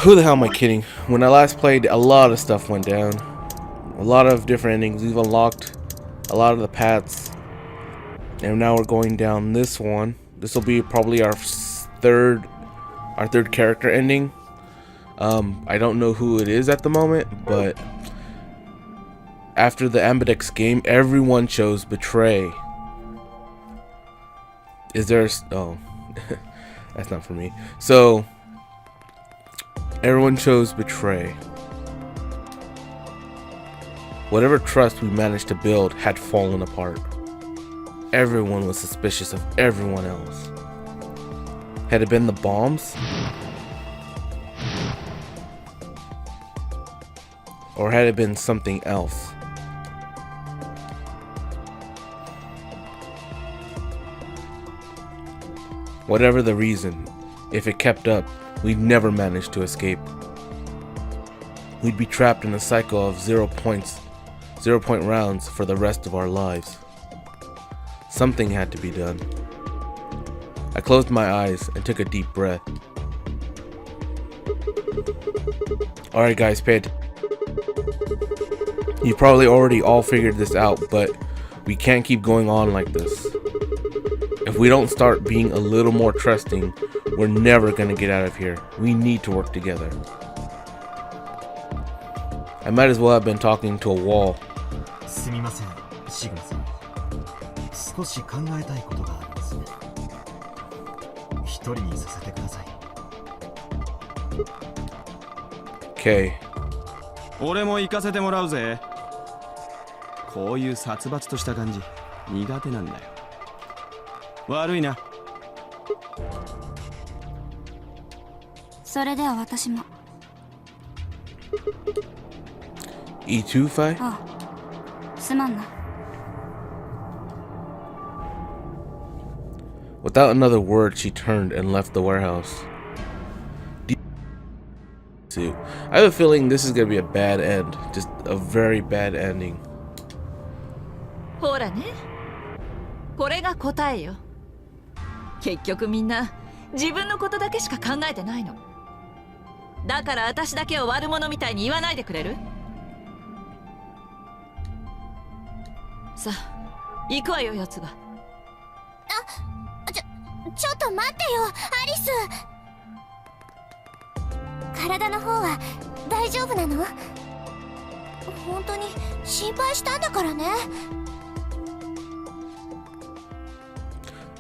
Who the hell am I kidding? When I last played, a lot of stuff went down. A lot of different endings. We've unlocked a lot of the paths. And now we're going down this one. This will be probably our third character ending. I don't know who it is at the moment, but after the Ambidex game, everyone chose Betray. Is there oh that's not for me. So everyone chose Betray. Whatever trust we managed to build had fallen apart. Everyone was suspicious of everyone else. Had it been the bombs? Or had it been something else? Whatever the reason, if it kept up, we'd never manage to escape. We'd be trapped in a cycle of 0 point rounds for the rest of our lives. Something had to be done. I closed my eyes and took a deep breath. Alright guys, pay attention. You probably already all figured this out, but we can't keep going on like this. If we don't start being a little more trusting, we're never gonna get out of here. We need to work together. I might as well have been talking to a wall. すみません、シグマさん。少し考えたいことがあります。一人にさせてください。Okay. 俺も行かせてもらうぜ。こういう殺伐とした感じ、苦手なんだよ。悪いな。それでは私も。E2 fight? ああ、すまんな。Without another word, she turned and left the warehouse. I have a feeling this is gonna be a bad end. Just a very bad ending. ほらね。これが答えよ。結局みんな自分のことだけしか考えてないの。だから私だけを悪者みたいに言わないでくれる？さあ、行くわよ、やつが。ちょっと待ってよ、アリス。体の方は大丈夫なの？本当に心配したんだからね。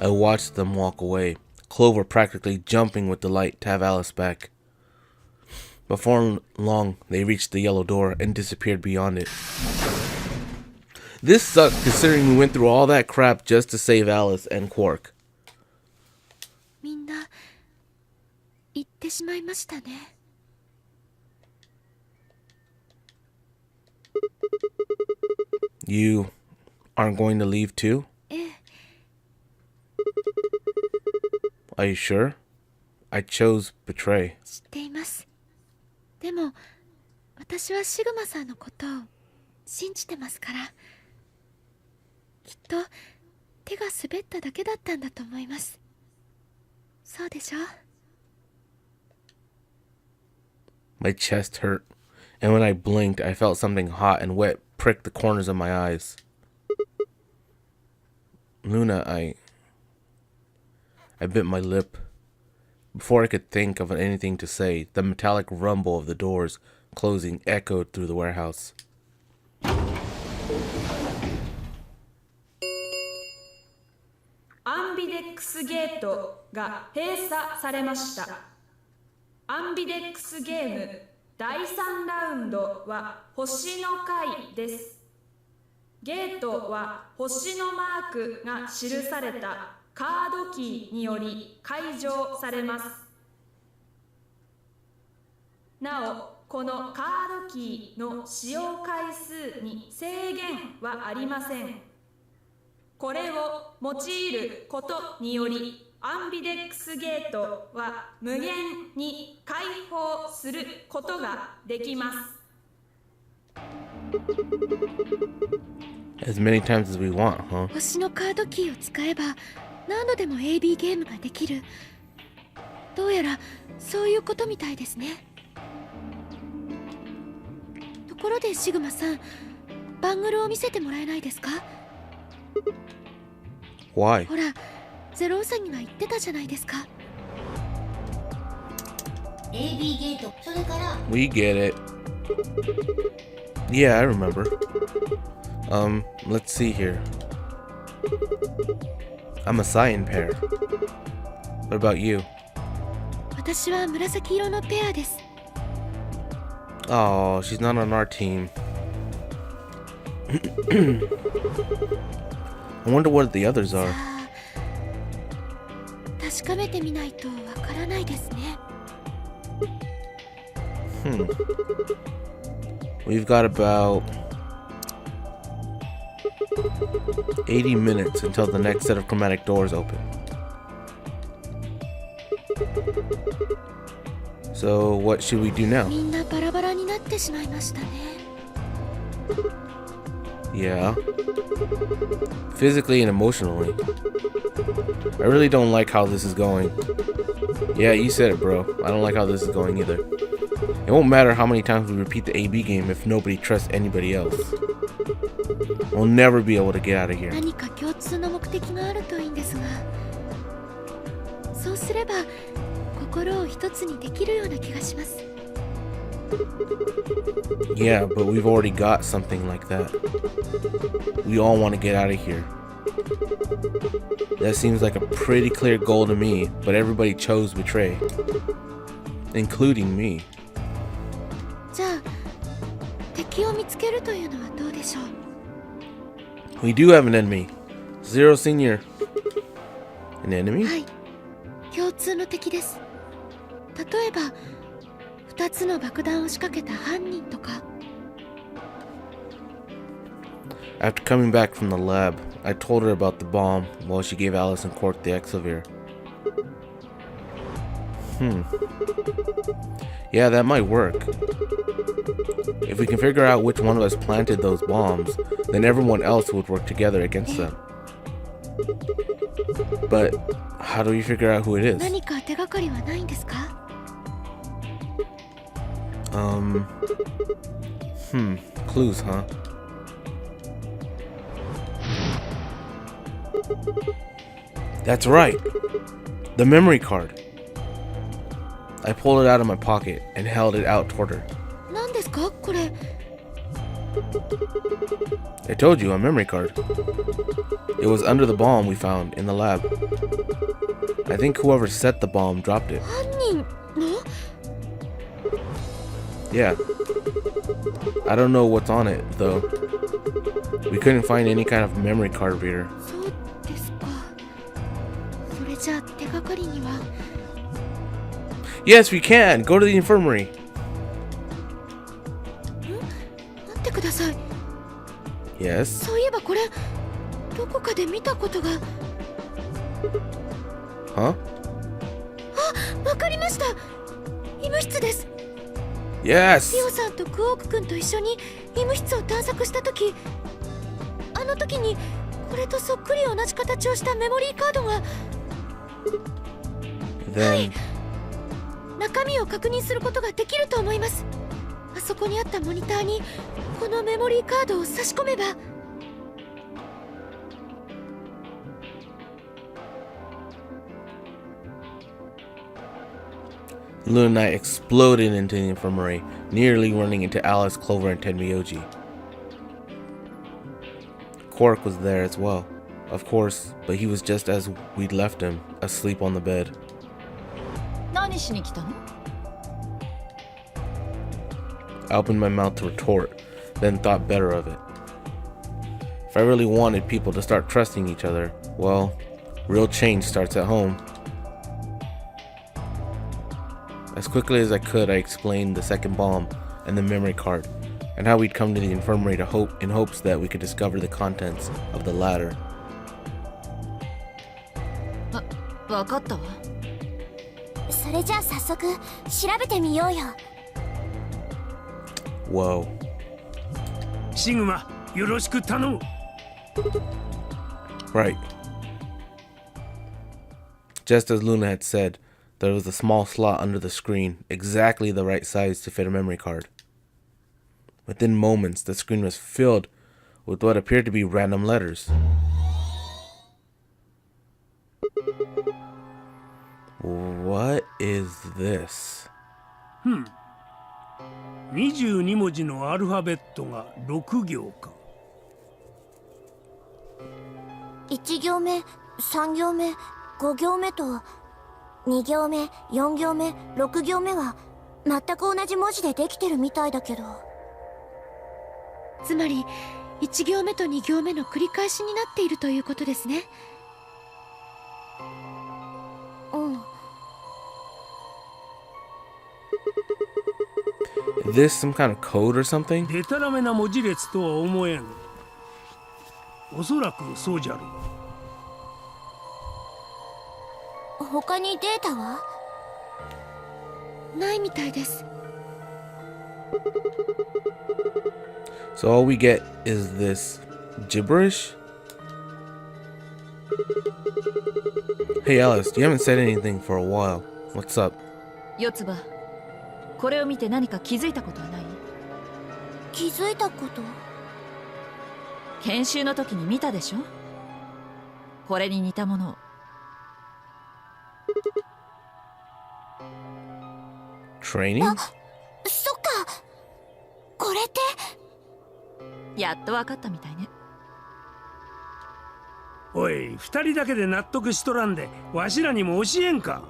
I watched them walk away, Clover practically jumping with delight to have Alice back. Before long, they reached the yellow door and disappeared beyond it. This sucked considering we went through all that crap just to save Alice and Quark. みんな行ってしまいましたね。You aren't going to leave too? ええ。Are you sure? I chose Betray. 知っています。でも私はシグマさんのことを信じてますから。きっと手が滑っただけだったんだと思います。そうでしょ？ My chest hurt, and when I blinked, I felt something hot and wet prick the corners of my eyes. Luna, I bit my lip. Before I could think of anything to say, the metallic rumble of the doors closing echoed through the warehouse. アンビデックスゲートが閉鎖されました。アンビデックスゲーム第3ラウンドは星の回です。ゲートは星のマークが記されたカードキーにより解錠されます。なお、このカードキーの使用回数に制限はありません。これを用いることにより、アンビデックスゲートは無限に開放することができます。As many times as we want, huh? 星のカードキーを使えば何度でも AB ゲームができる。どうやらそういうことみたいですね。ころでシグマさん、バングルを見せてもらえないですか？ Why? ほら、ゼロウサギが言ってたじゃないですか。 AB ゲート、それから We get it. Yeah, I remember. Let's see here. I'm a cyan pair. What about you? 私は紫色のペアです。 Oh, she's not on our team. I wonder what the others さ are. あ、確かめてみないとわからないですね。 We've got about 80 minutes until the next set of chromatic doors open. So what should we do now? みんなバラバラになってしまいましたね。 Yeah. Physically and emotionally. I really don't like how this is going. Yeah, you said it, bro. I don't like how this is going either. It won't matter how many times we repeat the AB game if nobody trusts anybody else. We'll never be able to get out of here. 何か共通の目的があるといいんですが、そうすれば心を一つにできるような気がします。 Yeah, but we've already got something like that. We all want to get out of here. That seems like a pretty clear goal to me, but everybody chose betray. Including me. じゃあ、敵を見つけるというのはどうでしょう。 We do have an enemy. Zero Senior. An enemy? はい、共通の敵です。例えば、2つの爆弾を仕掛けた犯人とか。 After coming back from the lab, I told her about the bomb while she gave Alice and Quark the Exavir. Yeah, that might work. If we can figure out which one of us planted those bombs, then everyone else would work together against them. But how do we figure out who it is? 何か手がかりはないんですか？ Clues, huh? That's right. The memory card. I pulled it out of my pocket and held it out toward her. 何ですかこれ？ I told you, a memory card. It was under the bomb we found in the lab. I think whoever set the bomb dropped it. 犯人の？ Yeah. I don't know what's on it, though. We couldn't find any kind of memory card reader. そうですか。それじゃあ手がかりには。 Yes, we can! Go to the infirmary! 待ってください。 Yes? そういえばこれ、どこかで見たことが。 Huh? わかりました。医務室です。 Yes! リオさんとクオーク君と一緒に医務室を探索した時、あの時にこれとそっくり同じ形をしたメモリーカードが。 Then... 中身を確認することができると思います。あそこにあったモニターにこのメモリーカードを差し込めば。 Luna and I exploded into the infirmary, nearly running into Alice, Clover, and Tenmyoji. Quark was there as well, of course, but he was just as we'd left him, asleep on the bed. 何しに来たの？ I opened my mouth to retort, then thought better of it. If I really wanted people to start trusting each other, well, real change starts at home. As quickly as I could, I explained the second bomb and the memory card, and how we'd come to the infirmary in hopes that we could discover the contents of the latter. わかったわ。それじゃあ早速調べてみようよ。 Whoa. シグマ、よろしく頼む。 Right. Just as Luna had said, there was a small slot under the screen, exactly the right size to fit a memory card. Within moments, the screen was filled with what appeared to be random letters. What is this? 22文字のアルファベットが6行か。1行目、3行目、5行目と2行目、4行目、6行目は全く同じ文字でできてるみたいだけど。つまり1行目と2行目の繰り返しになっているということですね。うん。Is this some kind of code or something? でたらめな文字列とは思えん。おそらくそうじゃろう。他にデータは？ないみたいです。So all we get is this gibberish? Hey Alice, you haven't said anything for a while. What's up? 四つ葉、これを見て何か気づいたことはない？気づいたこと？研修の時に見たでしょ？これに似たものを。Training? あ、そっか。これって。やっと分かったみたいね。おい、2人だけで納得しとらんで、わしらにも教えんか。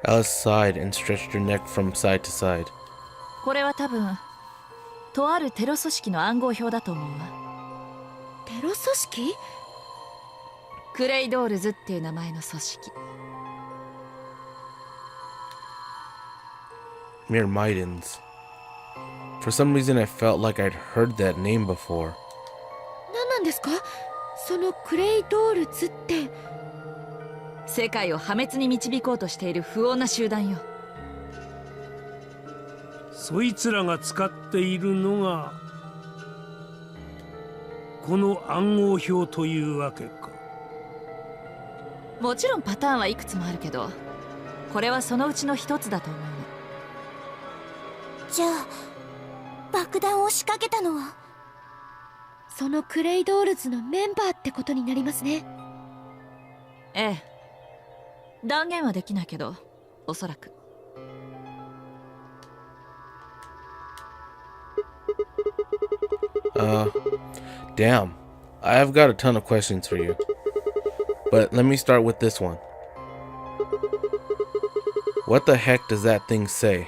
Alice sighed and stretched her neck from side to side. これは多分とあるテロ組織の暗号表だと思うわ。テロ組織？クレイドールズっていう名前の組織。Myrmidons. For some reason I felt like I'd heard that name before. 何なんですか？そのクレイドールズって。世界を破滅に導こうとしている不穏な集団よ。そいつらが使っているのがこの暗号表というわけか。もちろんパターンはいくつもあるけど、これはそのうちの一つだと思うの。じゃあ爆弾を仕掛けたのはそのクレイドールズのメンバーってことになりますね。ええ、断言はできないけど、おそらく。Damn. I've got a ton of questions for you. But let me start with this one. What the heck does that thing say?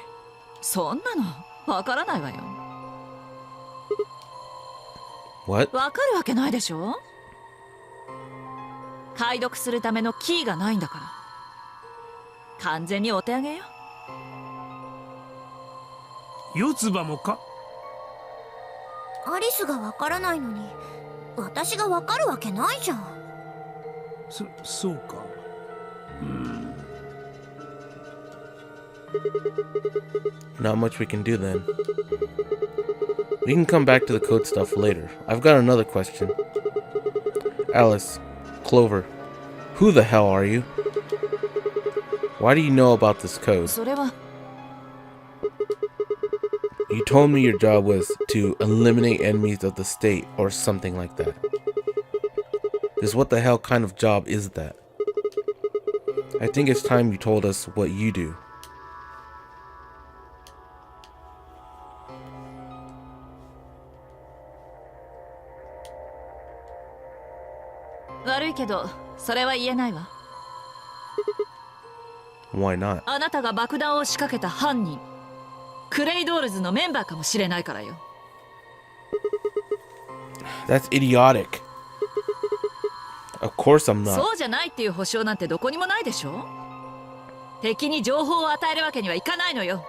そんなのわからないわよ。What? わかるわけないでしょ。解読するためのキーがないんだから。完全にお手上げよ。四つ葉もか？アリスがわからないのに私がわかるわけないじゃん。そうか。Not much we can do then. We can come back to the code stuff later. I've got another question. Alice, Clover, who the hell are you? Why do you know about this code? それは You told me your job was to eliminate enemies of the state or something like that. Just what the hell kind of job is that? I think it's time you told us what you do. 悪いけど、それは言えないわ。Why not? あなたが爆弾を仕掛けた犯人、クレイドールズのメンバーかもしれないからよ。That's idiotic. Of course I'm not. そうじゃないっていう保証なんてどこにもないでしょ。敵に情報を与えるわけにはいかないのよ。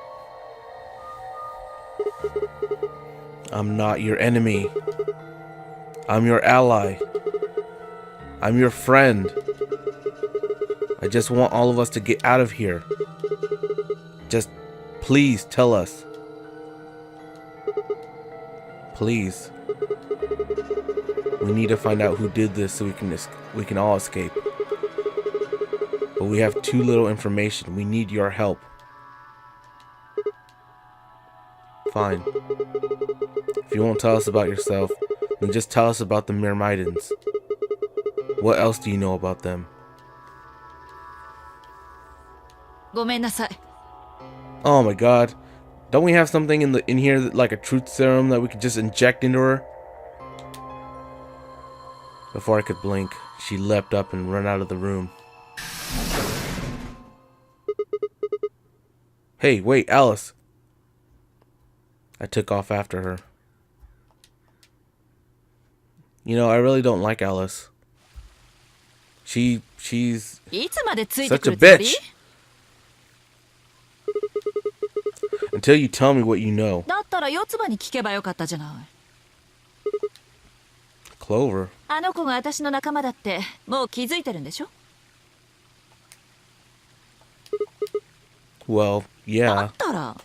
I'm not your enemy. I'm your ally. I'm your friend. I just want all of us to get out of here. Just please tell us. Please. We need to find out who did this so we can all escape. But we have too little information. We need your help. Fine. If you won't tell us about yourself, then just tell us about the Myrmidons. What else do you know about them? ごめんなさい。 Oh my god. Don't we have something in here like a truth serum that we could just inject into her? Before I could blink, she leapt up and ran out of the room. Hey, wait, Alice. I took off after her. You know, I really don't like Alice. She's いつまでついて such く a るつもり？ bitch. Until you tell me what you know. だったら四つ葉に聞けばよかったじゃない。 Clover. あの子が私の仲間だってもう気づいてるんでしょ？ Well, だ yeah. ったら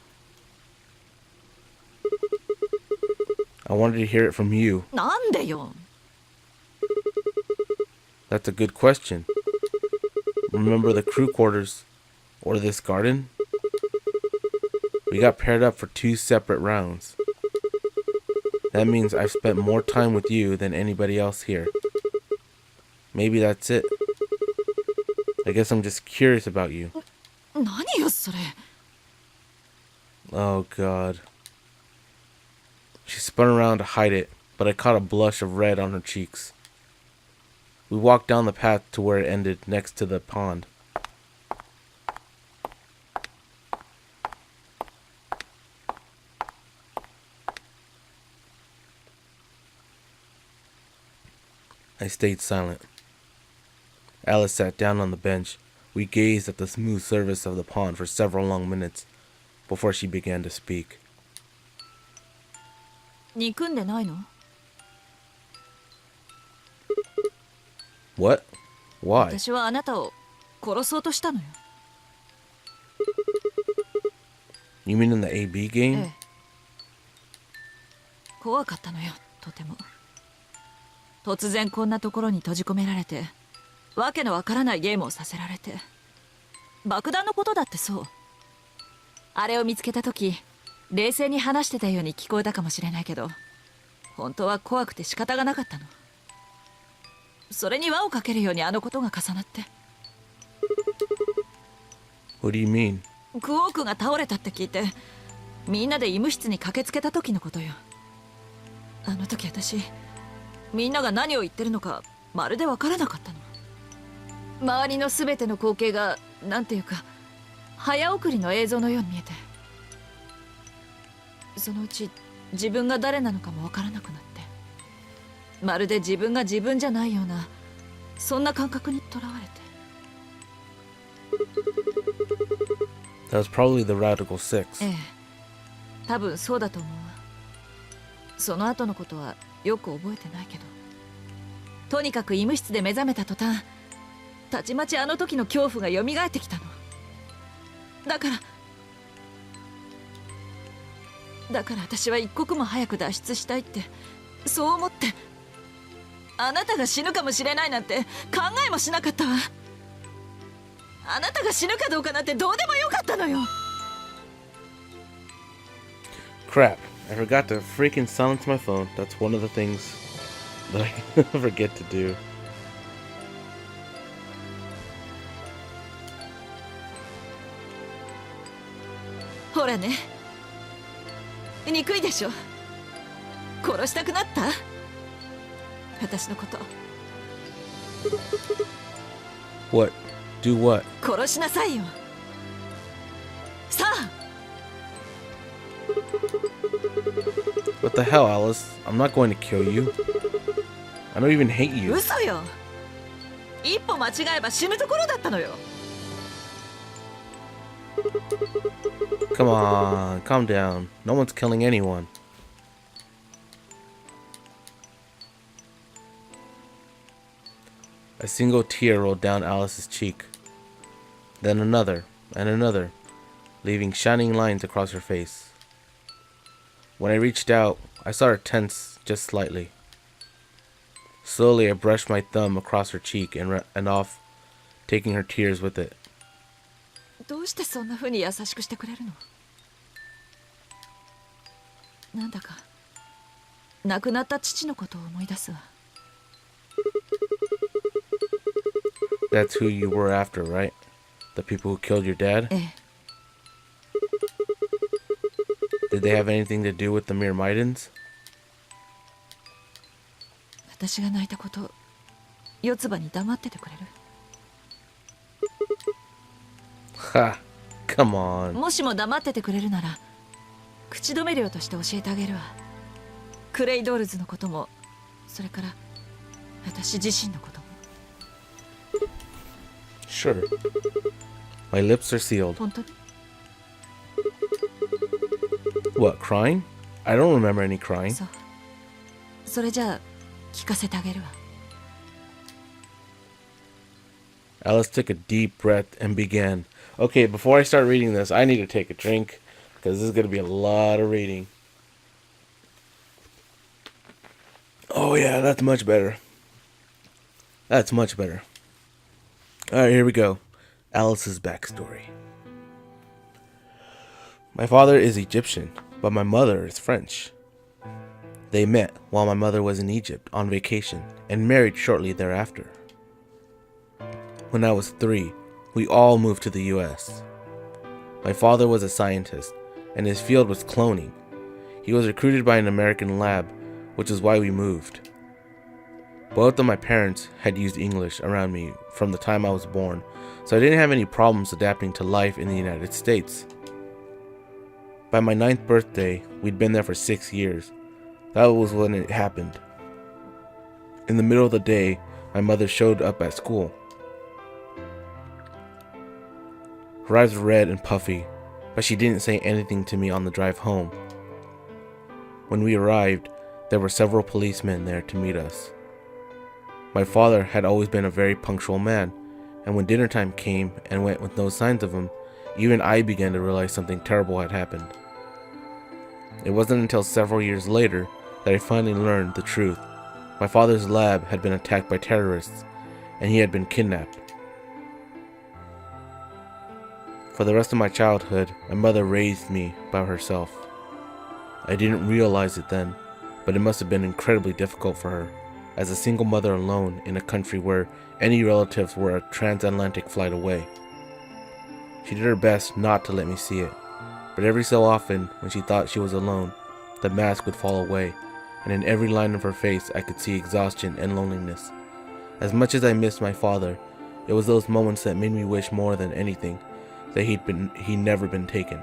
I wanted to hear it from you. なんでよ。 That's a good question. Remember the crew quarters? Or this garden? We got paired up for 2 separate rounds. That means I've spent more time with you than anybody else here. Maybe that's it. I guess I'm just curious about you. 何よそれ。 Oh god. She spun around to hide it, but I caught a blush of red on her cheeks. We walked down the path to where it ended, next to the pond. I stayed silent. Alice sat down on the bench. We gazed at the smooth surface of the pond for several long minutes before she began to speak. 憎んでないの？ What? Why? 私はあなたを殺そうとしたのよ。 You mean in the AB え game? え。怖かったのよ、とても。突然こんなところに閉じ込められて、わけのわからないゲームをさせられて。爆弾のことだってそう。あれを見つけた時、冷静に話してたように聞こえたかもしれないけど、本当は怖くて仕方がなかったの。それに輪をかけるようにあのことが重なって。 What do you mean? クオークが倒れたって聞いて、みんなで医務室に駆けつけた時のことよ。あの時私、みんなが何を言ってるのかまるでわからなかったの。周りのすべての光景がなんていうか早送りの映像のように見えて、そのうち自分が誰なのかもわからなくなって、まるで自分が自分じゃないようなそんな感覚にとらわれて。 That was probably the Radical Six. ええ、多分そうだと思うわ。その後のことはよく覚えてないけど、とにかく医務室で目覚めた途端、たちまちあの時の恐怖が蘇ってきたの。だから私は一刻も早く脱出したいって、そう思って。あなたが死ぬかもしれないなんて考えもしなかったわ。あなたが死ぬかどうかなんてどうでもよかったのよ。 Crap. I forgot to freaking silence my phone. That's one of the things that I forget to do. ほらね、憎いでしょ。殺したくなった？私のこと。 What? Do what? 殺しなさいよ。さあ。 What the hell, Alice? I'm not going to kill you. I don't even hate you. 嘘よ。一歩間違えば死ぬところだったのよ。 Come on, calm down. No one's killing anyone. A single tear rolled down Alice's cheek. Then another, and another, leaving shining lines across her face. When I reached out, I saw her tense just slightly. Slowly, I brushed my thumb across her cheek and off, taking her tears with it. どうしてそんな風に優しくしてくれるの？なんだか亡くなった父のことを思い出すわ。 That's who you were after, right? The people who killed your dad? ええ、 Did they have anything to do with the Myrmidons? 私が泣いたこと四つ葉に黙っててくれる？ Ha! Come on. もしも黙っててくれるなら口止め料として教えてあげるわ。クレイドールズのことも、それから私自身のことも。 Sure. My lips are sealed. 本当に？ What, crying? I don't remember any crying. そう。それじゃあ聞かせてあげるわ。 Alice took a deep breath and began. Okay, before I start reading this, I need to take a drink because this is going to be a lot of reading. Oh, yeah, that's much better. That's much better. Alright, here we go. Alice's backstory. My father is Egyptian, but my mother is French. They met while my mother was in Egypt on vacation and married shortly thereafter. When I was 3, we all moved to the US. My father was a scientist, and his field was cloning. He was recruited by an American lab, which is why we moved. Both of my parents had used English around me from the time I was born, so I didn't have any problems adapting to life in the United States. By my 9th birthday, we'd been there for 6 years. That was when it happened. In the middle of the day, my mother showed up at school. Her eyes were red and puffy, but she didn't say anything to me on the drive home. When we arrived, there were several policemen there to meet us. My father had always been a very punctual man, and when dinner time came and went with no signs of him, even I began to realize something terrible had happened. It wasn't until several years later that I finally learned the truth. My father's lab had been attacked by terrorists, and he had been kidnapped. For the rest of my childhood, my mother raised me by herself. I didn't realize it then, but it must have been incredibly difficult for her, as a single mother alone in a country where any relatives were a transatlantic flight away. She did her best not to let me see it, but every so often, when she thought she was alone, the mask would fall away, and in every line of her face I could see exhaustion and loneliness. As much as I missed my father, it was those moments that made me wish more than anything that he'd never been taken.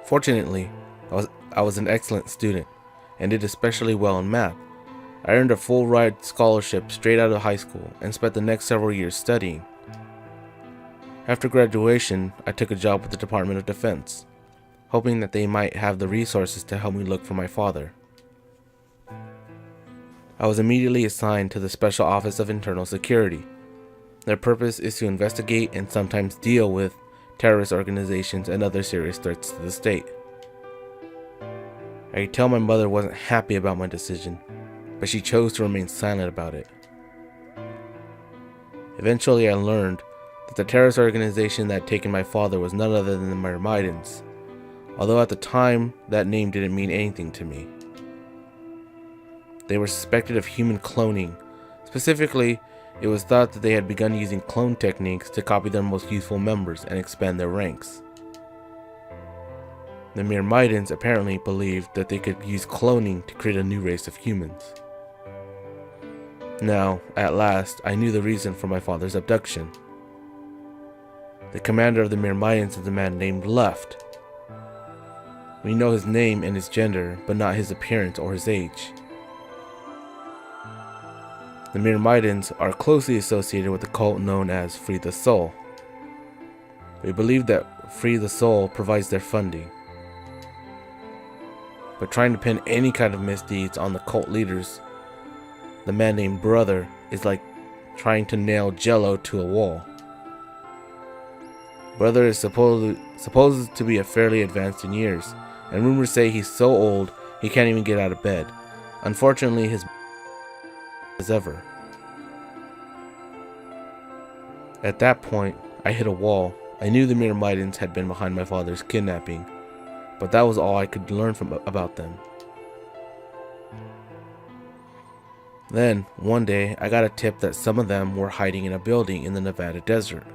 Fortunately, I was an excellent student, and did especially well in math. I earned a full-ride scholarship straight out of high school, and spent the next several years studying. After graduation, I took a job with the Department of Defense, hoping that they might have the resources to help me look for my father. I was immediately assigned to the Special Office of Internal Security. Their purpose is to investigate and sometimes deal with terrorist organizations and other serious threats to the state. I could tell my mother wasn't happy about my decision, but she chose to remain silent about it. Eventually, I learned that the terrorist organization that had taken my father was none other than the Myrmidons, although at the time that name didn't mean anything to me. They were suspected of human cloning. Specifically, it was thought that they had begun using clone techniques to copy their most useful members and expand their ranks. The Myrmidons apparently believed that they could use cloning to create a new race of humans. Now, at last, I knew the reason for my father's abduction. The commander of the Myrmidons is a man named Left. We know his name and his gender, but not his appearance or his age. The Myrmidons are closely associated with the cult known as Free the Soul. We believe that Free the Soul provides their funding. But trying to pin any kind of misdeeds on the cult leaders, the man named Brother, is like trying to nail Jello to a wall. Brother is supposed to be fairly advanced in years, and rumors say he's so old he can't even get out of bed. Unfortunately, his as ever. At that point, I hit a wall. I knew the Myrmidons had been behind my father's kidnapping. but that was all I could learn about them. Then, one day, I got a tip that some of them were hiding in a building in the Nevada desert.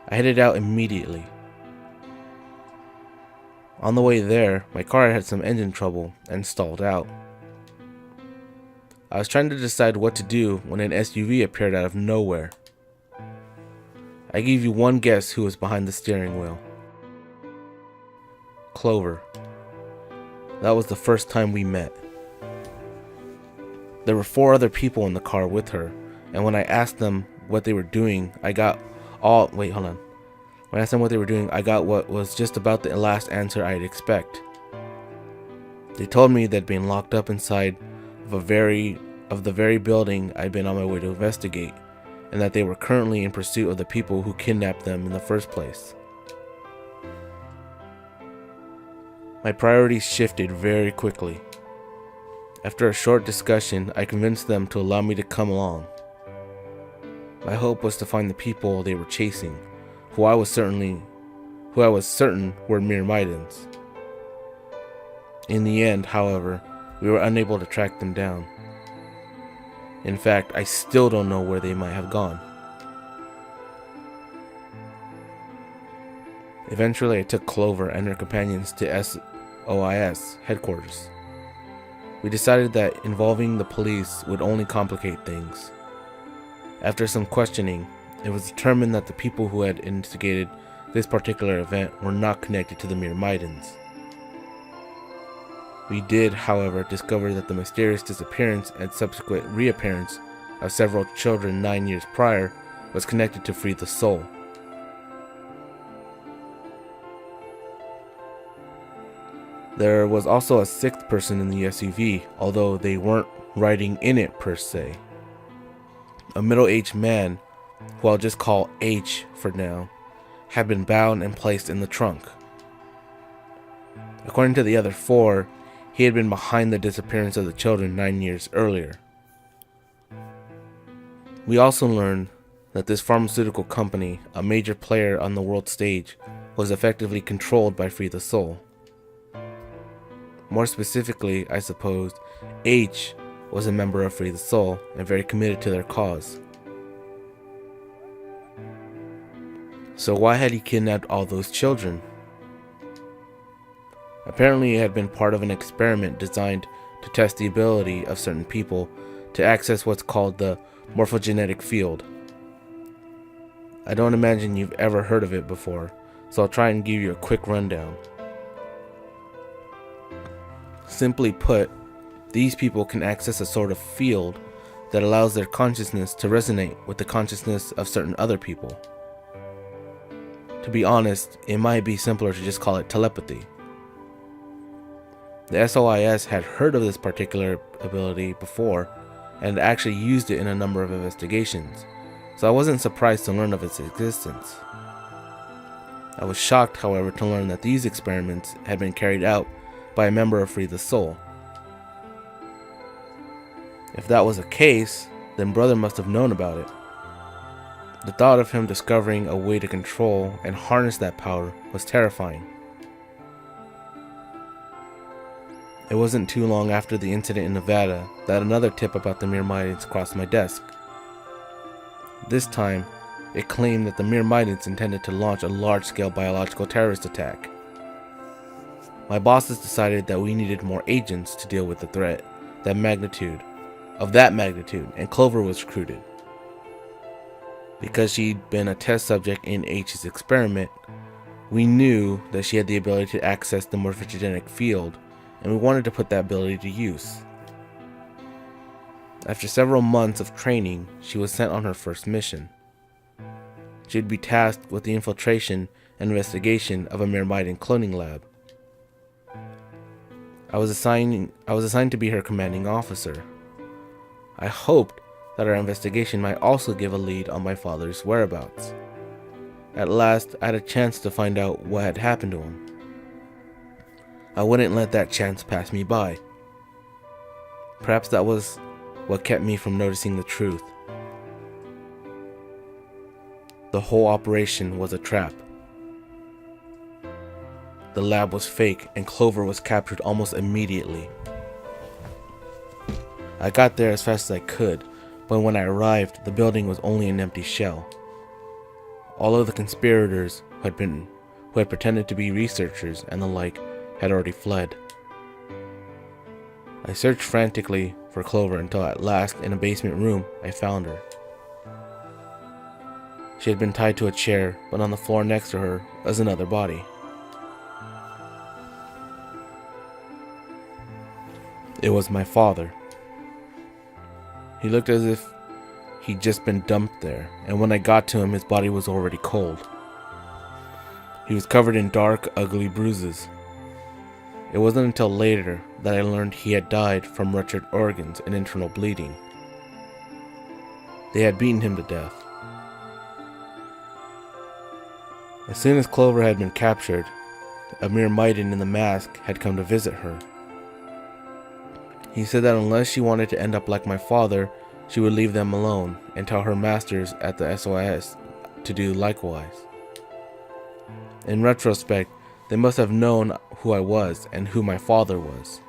I headed out immediately. On the way there, my car had some engine trouble and stalled out. I was trying to decide what to do when an SUV appeared out of nowhere. I give you one guess who was behind the steering wheel. Clover. That was the first time we met. There were 4 other people in the car with her, and when I asked them what they were doing, I got what was just about the last answer I'd expect. They told me they'd been locked up inside of the very building I'd been on my way to investigate, and that they were currently in pursuit of the people who kidnapped them in the first place. My priorities shifted very quickly. After a short discussion, I convinced them to allow me to come along. My hope was to find the people they were chasing, who I was certain were Myrmidons. In the end, however, we were unable to track them down. In fact, I still don't know where they might have gone. Eventually, I took Clover and her companions to SOIS headquarters. We decided that involving the police would only complicate things. After some questioning, it was determined that the people who had instigated this particular event were not connected to the Myrmidons. We did, however, discover that the mysterious disappearance and subsequent reappearance of several children 9 years prior was connected to Free the Soul. There was also a 6th person in the SUV, although they weren't riding in it per se. A middle-aged man, who I'll just call H for now, had been bound and placed in the trunk. According to the other 4, he had been behind the disappearance of the children 9 years earlier. We also learned that this pharmaceutical company, a major player on the world stage, was effectively controlled by Free the Soul. More specifically, I suppose, H was a member of Free the Soul and very committed to their cause. So why had he kidnapped all those children? Apparently it had been part of an experiment designed to test the ability of certain people to access what's called the morphogenetic field. I don't imagine you've ever heard of it before, so I'll try and give you a quick rundown. Simply put, these people can access a sort of field that allows their consciousness to resonate with the consciousness of certain other people. To be honest, it might be simpler to just call it telepathy. The SOIS had heard of this particular ability before and actually used it in a number of investigations, so I wasn't surprised to learn of its existence. I was shocked, however, to learn that these experiments had been carried out by a member of Free the Soul. If that was the case, then Brother must have known about it. The thought of him discovering a way to control and harness that power was terrifying. It wasn't too long after the incident in Nevada that another tip about the Myrmidons crossed my desk. This time, it claimed that the Myrmidons intended to launch a large-scale biological terrorist attack. My bosses decided that we needed more agents to deal with the threat of that magnitude, and Clover was recruited. Because she'd been a test subject in H's experiment, we knew that she had the ability to access the morphogenetic field, and we wanted to put that ability to use. After several months of training, she was sent on her first mission. She'd be tasked with the infiltration and investigation of a Myrmidon cloning lab. I was assigned to be her commanding officer. I hoped that our investigation might also give a lead on my father's whereabouts. At last, I had a chance to find out what had happened to him. I wouldn't let that chance pass me by. Perhaps that was what kept me from noticing the truth. The whole operation was a trap. the lab was fake and Clover was captured almost immediately. I got there as fast as I could, but when I arrived, the building was only an empty shell. All of the conspirators who had pretended to be researchers and the like had already fled. I searched frantically for Clover until at last, in a basement room, I found her. She had been tied to a chair, but on the floor next to her was another body. It was my father. He looked as if he'd just been dumped there, and when I got to him, his body was already cold. He was covered in dark, ugly bruises. It wasn't until later that I learned he had died from ruptured organs and internal bleeding. They had beaten him to death. As soon as Clover had been captured, a Myrmidon in the mask had come to visit her. He said that unless she wanted to end up like my father, she would leave them alone and tell her masters at the SOS to do likewise. In retrospect, they must have known who I was and who my father was.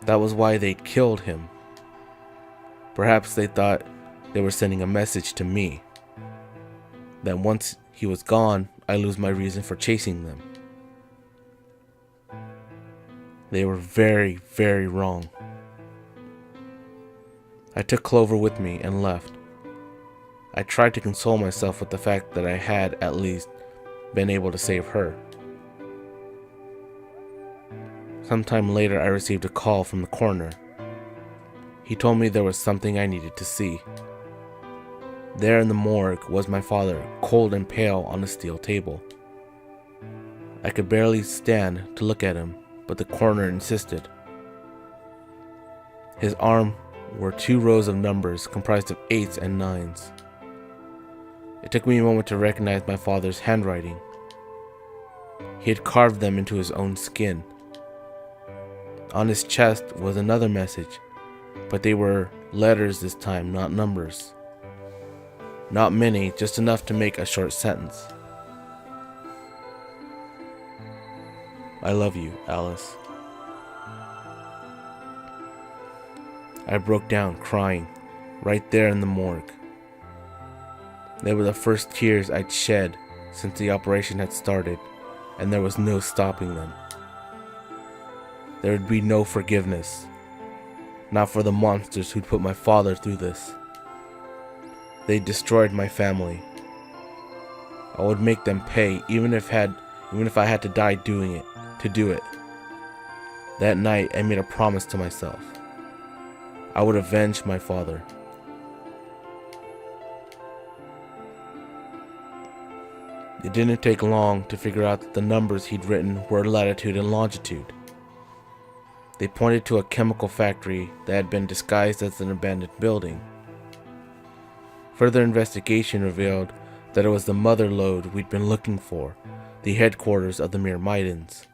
That was why they'd killed him. Perhaps they thought they were sending a message to me, that once he was gone, I lose my reason for chasing them. They were very, very wrong. I took Clover with me and left. I tried to console myself with the fact that I had, at least, been able to save her. Sometime later, I received a call from the coroner. He told me there was something I needed to see. There in the morgue was my father, cold and pale on a steel table. I could barely stand to look at him, but the coroner insisted. His arm were 2 rows of numbers comprised of 8s and 9s. It took me a moment to recognize my father's handwriting. He had carved them into his own skin. On his chest was another message, but they were letters this time, not numbers. Not many, just enough to make a short sentence. I love you, Alice. I broke down, crying, right there in the morgue. They were the first tears I'd shed since the operation had started, and there was no stopping them. There would be no forgiveness, not for the monsters who'd put my father through this. They destroyed my family. I would make them pay, even if I had to die doing it, to do it. That night, I made a promise to myself. I would avenge my father. It didn't take long to figure out that the numbers he'd written were latitude and longitude. They pointed to a chemical factory that had been disguised as an abandoned building. Further investigation revealed that it was the mother lode we'd been looking for, the headquarters of the Myrmidons.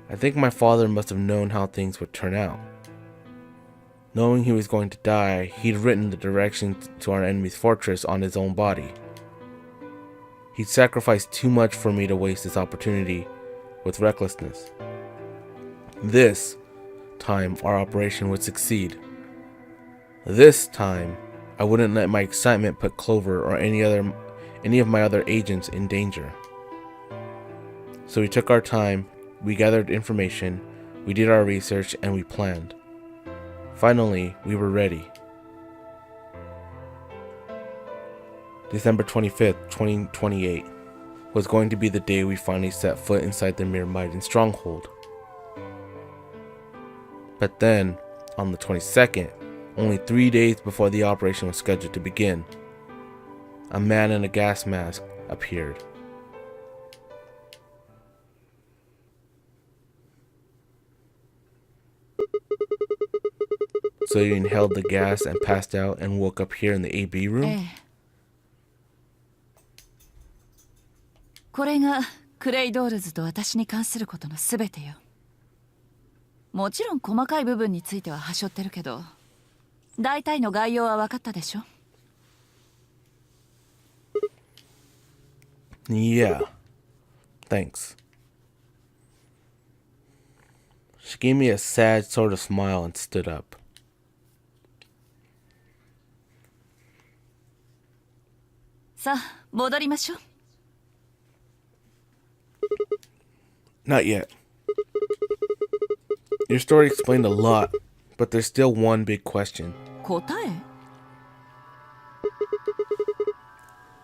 I think my father must have known how things would turn out. Knowing he was going to die, he'd written the directions to our enemy's fortress on his own body. He'd sacrificed too much for me to waste this opportunity with recklessness. This time, our operation would succeed. This time, I wouldn't let my excitement put Clover or any of my other agents in danger. So we took our time, we gathered information, we did our research, and we planned. Finally, we were ready. December 25th, 2028 was going to be the day we finally set foot inside the Myrmidon stronghold. But then, on the 22nd, only 3 days before the operation was scheduled to begin, a man in a gas mask appeared. So you inhaled the gas and passed out and woke up here in the AB room? ええ。これがクレイドールズと私に関することのすべてよ。もちろん細かい部分についてははしょってるけど、大体の概要は分かったでしょ? Yeah. Thanks. She gave me a sad sort of smile and stood up. Not yet. Your story explained a lot, but there's still one big question. 答え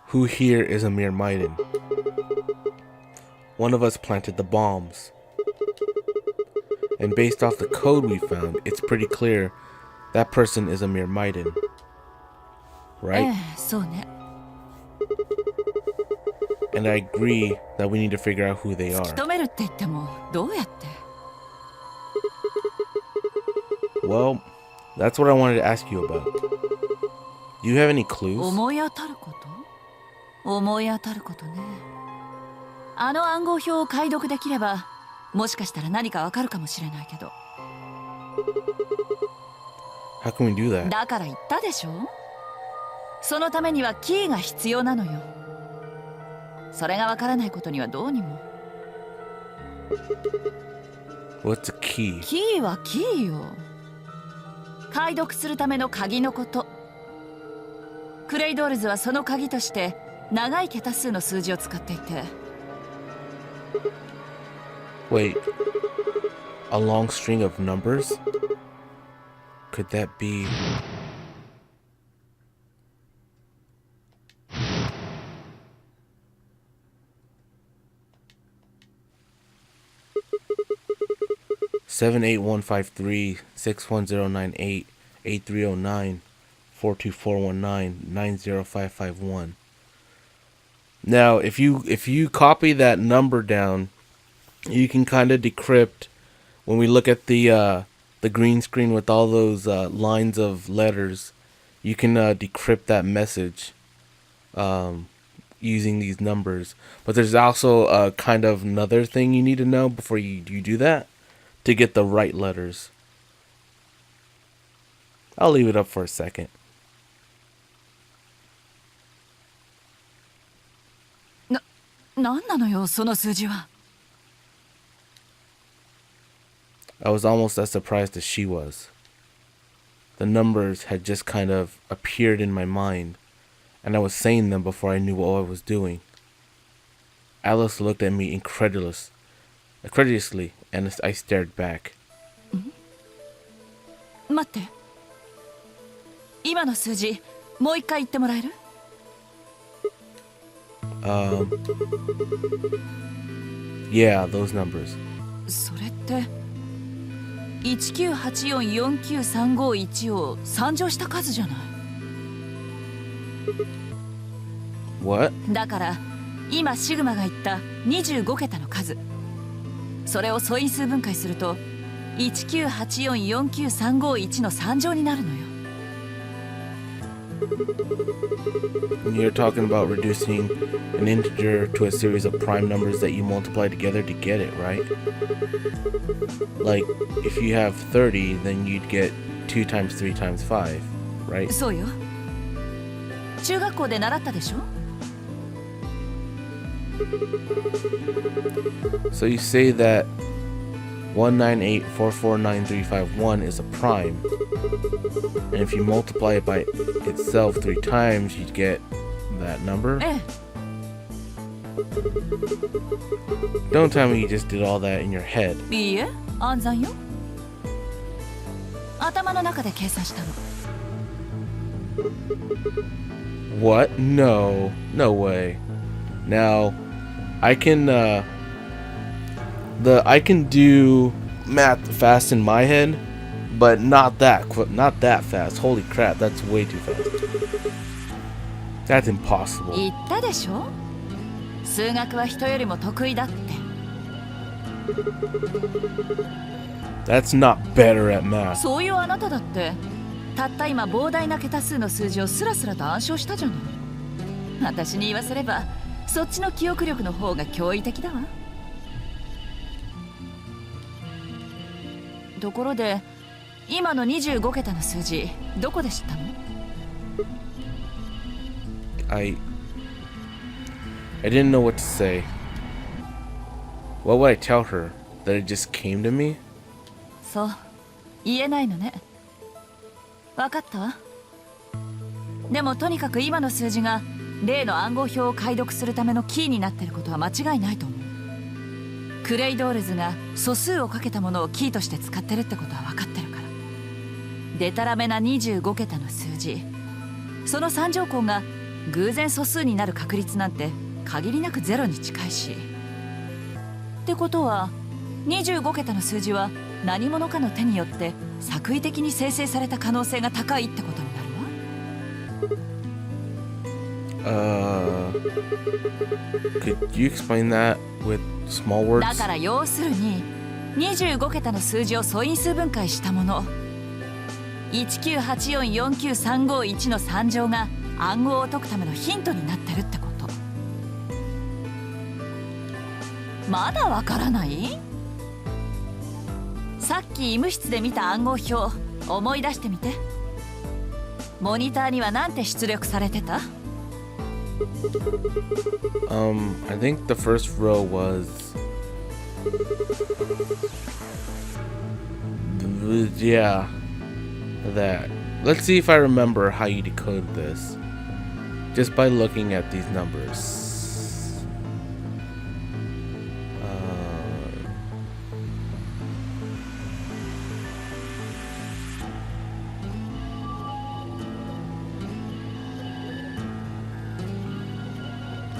Who here is Amir Maiden? One of us planted the bombs. And based off the code we found, it's pretty clear that person is Amir Maiden. え Right? え、そうね。 And I agree that we need to figure out who they 突き are. 止めるって言ってもどうやって Well, that's what I wanted to ask you about. Do you have any clues? 思い当たること思い当たることね。あの暗号表を解読できればもしかしたら何かわかるかもしれないけど。 How can we do that? だから言ったでしょ。そのためにはキーが必要なのよ。それがわからないことにはどうにも。 What's a key? キーはキーよ。解読するための鍵のこと。クレイドールズはその鍵として長い桁数の数字を使っていて。 Wait, a long string of numbers? Could that be... Seven 8153 61098 8309 42419 90551. Now, if you copy that number down, you can kind of decrypt. When we look at the green screen with all those lines of letters, you can decrypt that message using these numbers. But there's also a kind of another thing you need to know before you do that to get the right letters. I'll leave it up for a second. なんなのよその数字は。 I was almost as surprised as she was. The numbers had just kind of appeared in my mind, and I was saying them before I knew what I was doing. Alice looked at me incredulously, and I stared back. 待って。今の数字もう一回言ってもらえる？ Yeah, those numbers. それって1984493551を3乗した数じゃない。 What? だから今シグマが言った25桁の数、それを素因数分解すると1984493551の3乗になるのよ。 You're talking about reducing an integer to a series of prime numbers that you multiply together to get it, right? Like, if you have 30, then you'd get 2 times 3 times 5, right? そうよ。中学校で習ったでしょ。 So you say that 198449351 is a prime, and if you multiply it by itself 3 times, you'd get that number? ええ。 Don't tell me you just did all that in your head. いいえ、暗算よ。頭の中で計算したの。 What? No. No way. Now, I can do math fast in my head, but not that fast. Holy crap, that's way too fast. That's impossible. 言ったでしょ。数学は人よりも得意だって。 That's not better at math. そういうあなただってたった今膨大な桁数の数字をスラスラと暗唱したじゃない。私に言わせればそっちの記憶力の方が驚異的だわ。ところで今の25桁の数字どこで知ったの？ I didn't know what to say. What would I tell her? That it just came to me? そう言えないのね。分かったわ。でもとにかく今の数字が例の暗号表を解読するためのキーになってることは間違いないと思う。クレイドールズが素数をかけたものをキーとして使ってるってことは分かってるから。デタラメな25桁の数字、その3乗項が偶然素数になる確率なんて限りなくゼロに近いし。ってことは25桁の数字は何者かの手によって作為的に生成された可能性が高いってことになるわ。Could you explain that with small words? だから要するに25桁の数字を素因数分解したもの、198449351の3乗が暗号を解くためのヒントになってるってこと。まだわからない？さっき医務室で見た暗号表思い出してみて。モニターにはなんて出力されてた？ I think the first row was yeah, that. Let's see if I remember how you decode this just by looking at these numbers.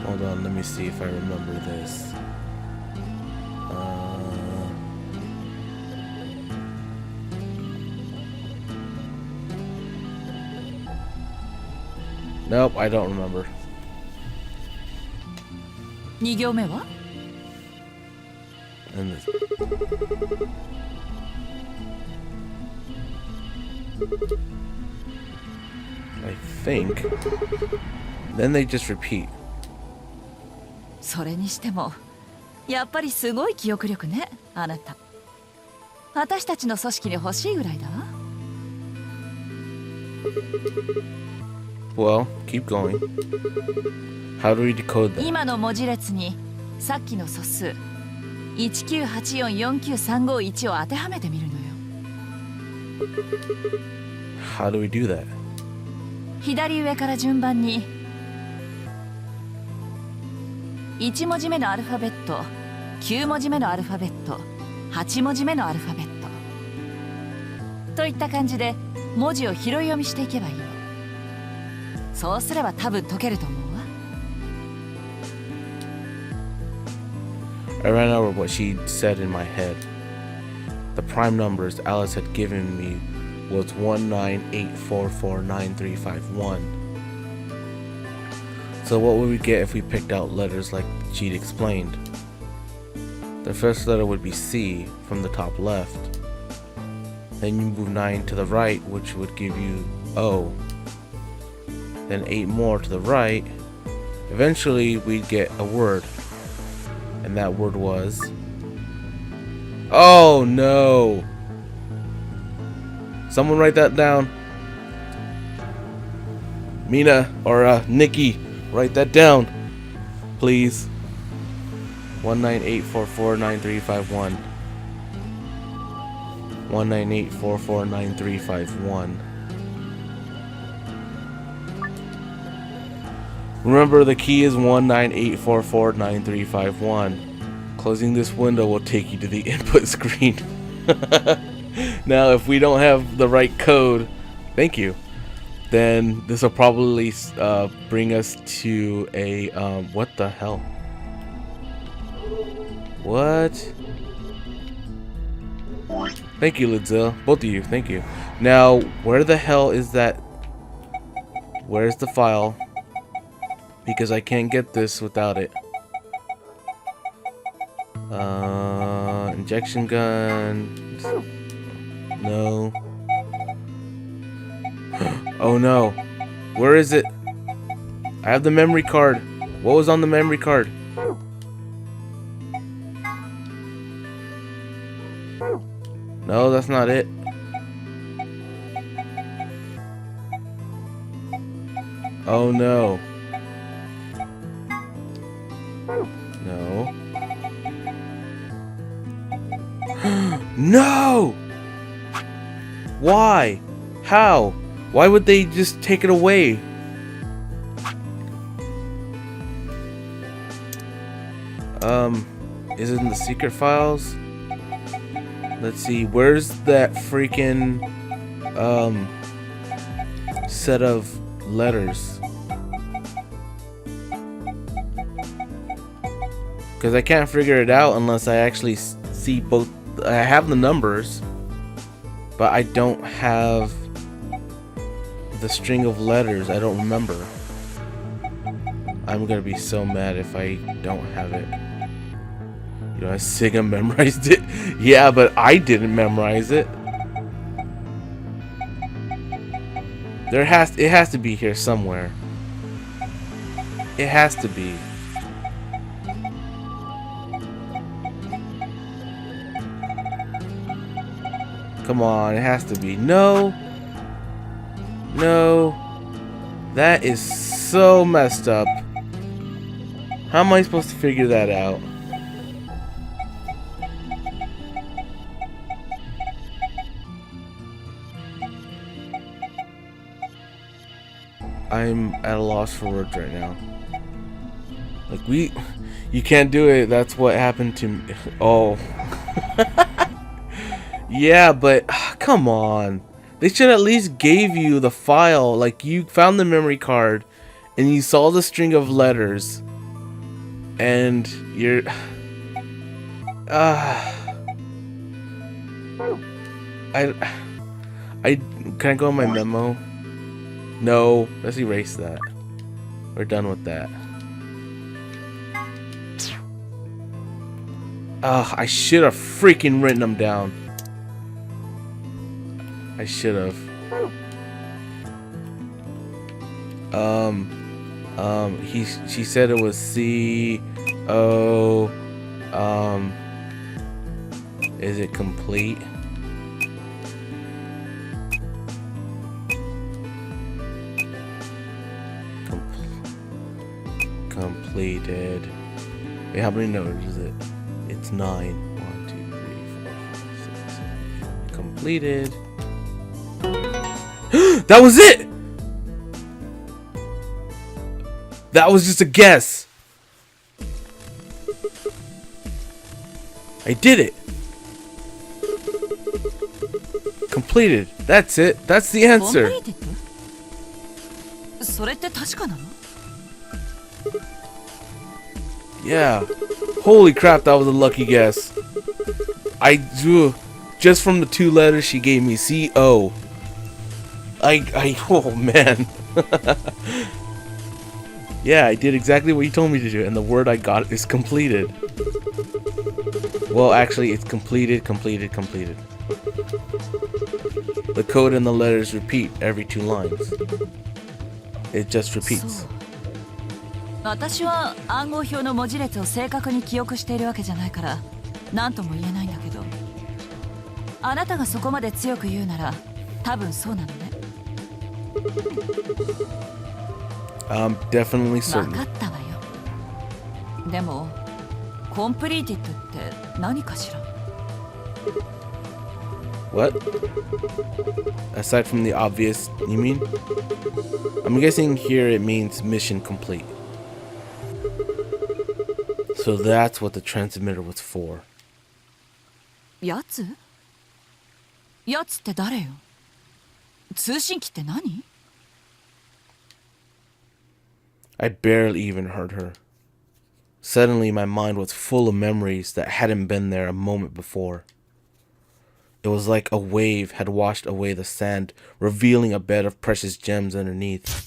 Hold on, let me see if I remember this. Nope, I don't remember. 2行目は？ And this. I think. Then they just repeat. それにしてもやっぱりすごい記憶力ね、あなた。私たちの組織に欲しいぐらいだわ。Well, keep going. How do we decode that? 今の文字列にさっきの素数198449351を当てはめてみるのよ。How do we do that? 左上から順番に1文字目のアルファベット、9文字目のアルファベット、8文字目のアルファベットといった感じで文字を拾い読みしていけばいいの。そうすれば多分解けると思うわ。I ran over what she said in my head. The prime numbers Alice had given me was 198449351. So what would we get if we picked out letters like she'd explained? The first letter would be C from the top left. Then you move 9 to the right, which would give you O. Then 8 more to the right. Eventually we'd get a word. And that word was... Oh no! Someone write that down. Mina or Nikki, write that down, please. 198449351. 198449351. Remember, the key is 198449351. Closing this window will take you to the input screen. Now, if we don't have the right code, thank you, then this will probably bring us to a what the hell? What? Thank you, Lidzilla. Both of you, thank you. Now, where the hell is that? Where's the file? Because I can't get this without it. Injection gun. No. Oh no. Where is it? I have the memory card. What was on the memory card? No, that's not it. Oh no. No. No! Why? How? Why would they just take it away? Is it in the secret files? Let's see, where's that freaking set of letters? Because I can't figure it out unless I actually see both. I have the numbers, but I don't have the string of letters. I don't remember. I'm gonna be so mad if I don't have it. You know, Siga memorized it. Yeah, but I didn't memorize it. It has to be here somewhere. It has to be. Come on, it has to be. No. No. That is so messed up. How am I supposed to figure that out? I'm at a loss for words right now. Like, you can't do it. That's what happened to me. Oh. Yeah, but come on. They should at least gave you the file. Like, you found the memory card and you saw the string of letters and you're can I go on my memo? No, let's erase that. We're done with that. I should have freaking written them down. I should have. She said it was C-O, is it complete? Completed. Wait, how many numbers is it? It's 9. 1, 2, 3, 4, 5, 6, 7, 8. Completed. That was it! That was just a guess. I did it. Completed. That's it. That's the answer. Yeah. Holy crap, that was a lucky guess. I drew just from the 2 letters she gave me. C-O. Oh man. Yeah, I did exactly what you told me to do, and the word I got is completed. Well, actually, it's completed. The code and the letters repeat every 2 lines. It just repeats. 私は暗号表の文字列を正確に記憶しているわけじゃないから何とも言えないんだけど、あなたがそこまで強く言うなら多分そうなのね。I'm definitely certain. 分かったわよ。でもコンプリーティッドって何かしら？ What? Aside from the obvious, you mean? I'm guessing here it means mission complete. So that's what the transmitter was for. やつ？やつって誰よ？通信機って何？ I barely even heard her. Suddenly my mind was full of memories that hadn't been there a moment before. It was like a wave had washed away the sand, revealing a bed of precious gems underneath.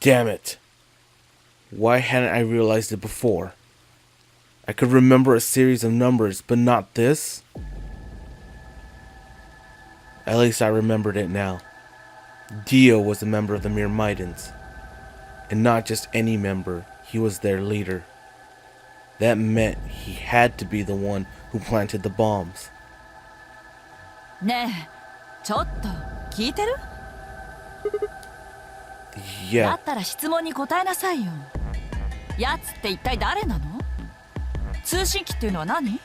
Damn it. Why hadn't I realized it before? I could remember a series of numbers, but not this? At least I remembered it now. Dio was a member of the Myrmidons. And not just any member, he was their leader. That meant he had to be the one who planted the bombs. ねえちょっと聞いてる？だ Yeah, ったら質問に答えなさいよ。やつって一体誰なの？通信機っていうのは何？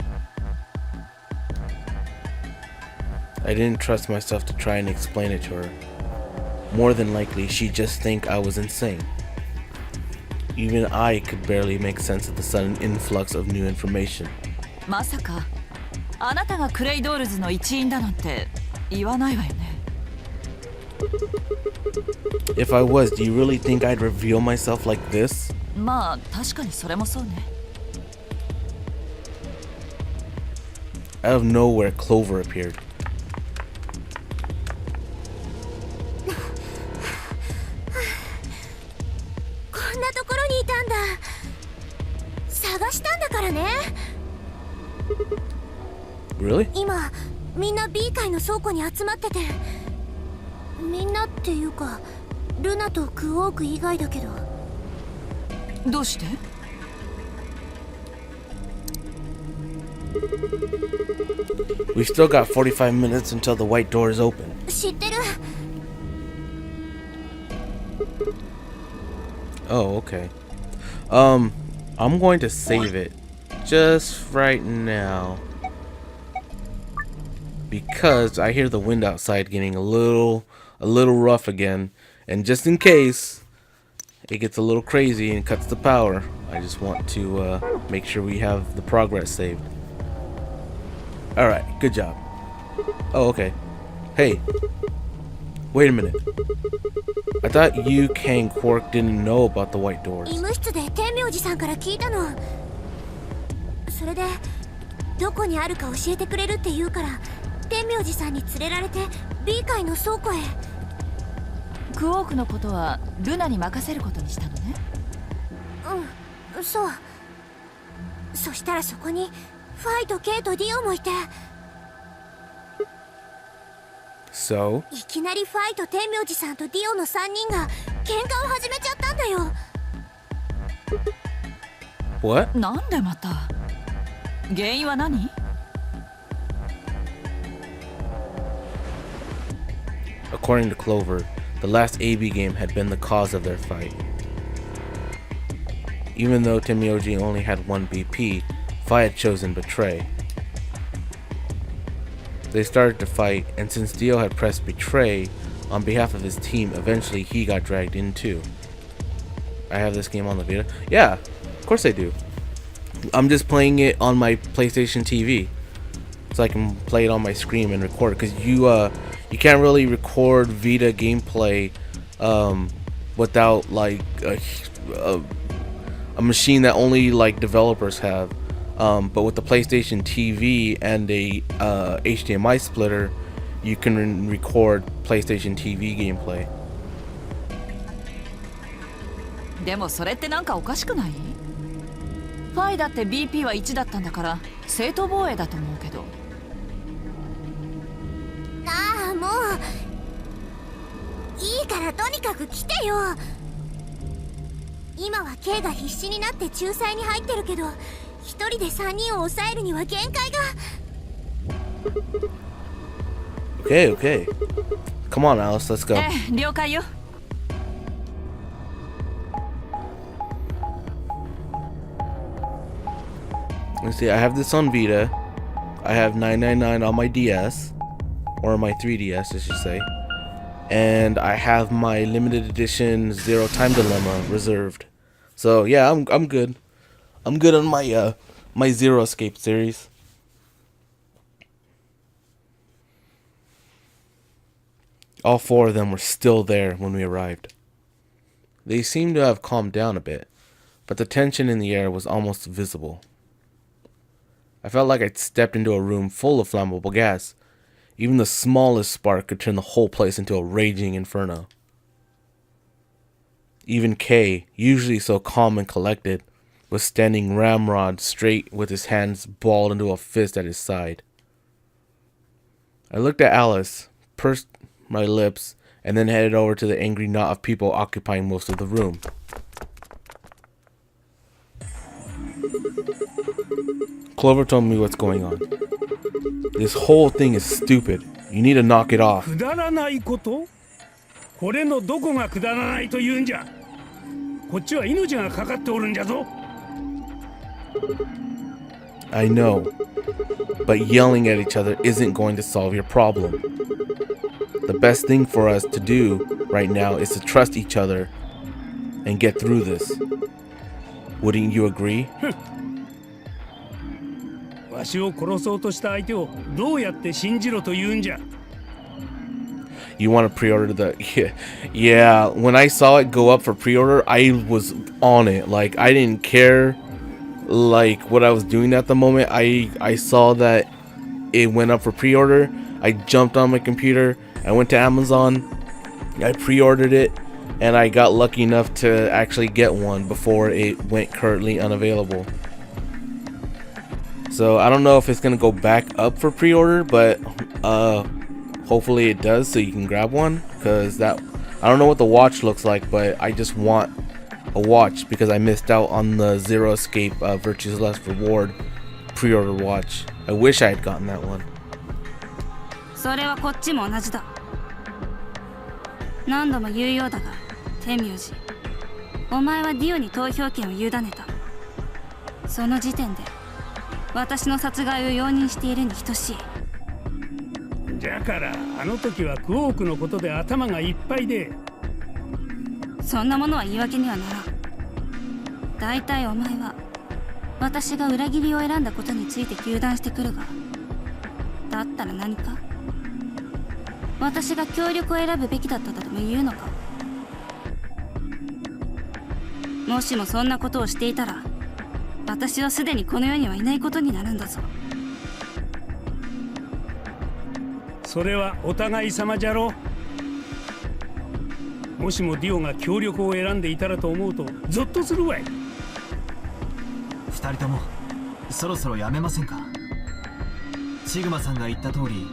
I didn't trust myself to try and explain it to her. More than likely, she'd just think I was insane. Even I could barely make sense of the sudden influx of new information. まさかあなたがクレイドールズの一員だなんて言わないわよね。 If I was, do you really think I'd reveal myself like this? まあ確かにそれもそうね。 Out of nowhere, Clover appeared. こんなところにいたんだ。探したんだからね。 Really? 今みんな B 階の倉庫に集まってて、みんなっていうかルナとクオーク以外だけど。どうして？ We've still got 45 minutes until the white door is open. 知ってる。 Oh, okay. I'm going to save it just right now because I hear the wind outside getting a little rough again, and just in case it gets a little crazy and cuts the power, I just want to make sure we have the progress saved. All right, good job. Oh, okay. Hey, wait a minute. I thought you, Kang, Quark didn't know about the white doors. 医務室で天明寺さんから聞いたの。それでどこにあるか教えてくれるって言うから、天明寺さんに連れられて B 階の倉庫へ。クオークのことはルナに任せることにしたのね。うん、そう。そしたらそこにファイとケイとディオもいて。 So? いきなりファイと天明寺さんとディオの3人が喧嘩を始めちゃったんだよ。 What? なんでまた？原因は何？ According to Clover, the last AB game had been the cause of their fight. Even though Temyoji only had one BP, Fi had chosen Betray. They started to fight, and since Dio had pressed Betray on behalf of his team, eventually he got dragged in too. I have this game on the Vita? Yeah, of course I do. I'm just playing it on my PlayStation TV, so I can play it on my screen and record it. Because you can't really record Vita gameplay without like a machine that only like developers have. But with the PlayStation TV and a HDMI splitter, you can record PlayStation TV gameplay. でもそれってなんかおかしくない？ファイだって BP は1だったんだから正当防衛だと思うけど。ああ、もういいからとにかく来てよ。今は K が必死になって仲裁に入ってるけど、一人で3人を抑えるには限界が。 Okay, okay. Come on, Alice, let's go. 了解よ。 Let's see, I have this on Vita. I have 999 on my DS. Or my 3DS, I should say. And I have my limited edition Zero Time Dilemma reserved. So yeah, I'm good. I'm good on my my Zero Escape series. All four of them were still there when we arrived. They seemed to have calmed down a bit, but the tension in the air was almost visible. I felt like I'd stepped into a room full of flammable gas. Even the smallest spark could turn the whole place into a raging inferno. Even Kay, usually so calm and collected, was standing ramrod straight with his hands balled into a fist at his side. I looked at Alice, pursed my lips, and then headed over to the angry knot of people occupying most of the room. Clover told me what's going on. This whole thing is stupid. You need to knock it off. くだらないこと？これのどこがくだらないと言うんじゃ。こっちは命がかかっておるんじゃぞ。I know, but yelling at each other isn't going to solve your problem. The best thing for us to do right now is to trust each other and get through this. Wouldn't you agree? わしを殺そうとした相手をどうやって信じろと言うんじゃ。You want to pre-order the yeah, when I saw it go up for pre-order, I was on it. Like, I didn't care like what I was doing at the moment. I saw that it went up for pre-order. I jumped on my computer, I went to Amazon, I pre-ordered it, and I got lucky enough to actually get one before it went currently unavailable. So I don't know if it's gonna go back up for pre-order, but hopefully it does, so you can grab one. Because that, I don't know what the watch looks like, but I just want a watch because I missed out on the Zero Escape Virtue's Last Reward pre-order watch. I wish I had gotten that one. それはこっちも同じだ。何度も言うようだが、天明寺、お前はディオに投票権を委ねた。その時点で私の殺害を容認しているに等しい。だからあの時はクオークのことで頭がいっぱいで。そんなものは言い訳にはならん。だいたいお前は私が裏切りを選んだことについて糾弾してくるが、だったら何か？私が協力を選ぶべきだったとでも言うのか？もしもそんなことをしていたら、私はすでにこの世にはいないことになるんだぞ。それはお互い様じゃろ。もしもディオが協力を選んでいたらと思うとゾッとするわい。二人ともそろそろやめませんか。シグマさんが言った通り、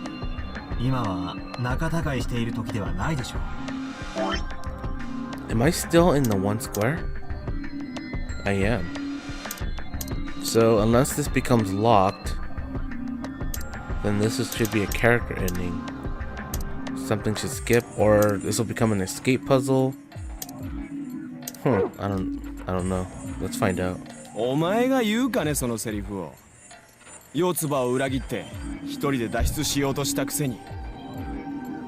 今は仲違いしている時ではないでしょう。Am I still in the one square? I am. So unless this becomes locked, then should be a character ending. Something should skip, or this will become an escape puzzle. I don't know. Let's find out. お前が言うかね、そのセリフを。四つ葉を裏切って一人で脱出しようとしたくせに。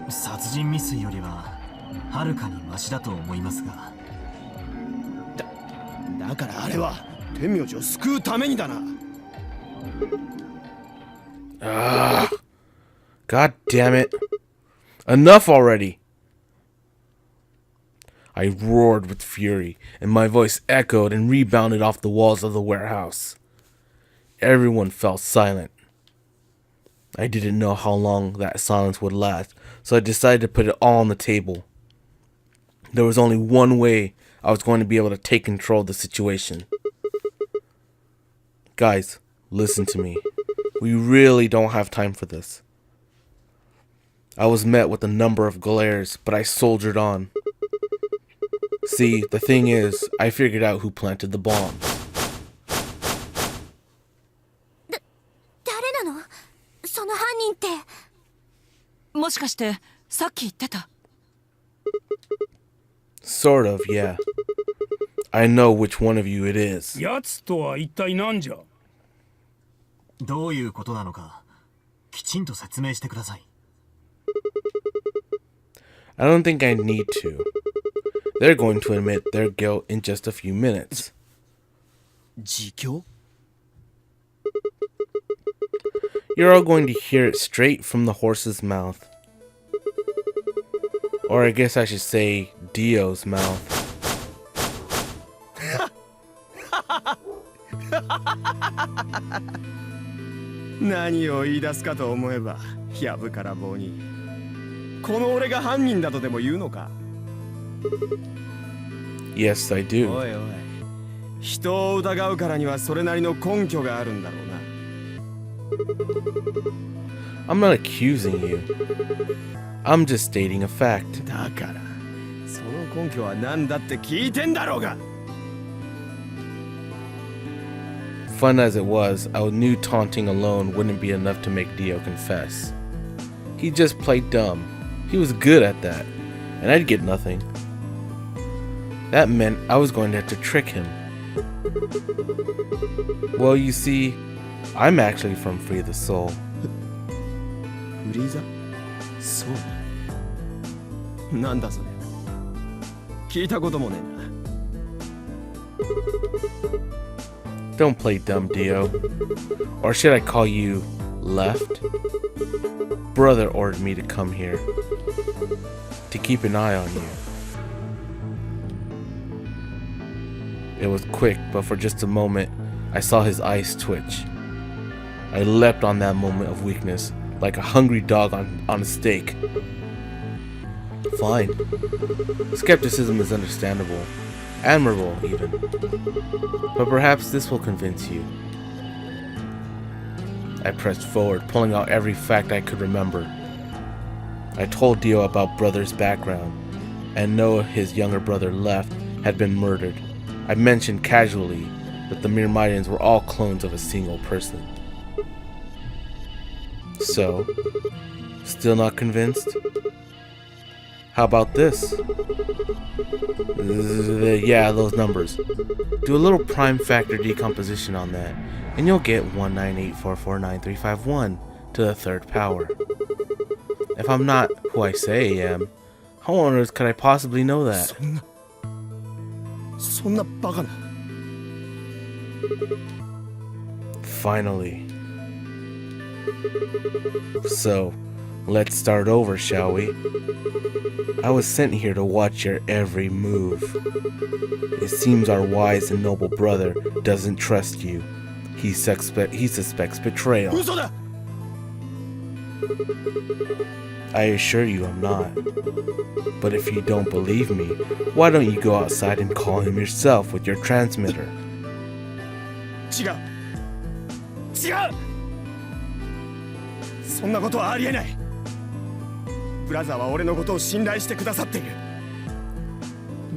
殺人未遂よりははるかにマシだと思いますが。だからあれは天明寺を救うためにだな。God damn it. Enough already. I roared with fury, and my voice echoed and rebounded off the walls of the warehouse. Everyone fell silent. I didn't know how long that silence would last, so I decided to put it all on the table. There was only one way I was going to be able to take control of the situation. Guys, listen to me. We really don't have time for this. I was met with a number of glares, but I soldiered on. See, the thing is, I figured out who planted the bomb. 誰なの？その犯人って。もしかしてさっき言ってた？ Sort of, yeah. I know which one of you it is. やつとは一体何じゃ？どういうことなのか、きちんと説明してください。I don't think I need to. They're going to admit their guilt in just a few minutes. 自供？ You're all going to hear it straight from the horse's mouth. Or I guess I should say Dio's mouth. 何を言い出すかと思えばやぶから棒に。この俺が犯人だとでも言うのか。Yes, I do. おいおい、人を疑うからにはそれなりの根拠があるんだろうな。I'm not accusing you. I'm just stating a fact. だから、その根拠は何だって聞いてんだろうが。Fun as it was, I knew taunting alone wouldn't be enough to make Dio confess. He just played dumb. He was good at that, and I'd get nothing. That meant I was going to have to trick him. Well, you see, I'm actually from Free the Soul. フリーザ？そう。なんだそれ。聞いたこともねえな。Don't play dumb, Dio. Or should I call you Left? Brother ordered me to come here to keep an eye on you. It was quick, but for just a moment, I saw his eyes twitch. I leapt on that moment of weakness, like a hungry dog on a steak. Fine. Skepticism is understandable. Admirable, even. But perhaps this will convince you. I pressed forward, pulling out every fact I could remember. I told Dio about Brother's background, and Noah, his younger brother, Left, had been murdered. I mentioned casually that the Myrmidons were all clones of a single person. So, still not convinced? How about this? Yeah, those numbers. Do a little prime factor decomposition on that, and you'll get 198449351 to the third power. If I'm not who I say I am, how on earth could I possibly know that? そんなバカな。Finally. So, let's start over, shall we? I was sent here to watch your every move. It seems our wise and noble brother doesn't trust you. He suspects betrayal. 嘘だ。I assure you I'm not. But if you don't believe me, why don't you go outside and call him yourself with your transmitter? 違う。違う。そんなことはありえない。ブラザーは俺のことを信頼してくださっている。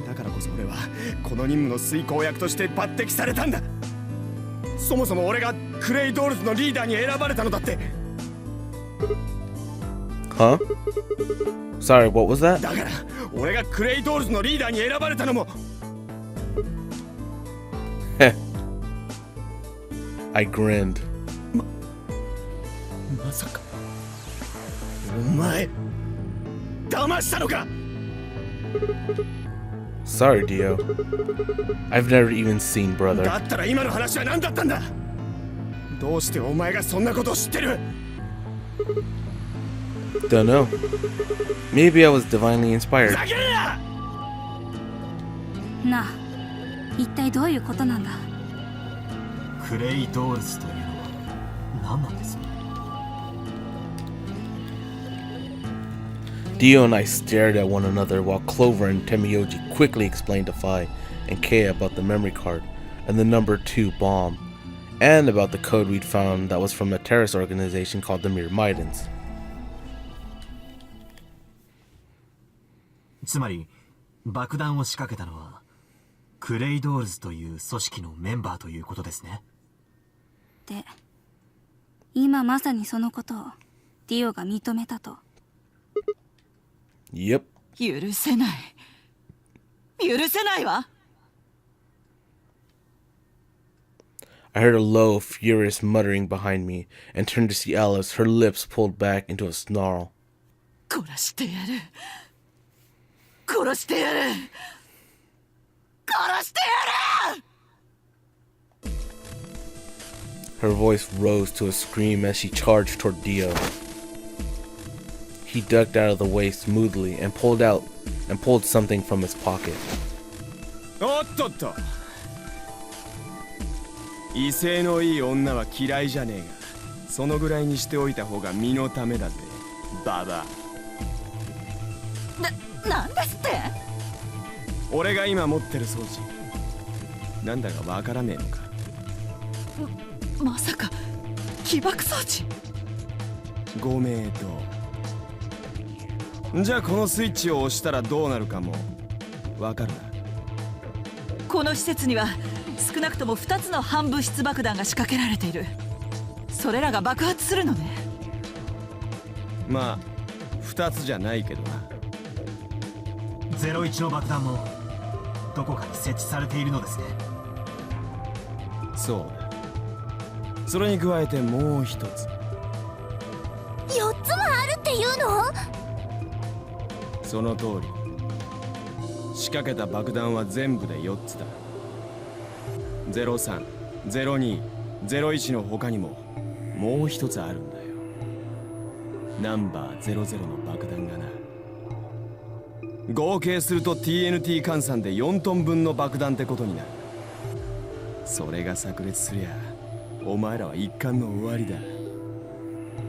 だからこそ俺はこの任務の遂行役として抜擢されたんだ。そもそも俺がクレイドールズのリーダーに選ばれたのだって。Huh? Sorry, what was that? だから俺がクレイドールズのリーダーに選ばれたのも。I grinned. まさかお前騙したのか。 Sorry, Dio. I've never even seen brother. だったら今の話は何だったんだ。どうしてお前がそんなことを知ってる。 Don't know. Maybe I was divinely inspired. ふざけるな。なあ、一体どういうことなんだ。クレイドールズというのは何なんです？ Dio and I stared at one another while Clover and Temiyoji quickly explained to Phi and Kei about the memory card and the number 2 bomb, and about the code we'd found that was from a terrorist organization called the Myrmidons. つまり爆弾を仕掛けたのはクレイドールズという組織のメンバーということですね。で、今まさにそのことをディオが認めたと。Yep. 許せない。許せないわ。I heard a low, furious muttering behind me and turned to see Alice, her lips pulled back into a snarl. 殺してやる。殺してやる。殺してやる。 Her voice rose to a scream as she charged toward Dio. He ducked out of the way smoothly and pulled something from his pocket. おっとっと。威勢のいい女は嫌いじゃねえが、そのぐらいにしておいた方が身のためだぜ、ババア。なんですって？俺が今持ってる装置なんだかわからねえのか。まさか起爆装置？ご名答。じゃあこのスイッチを押したらどうなるかもわかるな。この施設には少なくとも2つの反物質爆弾が仕掛けられている。それらが爆発するのね。まあ2つじゃないけどな。01の爆弾もどこかに設置されているのですね。そうだ。それに加えてもう一つ。4つもあるっていうの？その通り。仕掛けた爆弾は全部で4つだ。03、02、01の他にももう一つあるんだよ。ナンバー00の爆弾がな。合計すると TNT 換算で4トン分の爆弾ってことになる。それが炸裂すりゃお前らは一巻の終わりだ。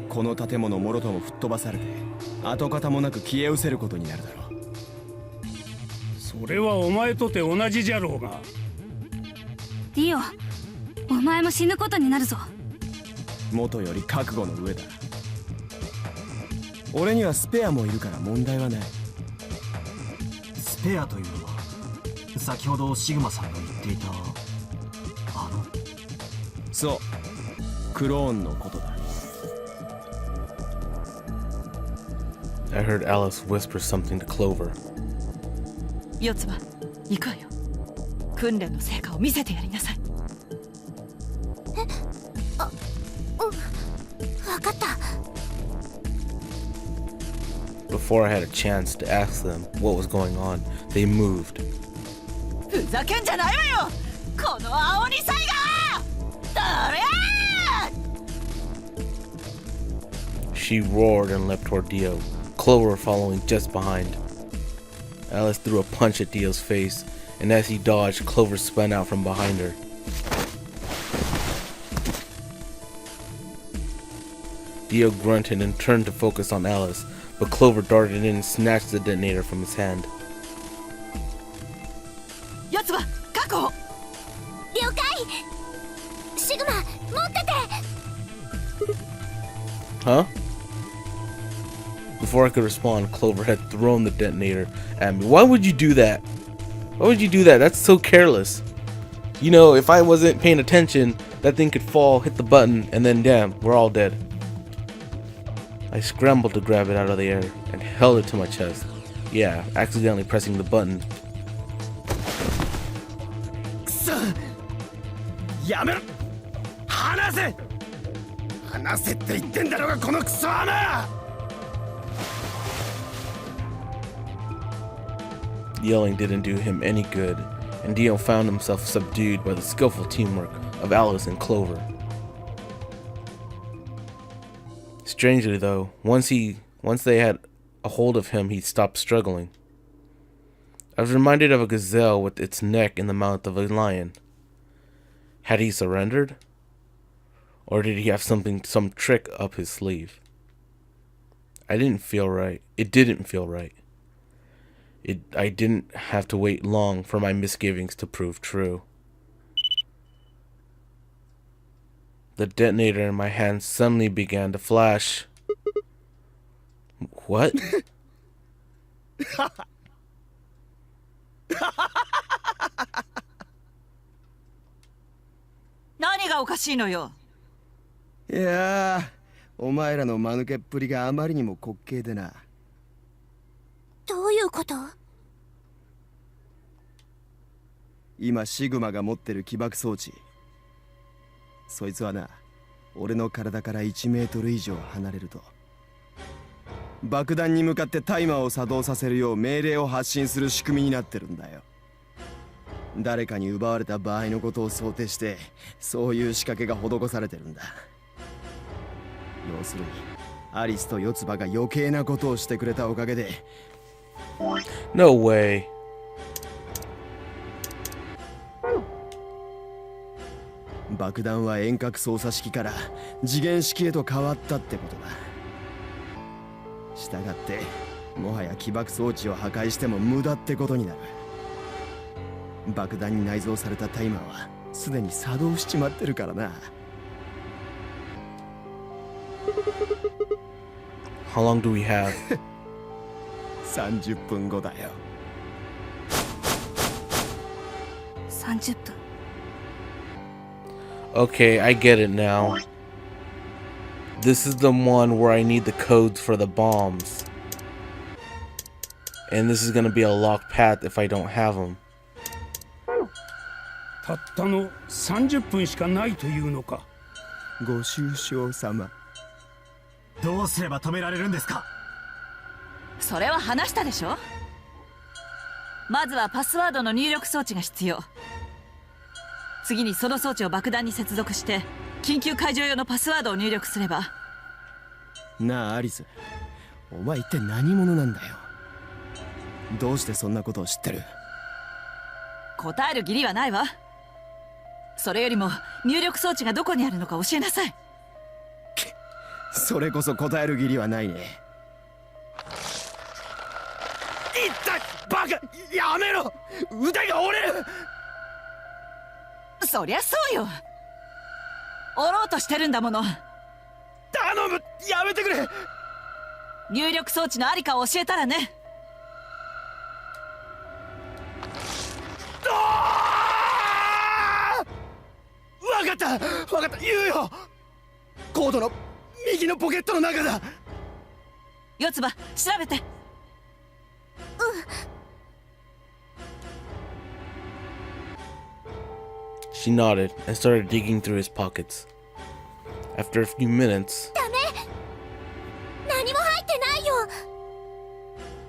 この建物もろとも吹っ飛ばされて跡形もなく消え失せることになるだろう。それはお前とて同じじゃろうが。ディオ、お前も死ぬことになるぞ。元より覚悟の上だ。俺にはスペアもいるから問題はない。スペアというのは先ほどシグマさんが言っていたそう、クローンのことだ。I heard Alice whisper something to Clover. 四つ葉、行くわよ。訓練の成果を見せてやりなさい。わかった。Before I had a chance to ask them what was going on, they moved. ふざけんじゃないわよ、この青二才が！どれShe roared and leapt toward Dio, Clover following just behind. Alice threw a punch at Dio's face, and as he dodged, Clover spun out from behind her. Dio grunted and turned to focus on Alice, but Clover darted in and snatched the detonator from his hand. 四つ葉、確保！了解。シグマ、持ってて。 Huh? Before I could respond, Clover had thrown the detonator at me. Why would you do that? Why would you do that? That's so careless. You know, if I wasn't paying attention, that thing could fall, hit the button, and then damn, we're all dead. I scrambled to grab it out of the air and held it to my chest. Yeah, accidentally pressing the button. くそ！やめろ！離せ！離せって言ってんだろうがこのクソ穴！Yelling didn't do him any good, and Dio found himself subdued by the skillful teamwork of Alice and Clover. Strangely though, once they had a hold of him, he stopped struggling. I was reminded of a gazelle with its neck in the mouth of a lion. Had he surrendered? Or did he have some trick up his sleeve? I didn't feel right. It didn't feel right. I didn't have to wait long for my misgivings to prove true. The detonator in my hand suddenly began to flash. What?何がおかしいのよ。いやー、お前らの間抜けっぷりがあまりにも滑稽でな。どういうこと？今シグマが持ってる起爆装置、そいつはな、俺の体から1メートル以上離れると爆弾に向かってタイマーを作動させるよう命令を発信する仕組みになってるんだよ。誰かに奪われた場合のことを想定してそういう仕掛けが施されてるんだ。要するにアリスと四つ葉が余計なことをしてくれたおかげで。 No way. 爆弾は遠隔操作式から次元式へと変わったってことだ。したがってもはや起爆装置を破壊しても無駄ってことになる。爆弾に内蔵されたタイマーはすでに作動しちまってるからな。How long do we have? 30分後だよ。30分。 Okay, I get it now. This is the one where I need the codes for the bombs. And this is gonna be a locked path if I don't have them. たったの30分しかないというのか。ご愁傷様。どうすれば止められるんですか？それは話したでしょ。まずはパスワードの入力装置が必要。次にその装置を爆弾に接続して緊急解除用のパスワードを入力すれば。なあアリス、お前一体何者なんだよ。どうしてそんなことを知ってる？答える義理はないわ。それよりも入力装置がどこにあるのか教えなさい。それこそ答える義理はないね。痛いバカ、やめろ、腕が折れる。そりゃそうよ。折ろうとしてるんだもの。頼む、やめてくれ。入力装置のありかを教えたらね。わかったわかった、言うよ。コードの右のポケットの中だ。四つ葉、調べて。She nodded and started digging through his pockets. After a few minutes, ダメ、何も入ってないよ。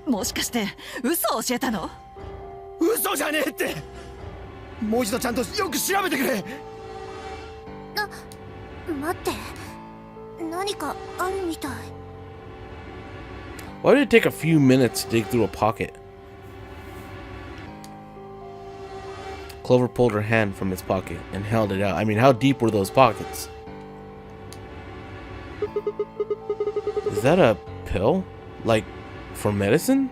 もしかして嘘を教えたの？嘘じゃねえって。もう一度ちゃんとよく調べてくれ。待って、何かあるみたい。 why did it take a few minutes to dig through a pocket? Clover pulled her hand from its pocket and held it out. I mean, how deep were those pockets? Is that a pill? Like, for medicine?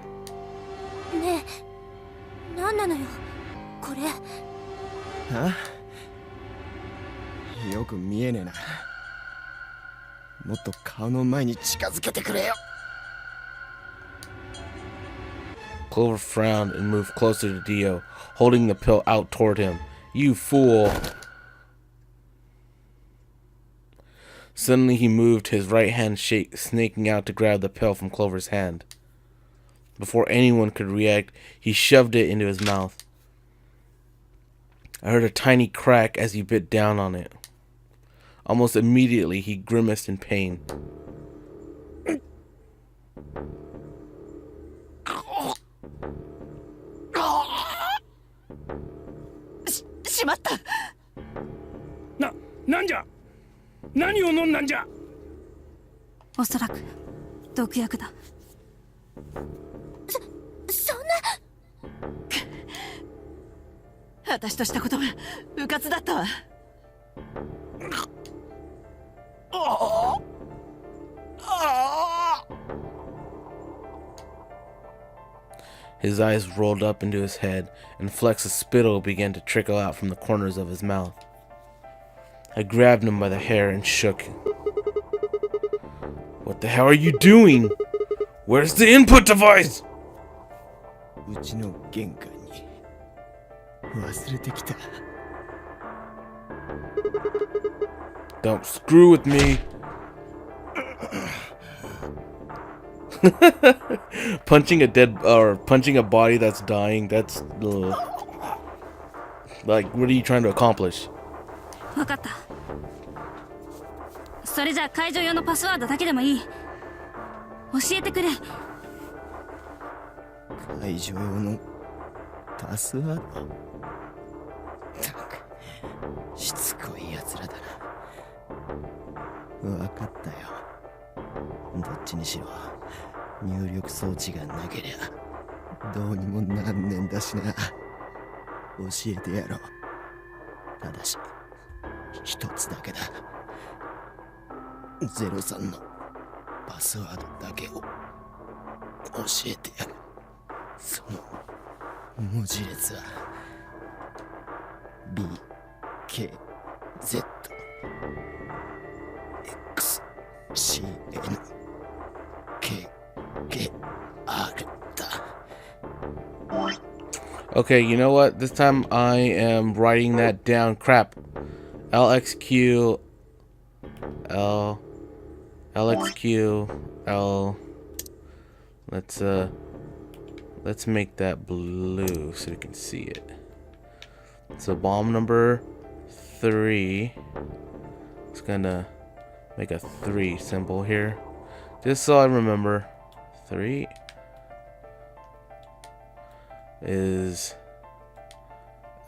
ねえ、何なのよこれ。あ？よく見えねえな。もっと顔の前に近づけてくれよ。Clover frowned and moved closer to Dio, holding the pill out toward him. You fool! Suddenly he moved, his right hand snaking out to grab the pill from Clover's hand. Before anyone could react, he shoved it into his mouth. I heard a tiny crack as he bit down on it. Almost immediately, he grimaced in pain. しまった。なんじゃ、何を飲んだんじゃ。おそらく毒薬だ。そんな。私としたことは迂闊だったわ。His eyes rolled up into his head, and flecks of spittle began to trickle out from the corners of his mouth. I grabbed him by the hair and shook him. What the hell are you doing? Where's the input device? うちの玄関に忘れてきた。Don't screw with me. Punching a dead or punching a body that's dying, that's like, what are you trying to accomplish? わかった。それじゃあ解除用のパスワードだけでもいい。教えてくれ。解除用のパスワード。しつこいやつらだな。わかったよ。どっちにしろ入力装置がなけりゃどうにもなんねんだしな。教えてやろう。ただし一つだけだ。03のパスワードだけを教えてやる。その文字列は B K Z X C N K K R だ。 Okay, you know what? This time I am writing that down. Crap. LXQ L LXQ L. Let's make that blue so we can see it. So bomb number 3. It's gonna make a 3 symbol here, just so I remember. 3 is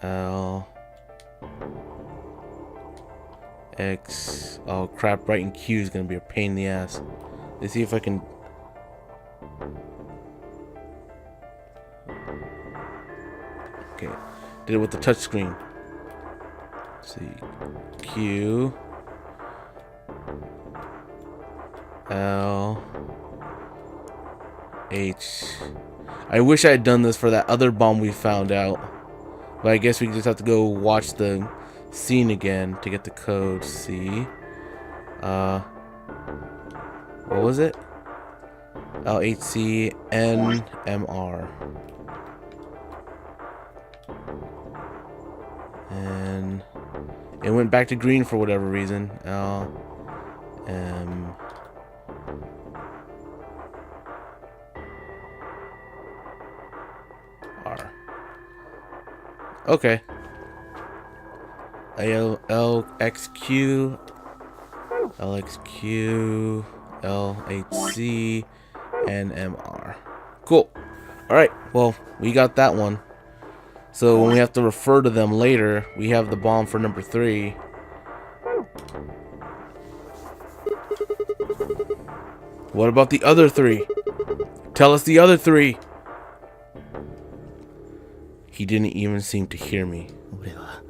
L X. Oh crap! Writing Q is gonna be a pain in the ass. Let's see if I can. Okay, did it with the touch screen. Let's see, Q L H. I wish I had done this for that other bomb we found out, but I guess we just have to go watch the scene again to get the code. C. What was it? LHC NMR. And it went back to green for whatever reason. LM. R. Okay. LXQ LXQ LHC NMR. Cool. Alright, well, we got that one. So when we have to refer to them later, we have the bomb for number 3. What about the other 3? Tell us the other 3. He didn't even seem to hear me. 俺は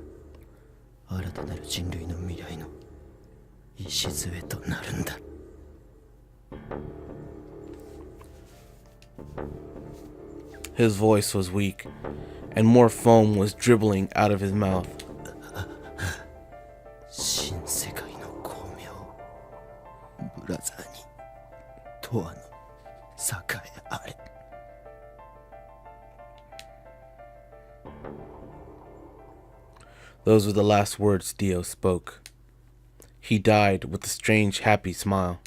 新たなる人類の未来の礎となるんだ。 His voice was weak, and more foam was dribbling out of his mouth. 新世界の光明、ブラザーに永遠の栄えあれ。 Those were the last words Dio spoke. He died with a strange, happy smile.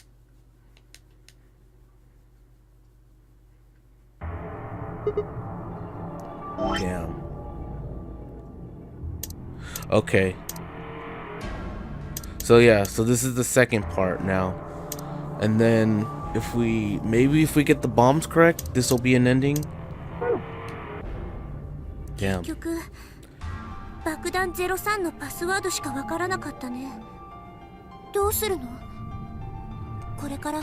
Damn. Okay. So yeah, so this is the second part now. And then if we get the bombs correct, this will be an ending. Damn. 結局爆弾03のパスワードしかわからなかったね。どうするの？これから。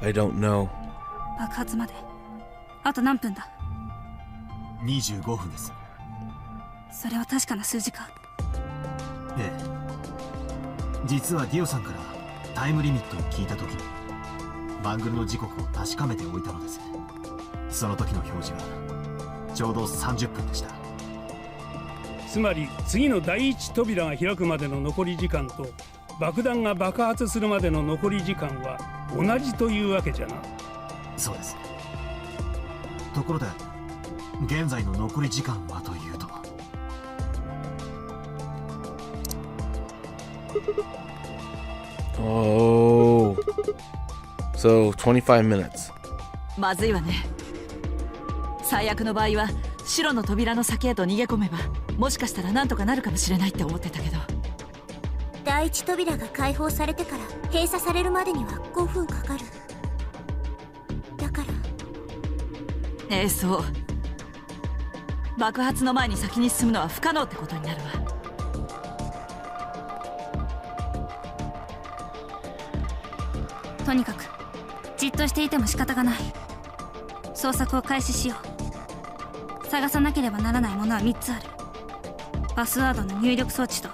I don't know. 爆発まであと何分だ？25分です。それは確かな数字か？ええ。実はディオさんからタイムリミットを聞いた時にバングルの時刻を確かめておいたのです。その時の表示はちょうど30分でした。つまり次の第一扉が開くまでの残り時間と爆弾が爆発するまでの残り時間は同じというわけじゃな。そうです。ところで現在の残り時間はというと。Oh. So 25 minutes. まずいわね。最悪の場合は白の扉の先へと逃げ込めばもしかしたらなんとかなるかもしれないって思ってたけど。第一扉が開放されてから閉鎖されるまでには5分かかる。だから。そう。爆発の前に先に進むのは不可能ってことになるわ。とにかくじっとしていても仕方がない。捜索を開始しよう。探さなければならないものは3つある。パスワードの入力装置と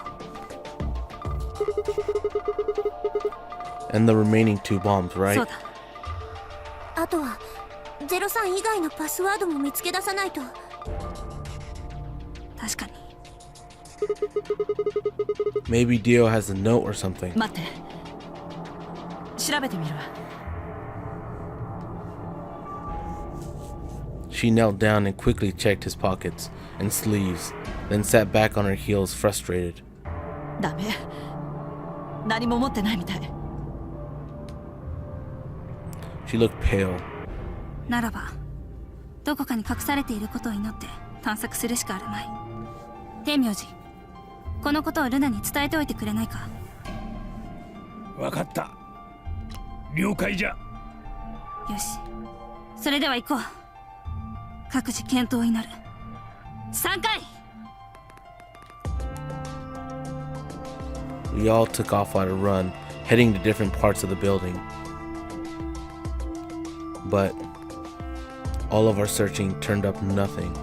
And the remaining 2 bombs, right? そうだ。あとは03以外のパスワードも見つけ出さないと。Maybe Dio has a note or something. 待って、調べてみるわ。She knelt down and quickly checked his pockets and sleeves, then sat back on her heels, frustrated. ダメ、何も持ってないみたい。She looked pale. ならばどこかに隠されていることを祈って探索するしかあるまい。天明寺、このことをルナに伝えておいてくれないか。わかった。了解じゃ。よし、それでは行こう。各自健闘を祈る。3回。 We all took off on a run, heading to different parts of the building. But all of our searching turned up nothing.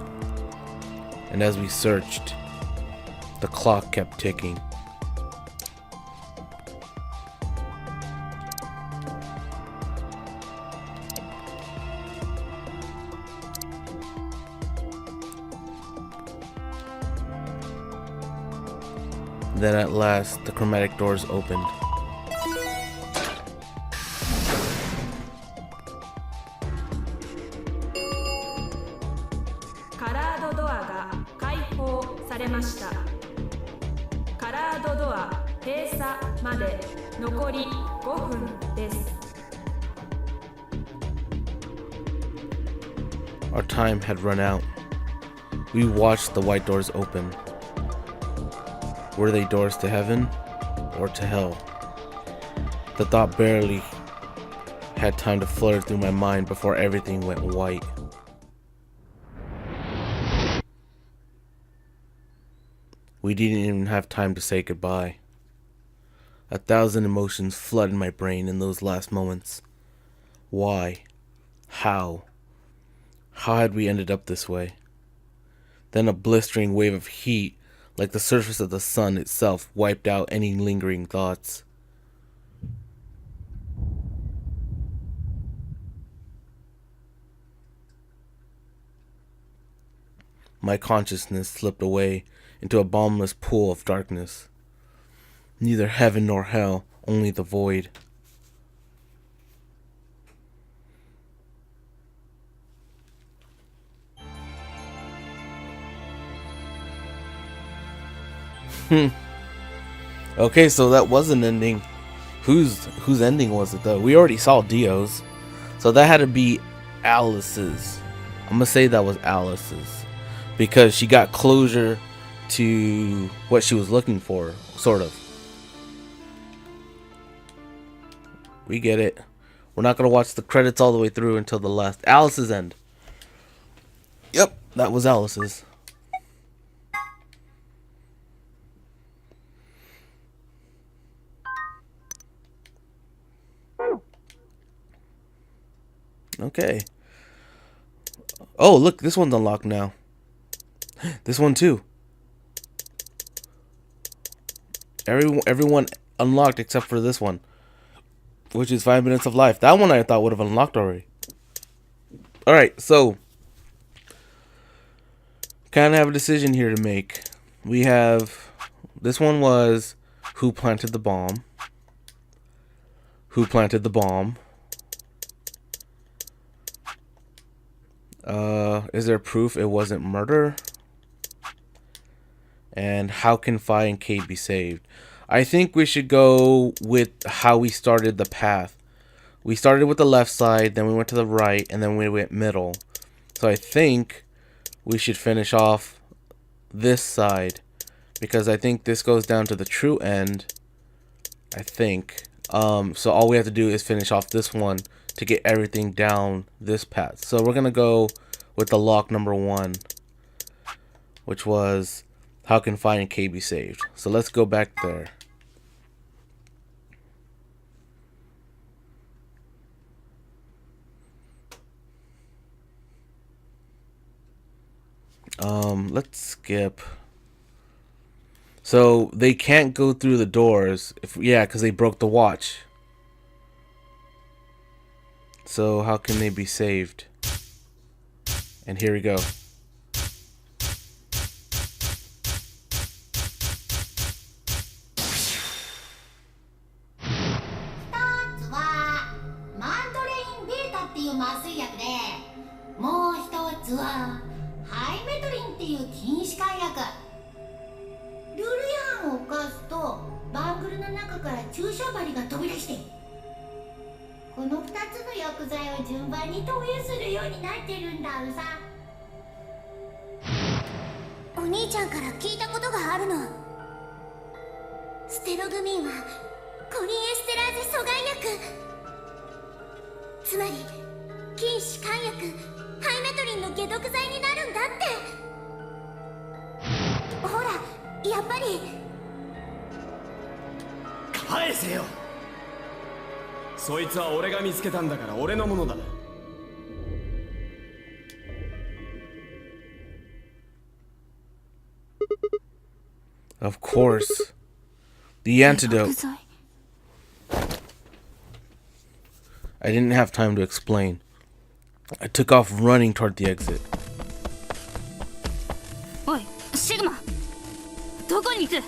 And as we searched, the clock kept ticking. Then at last, the chromatic doors opened. カラードドアが開放されました。カラードドア閉鎖まで残り5分です。 Our time had run out. We watched the white doors open. Were they doors to heaven or to hell? The thought barely had time to flutter through my mind before everything went white. We didn't even have time to say goodbye. 1,000 emotions flooded my brain in those last moments. Why? How? How had we ended up this way? Then a blistering wave of heat, like the surface of the sun itself, wiped out any lingering thoughts. My consciousness slipped away into a bottomless pool of darkness. Neither heaven nor hell, only the void. Okay, so that was an ending. Whose ending was it though? We already saw Dio's, so that had to be Alice's. I'm gonna say that was Alice's because she got closure to what she was looking for, sort of. We get it. We're not gonna watch the credits all the way through until the last. Alice's end. Yep, that was Alice's. Okay. Oh, look, this one's unlocked now. This one too. Everyone unlocked except for this one, which is 5 minutes of life. That one I thought would have unlocked already. All right, so kind of have a decision here to make. We have, this one was who planted the bomb. Who planted the bomb? Is there proof it wasn't murder? And how can Fi and Kate be saved? I think we should go with how we started the path. We started with the left side, then we went to the right, and then we went middle. So I think we should finish off this side, because I think this goes down to the true end. I think. So all we have to do is finish off this one to get everything down this path. So we're gonna go with the lock number 1, which was how can Fi and Kate be saved. So let's go back there. Let's skip. So they can't go through the doors because they broke the watch. So how can they be saved? And here we go. つはハイメトリンっていう禁止解約。ルール違反を犯すとバングルの中から注射針が飛び出して、この2つの薬剤を順番に投与するようになってるんだうさ。お兄ちゃんから聞いたことがあるの。ステログミンはコリンエステラーゼ阻害薬、つまり禁止解薬ハイメトリンの解毒剤になるんだって。ほらやっぱり。返せよ。そいつは俺が見つけたんだから俺のものだ。Of course. The antidote. I didn't have time to explain. I took off running toward the exit. おい、シグマ、どこに行く？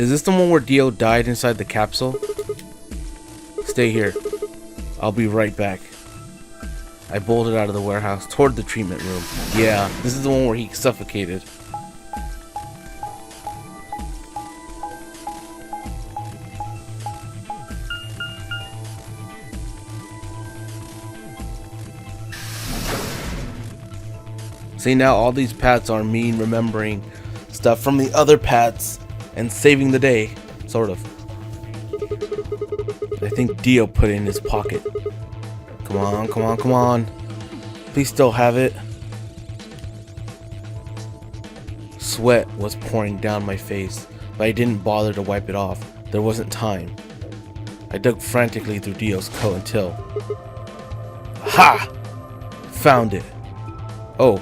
Is this the one where Dio died inside the capsule? Stay here. I'll be right back. I bolted out of the warehouse toward the treatment room. Yeah, this is the one where he suffocated. See, now all these pats are me remembering stuff from the other pats and saving the day, sort of. I think Dio put it in his pocket. Come on, come on, come on. Please still have it. Sweat was pouring down my face, but I didn't bother to wipe it off. There wasn't time. I dug frantically through Dio's coat until... Ha! Found it. Oh.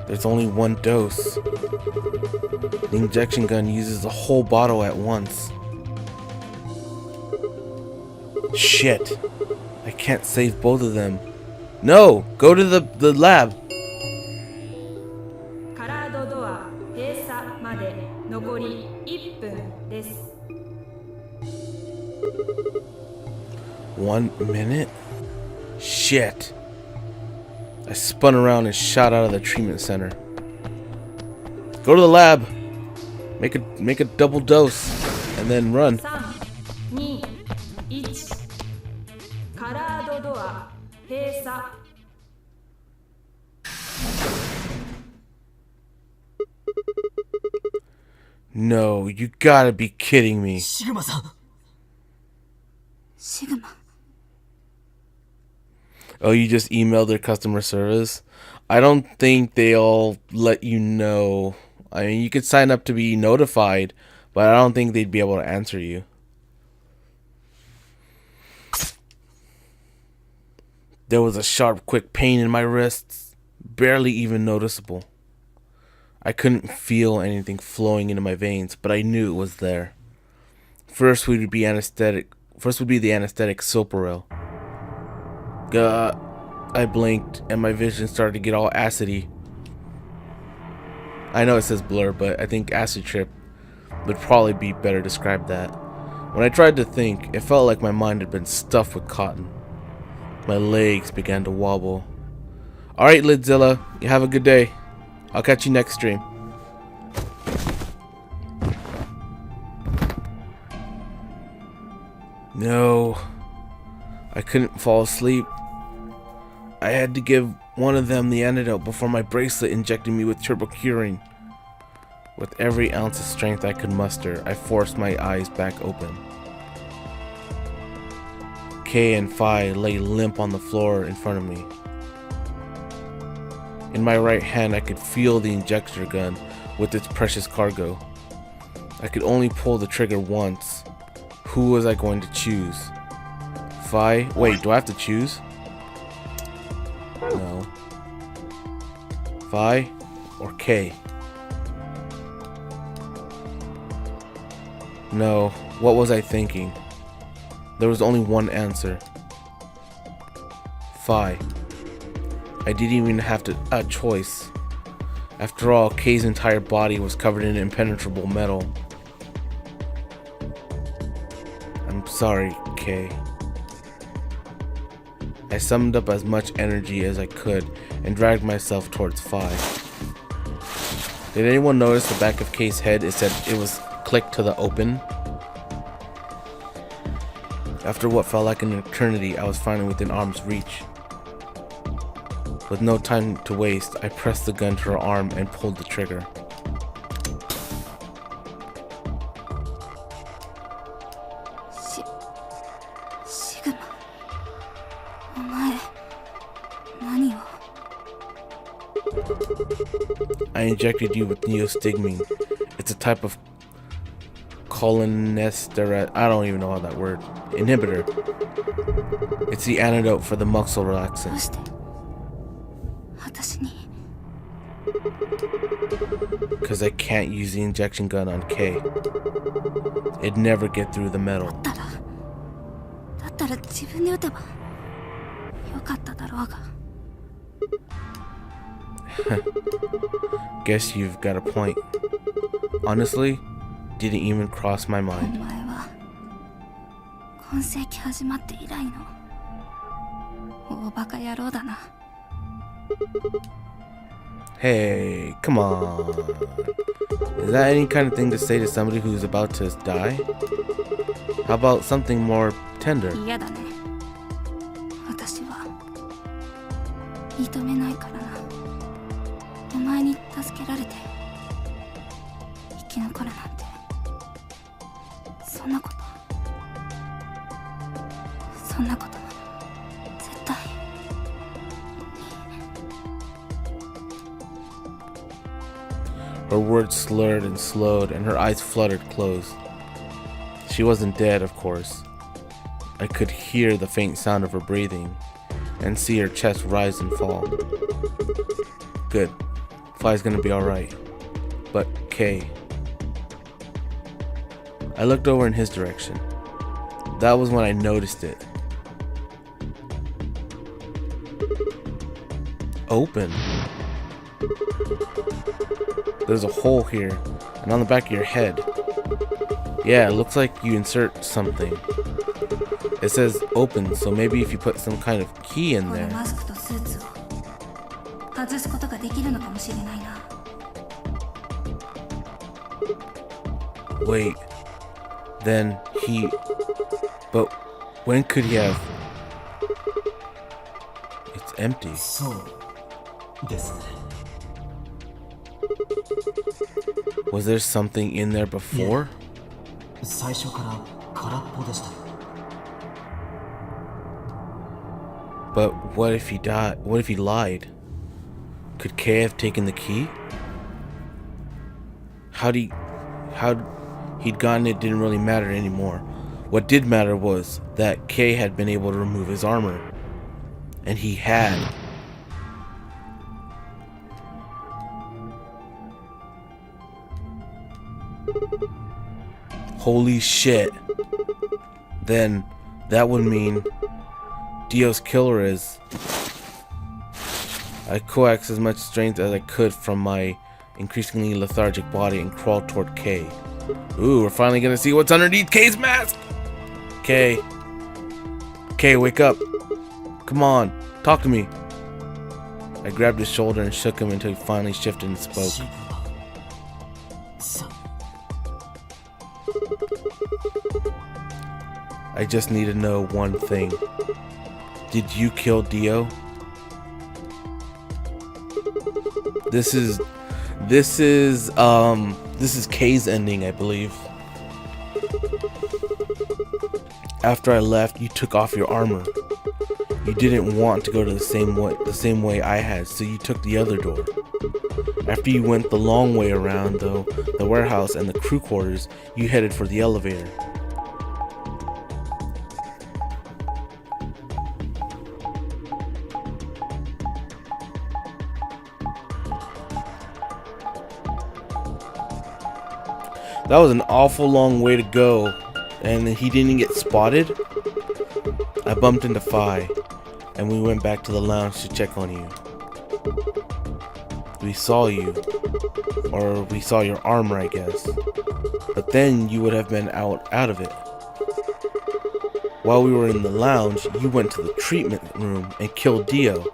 There's only one dose. The injection gun uses the whole bottle at once. Shit. I can't save both of them. No! Go to the lab! カラードドア閉鎖まで残り1分です。1 minute? Shit. I spun around and shot out of the treatment center. Go to the lab. Make a double dose and then run. 3、2、1。カラードドア閉鎖。No, you gotta be kidding me. シグマさん。シグマ。 Oh, you just emailed their customer service? I don't think they'll let you know. I mean, you could sign up to be notified, but I don't think they'd be able to answer you. There was a sharp, quick pain in my wrists, barely even noticeable. I couldn't feel anything flowing into my veins, but I knew it was there. First would be the anesthetic Soparil. I blinked and my vision started to get all acidy. I know it says blur, but I think acid trip would probably be better described that. When I tried to think, it felt like my mind had been stuffed with cotton. My legs began to wobble. Alright, Lidzilla, you have a good day. I'll catch you next stream. No, I couldn't fall asleep. I had to give one of them the antidote before my bracelet injected me with turbocurine. With every ounce of strength I could muster, I forced my eyes back open. Kay and Phi lay limp on the floor in front of me. In my right hand, I could feel the injector gun with its precious cargo. I could only pull the trigger once. Who was I going to choose? Phi? Wait, do I have to choose? No. Phi or Kay? No, what was I thinking? There was only one answer. Phi. I didn't even have a choice. After all, Kay's entire body was covered in impenetrable metal. I'm sorry, Kay. I summoned up as much energy as I could and dragged myself towards Phi. Did anyone notice the back of Kay's head? It said it was clicked to the open. After what felt like an eternity, I was finally within arm's reach. With no time to waste, I pressed the gun to her arm and pulled the trigger. Sigma. お前、何を? I injected you with neostigmine. It's a type of cholinesterase, I don't even know how that word, inhibitor. It's the antidote for the muscle relaxant. どうして? 私に? Because I can't use the injection gun on Kay. It'd never get through the metal. だったら自分で撃てばよかっただろうが。Guess you've got a point. Honestly, didn't even cross my お mind. 前は今世紀始まって以来の大バカ野郎だな。 Hey, come on. Is that any kind of thing to say to somebody who's about to die? How about something more tender? 嫌だね。私は認めないからな。お前に助けられて生き残るなんて、そんなこと絶対。 Her words slurred and slowed, and her eyes fluttered closed. She wasn't dead, of course. I could hear the faint sound of her breathing, and see her chest rise and fall. Good. Phi's gonna be alright. But Kay. I looked over in his direction. That was when I noticed it. Open. There's a hole here, and on the back of your head. Yeah, it looks like you insert something. It says open, so maybe if you put some kind of key in この there. マスクとスーツを外すことができるのかもしれないな。 Wait, then he... But when could he have... It's empty. そうですね。 Was there something in there before? 最初から空っぽでした。 But what if he died? What if he lied? Could Kay have taken the key? How he'd gotten it didn't really matter anymore. What did matter was that Kay had been able to remove his armor. And he had. Holy shit. Then that would mean Dio's killer is... I coaxed as much strength as I could from my increasingly lethargic body and crawled toward Kay. Ooh, we're finally gonna see what's underneath Kay's mask! Kay, wake up. Come on, talk to me. I grabbed his shoulder and shook him until he finally shifted and spoke. I just need to know one thing. Did you kill Dio? This is Kay's ending, I believe. After I left, you took off your armor. You didn't want to go to the same way I had, so you took the other door. After you went the long way around, though, the warehouse and the crew quarters, you headed for the elevator. That was an awful long way to go, and he didn't get spotted. I bumped into Phi, and we went back to the lounge to check on you. We saw you, or we saw your armor, I guess. But then you would have been out of it. While we were in the lounge, you went to the treatment room and killed Dio.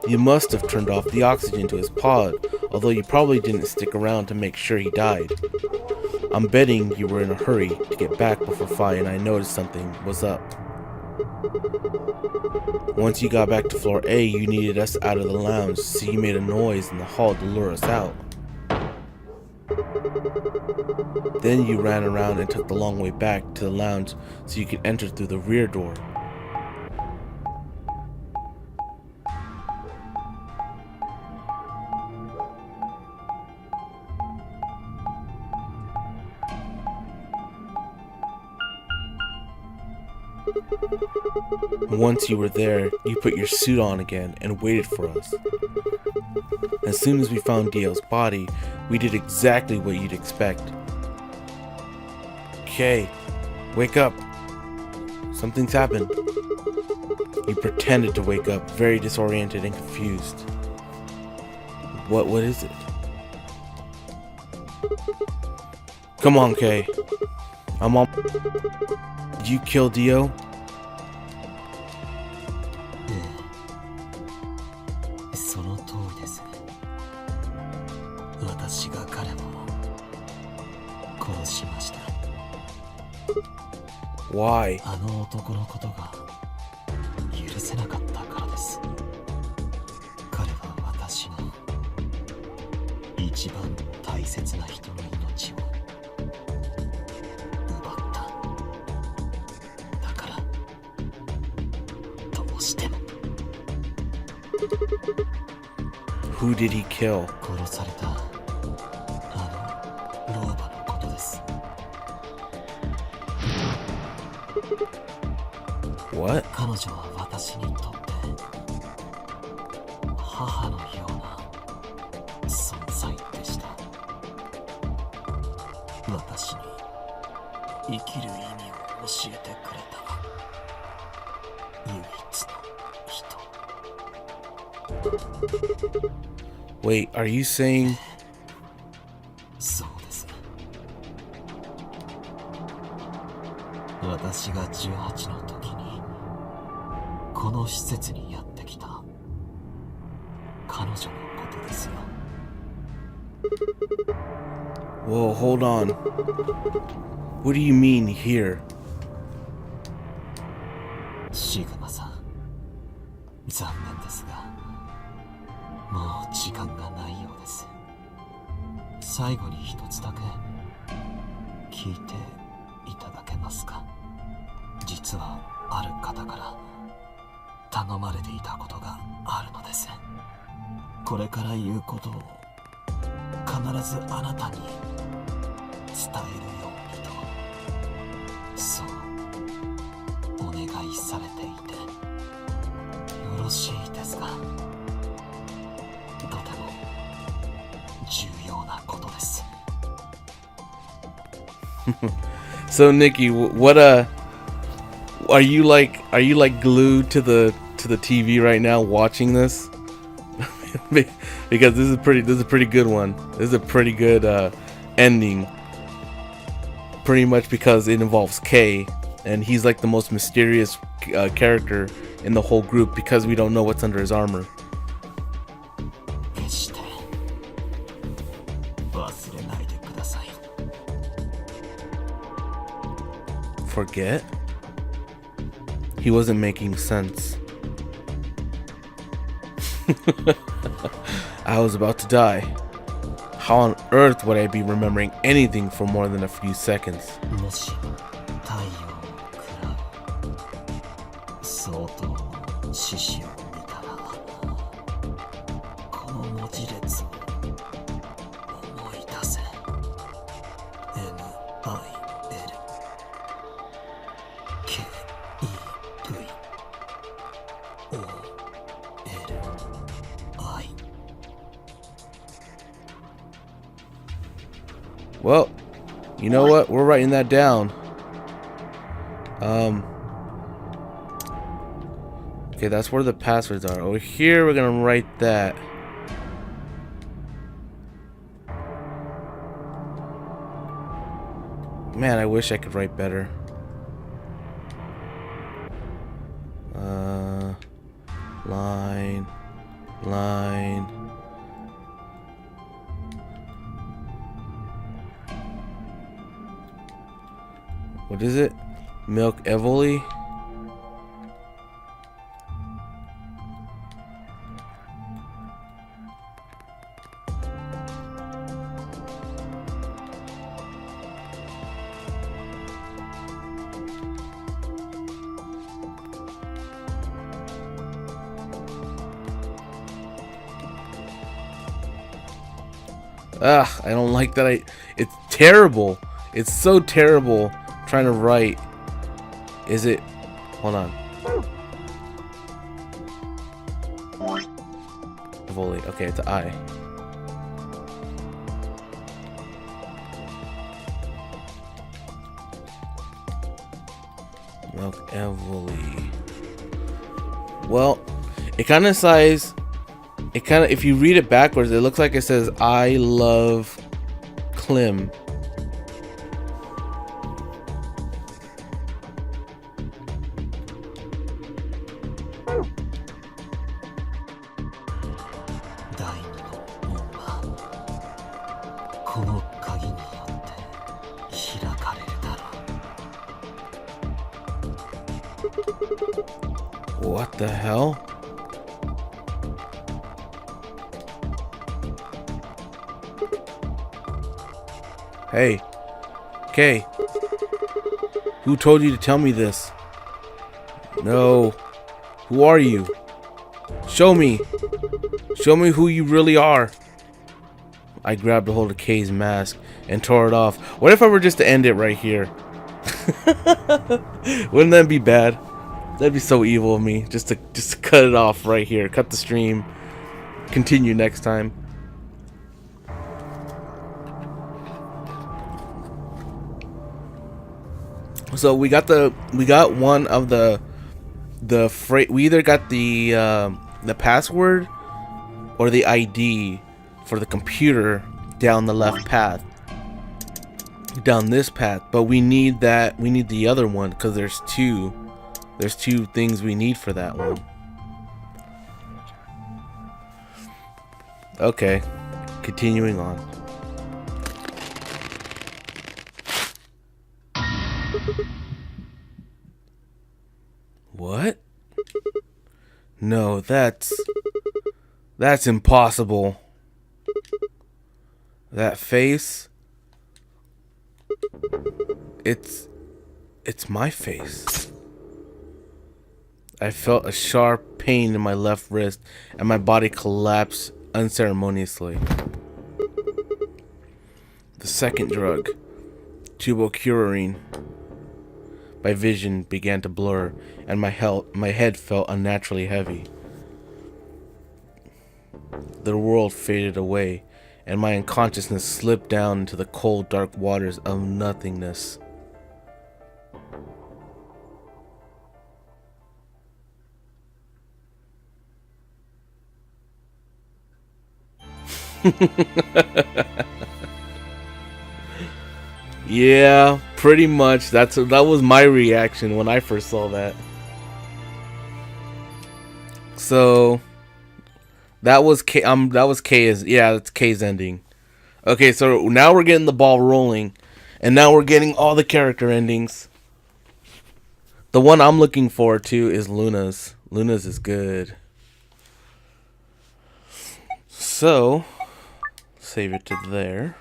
You must have turned off the oxygen to his pod, although you probably didn't stick around to make sure he died. I'm betting you were in a hurry to get back before Fi and I noticed something was up. Once you got back to floor A, you needed us out of the lounge, so you made a noise in the hall to lure us out. Then you ran around and took the long way back to the lounge so you could enter through the rear door. Once you were there, you put your suit on again and waited for us. As soon as we found Dio's body, we did exactly what you'd expect. Okay, wake up. Something's happened. You pretended to wake up, very disoriented and confused. What is it? Come on, Kay. I'm on. Did you kill Dio? その通りです。私が彼を殺しました。 Why? あの男のことが許せなかったからです。彼は私の一番大切な人の命を奪った。だからどうしても。 Who did he kill? 殺されたあの老婆のことです。 What? 彼女は私にとって母のような存在でした。私に生きる意味を教えてくれた唯一の人。 Wait, are you saying... そうです。私が18の時にこの施設にやってきた彼女のことですよ。 Whoa, hold on. What do you mean here? シグマさん、残念ですがもう時間がないようです。最後に一つだけ聞いていただけますか。実はある方から頼まれていたことがあるのです。これから言うことを必ずあなたに伝えるようにと、そうお願いされていてよろしいですか。とても重要なことです。So Nikki, what are you like glued to the TV right now watching this? Because this is a pretty good one. This is a pretty good ending. Pretty much because it involves Kay, and he's like the most mysterious character in the whole group because we don't know what's under his armor. 決して忘れないでください。 Forget? He wasn't making sense. I was about to die. How on earth would I be remembering anything for more than a few seconds? もし太陽を食らう相当の獅子を見たらこの文字列を思い出せ。 MILKEVOLI. Well, you know what? We're writing that down. Okay, that's where the passwords are. Over here, we're gonna write that. Man, I wish I could write better. Line. What is it? Milk Evoli? Ugh, I don't like that. It's terrible. It's so terrible trying to write. Is it? Hold on. Evoli. Okay, it's I. Milk Evoli. Well, it kind of says. It kind of, if you read it backwards, it looks like it says I love Klim. What the hell? Hey, Kay, who told you to tell me this? No, who are you? Show me who you really are. I grabbed a hold of Kay's mask and tore it off. What if I were just to end it right here? Wouldn't that be bad? That'd be so evil of me, just to cut it off right here, cut the stream, continue next time. So we got one of the we either got the password or the ID for the computer down the left path, down this path, but we need the other one because there's two things we need for that one. Okay, continuing on. What? No, that's impossible. That face. It's my face. I felt a sharp pain in my left wrist and my body collapsed unceremoniously. The second drug, tubocurarine. My vision began to blur, and my head felt unnaturally heavy. The world faded away, and my unconsciousness slipped down into the cold, dark waters of nothingness. Yeah, pretty much. That was my reaction when I first saw that. So that was K's. Yeah, that's K's ending. Okay, so now we're getting the ball rolling, and now we're getting all the character endings. The one I'm looking forward to is Luna's. Luna's is good. So save it to there.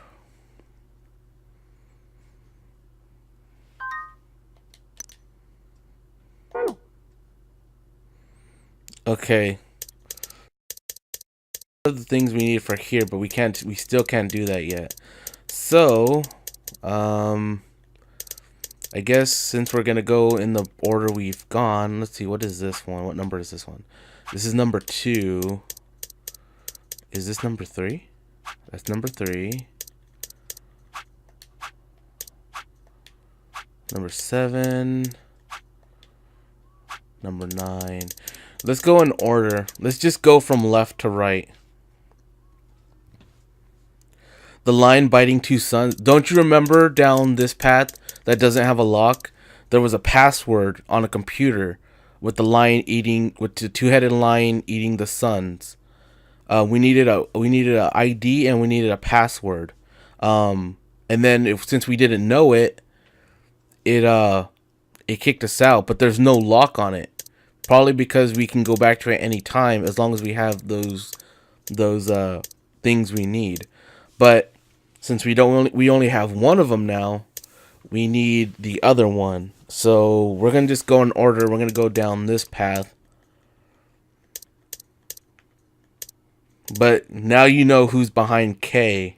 Okay. The things we need for here, but we still can't do that yet. So, I guess since we're gonna go in the order we've gone, let's see, what is this one? What number is this one? This is number 2. Is this number 3? That's number 3. Number 7. Number 9. Let's go in order. Let's just go from left to right. The Lion Biting Two Sons. Don't you remember down this path that doesn't have a lock? There was a password on a computer with the lion eating, with the two-headed lion eating the sons. We needed a ID and we needed a password. And then since we didn't know it, it kicked us out. But there's no lock on it, probably because we can go back to it any time as long as we have those things we need. But since we only have one of them now, we need the other one. So we're gonna just go in order. We're gonna go down this path. But now you know who's behind K.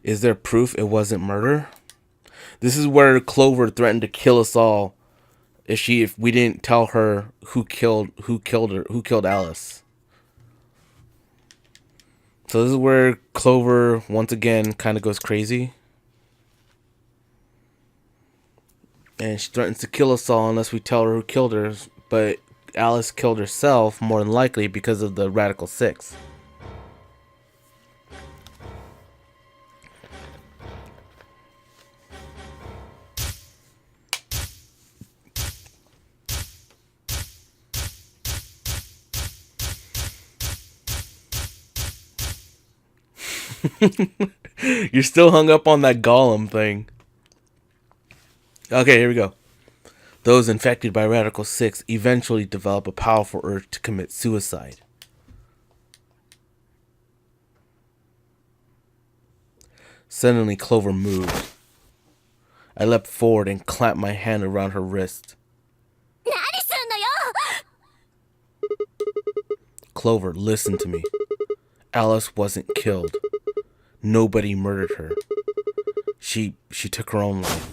Is there proof it wasn't murder? This is where Clover threatened to kill us all if we didn't tell her who killed Alice. So this is where Clover once again kind of goes crazy. And she threatens to kill us all unless we tell her who killed her. But Alice killed herself, more than likely, because of the Radical Six. You're still hung up on that golem thing. Okay, here we go. Those infected by Radical 6 eventually develop a powerful urge to commit suicide. Suddenly, Clover moved. I leapt forward and clamped my hand around her wrist. Clover, listen to me. Alice wasn't killed. Nobody murdered her. She took her own life.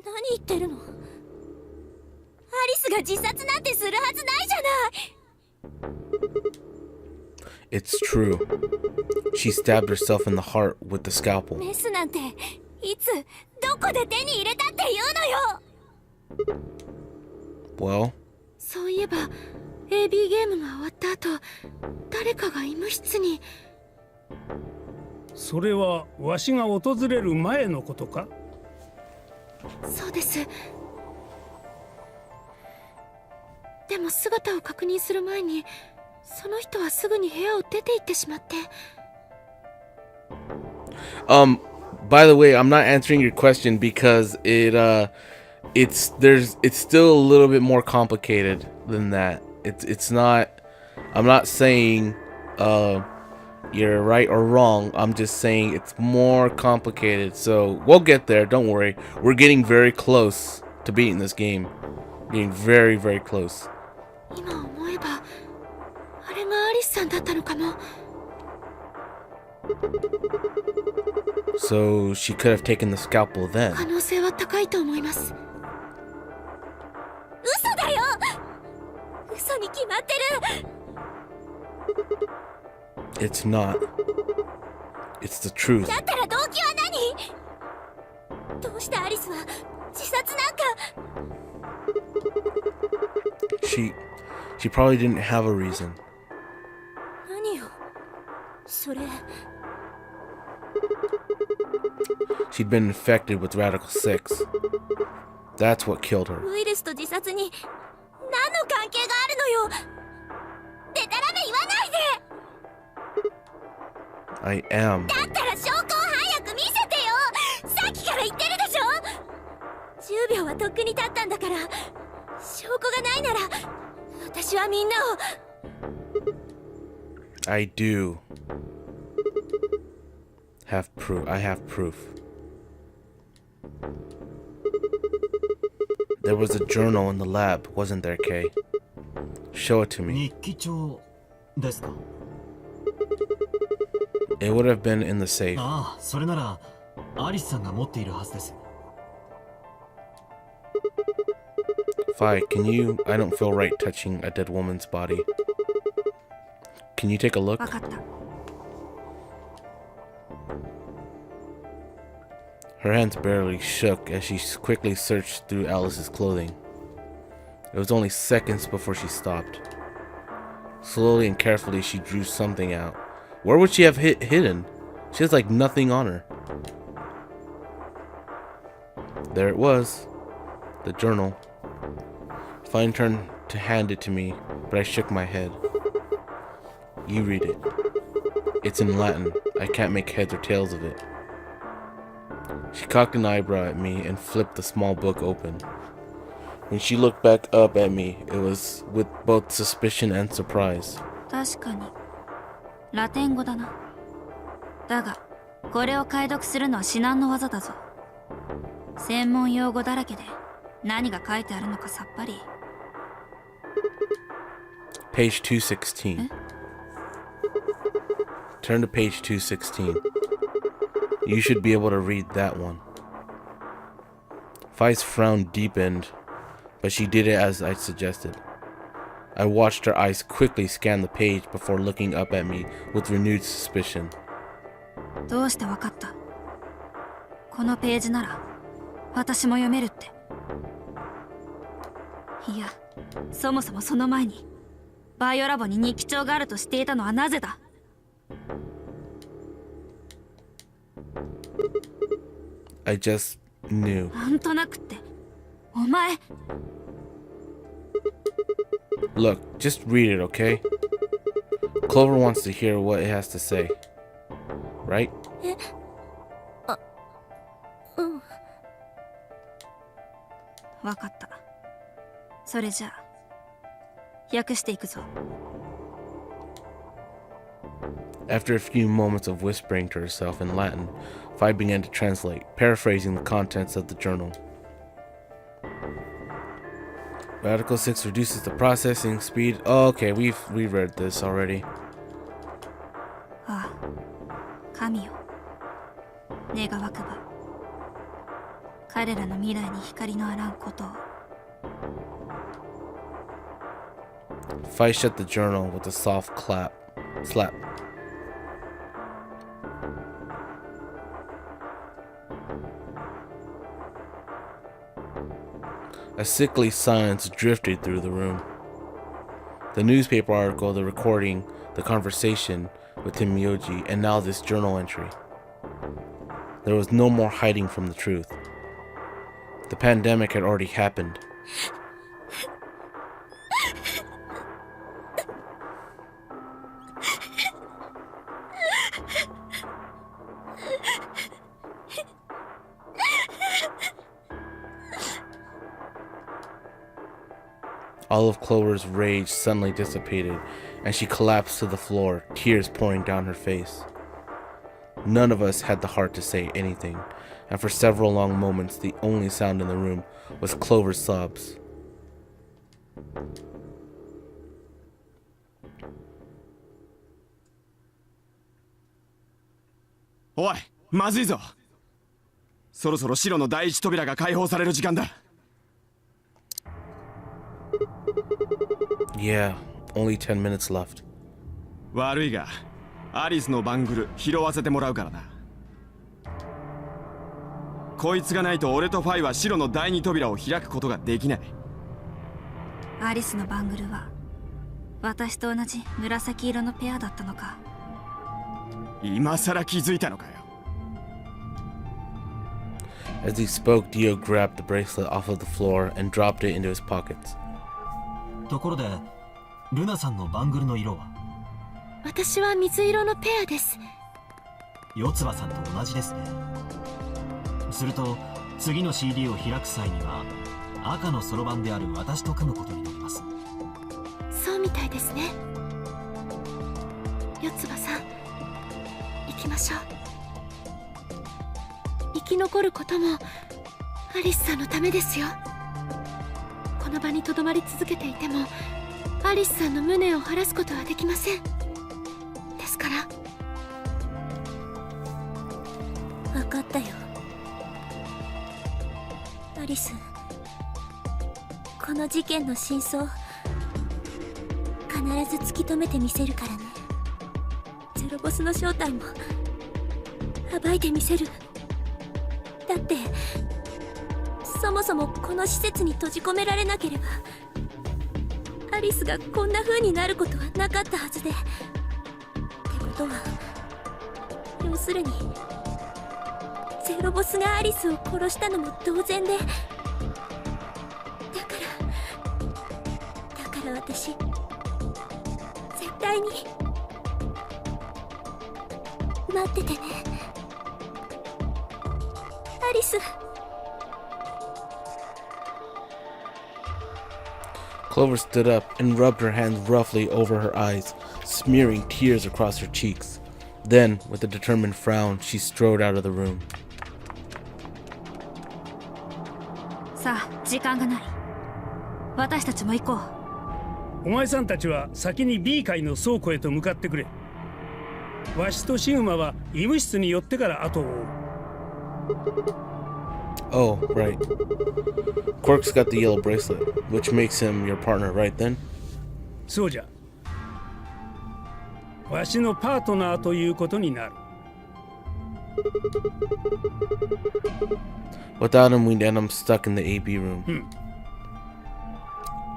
何言ってるの？アリスが自殺なんてするはずないじゃない。 It's true. She stabbed herself in the heart with the scalpel. メスなんていつどこで手に入れたっていうのよ。 Well, そういえば AB ゲームが終わった後、誰かが医務室に。それはわしが訪れる前のことか？そうです。でも姿を確認する前に、その人はすぐに部屋を出て行ってしまって。By the way, I'm not answering your question because it's still a little bit more complicated than that. It's not. I'm not saying you're right or wrong. I'm just saying it's more complicated. So we'll get there. Don't worry. We're getting very close to beating this game. Getting very, very close. 今思えば、あれがアリスさんだったのかも。So she could have taken the scalpel then. 可能性は高いと思います。嘘だよ。嘘に決まってる。 It's not. It's the truth. だったら動機は何？どうしてアリスは自殺なんか。 She probably didn't have a reason. 何よ。それ。 She'd been infected with Radical 6. That's what killed her. ウイルスと自殺に何の関係があるのよ。でたらめ言わないで。 I am. だったら証拠を早く見せてよ。さっきから言ってるでしょ。10秒はとっくに経ったんだから。証拠がないなら私はみんなを。 I do have proof. I have proof. There was a journal in the lab, wasn't there, Kay? Show it to me. 日記帳ですか？ It would have been in the safe. ああ、それならアリスさんが持っているはずです。 Fi, can you? I don't feel right touching a dead woman's body. Can you take a look? わかった。 Her hands barely shook as she quickly searched through Alice's clothing. It was only seconds before she stopped. Slowly and carefully, she drew something out. Where would she have hidden? She has like nothing on her. There it was. The journal. Fine turned to hand it to me, but I shook my head. You read it. It's in Latin. I can't make heads or tails of it. She cocked an eyebrow at me and flipped the small book open. When she looked back up at me, it was with both suspicion and surprise. 確かにラテン語だな。だがこれを解読するのは至難の業だぞ。専門用語だらけで何が書いてあるのかさっぱり。Page 216. Turn to page 216. You should be able to read that one. Fai's frown deepened, but she did it as I suggested. I watched her eyes quickly scan the page before looking up at me with renewed suspicion. どうしてわかった？このページなら私も読めるって。いや、そもそもその前にバイオラボに日記帳があるとしていたのはなぜだ？ I just knew. なんとなくって、お前。Look, just read it, okay? Clover wants to hear what it has to say. Right? うん。わかった。それじゃあ、訳していくぞ。After a few moments of whispering to herself in Latin, Fai began to translate, paraphrasing the contents of the journal. Radical 6 reduces the processing speed. Oh, okay, we read this already. ああ、神よ。願わくば。彼らの未来に光のあらんことを。Fai shut the journal with a soft slap. A sickly silence drifted through the room. The newspaper article, the recording, the conversation with Tim Myoji, and now this journal entry. There was no more hiding from the truth. The pandemic had already happened. All of Clover's rage suddenly dissipated, and she collapsed to the floor, tears pouring down her face. None of us had the heart to say anything, and for several long moments the only sound in the room was Clover's sobs. Oi, まずいぞ。そろそろ白の第一扉が開放される時間だ。Yeah, only 10 minutes left. 悪いが、アリスのバングル拾わせてもらうからな。こいつがないと俺とファイは白の第二扉を開くことができない。アリスのバングルは私と同じ紫色のペアだったのか。今さら気づいたのかよ。As he spoke, Dio grabbed the bracelet off of the floor and dropped it into his pockets. ところでルナさんのバングルの色は？私は水色のペアです。四葉さんと同じですね。すると次の CD を開く際には赤のそろばんである私と組むことになります。そうみたいですね。四葉さん、行きましょう。生き残ることもアリスさんのためですよ。この場にとどまり続けていてもアリスさんの無念を晴らすことはできません。ですから分かったよ。アリス、この事件の真相必ず突き止めてみせるからね。ゼロボスの正体も暴いてみせる。だってそもそもこの施設に閉じ込められなければアリスがこんな風になることはなかったはずで。ってことは要するにゼロボスがアリスを殺したのも同然で、だから私絶対に待っててね、アリス。 Clover stood up and rubbed her hands roughly over her eyes, smearing tears across her cheeks. Then, with a determined frown, she strode out of the room. さあ、時間がない。私たちも行こう。お前さんたちは先に B 階の倉庫へと向かってくれ。わしとシグマは医務室に寄ってから後を追う。Oh, right. Quark's got the yellow bracelet, which makes him your partner, right then? そうじゃ。わしのパートナーということになる。Without him, we'd end up stuck in the AB room.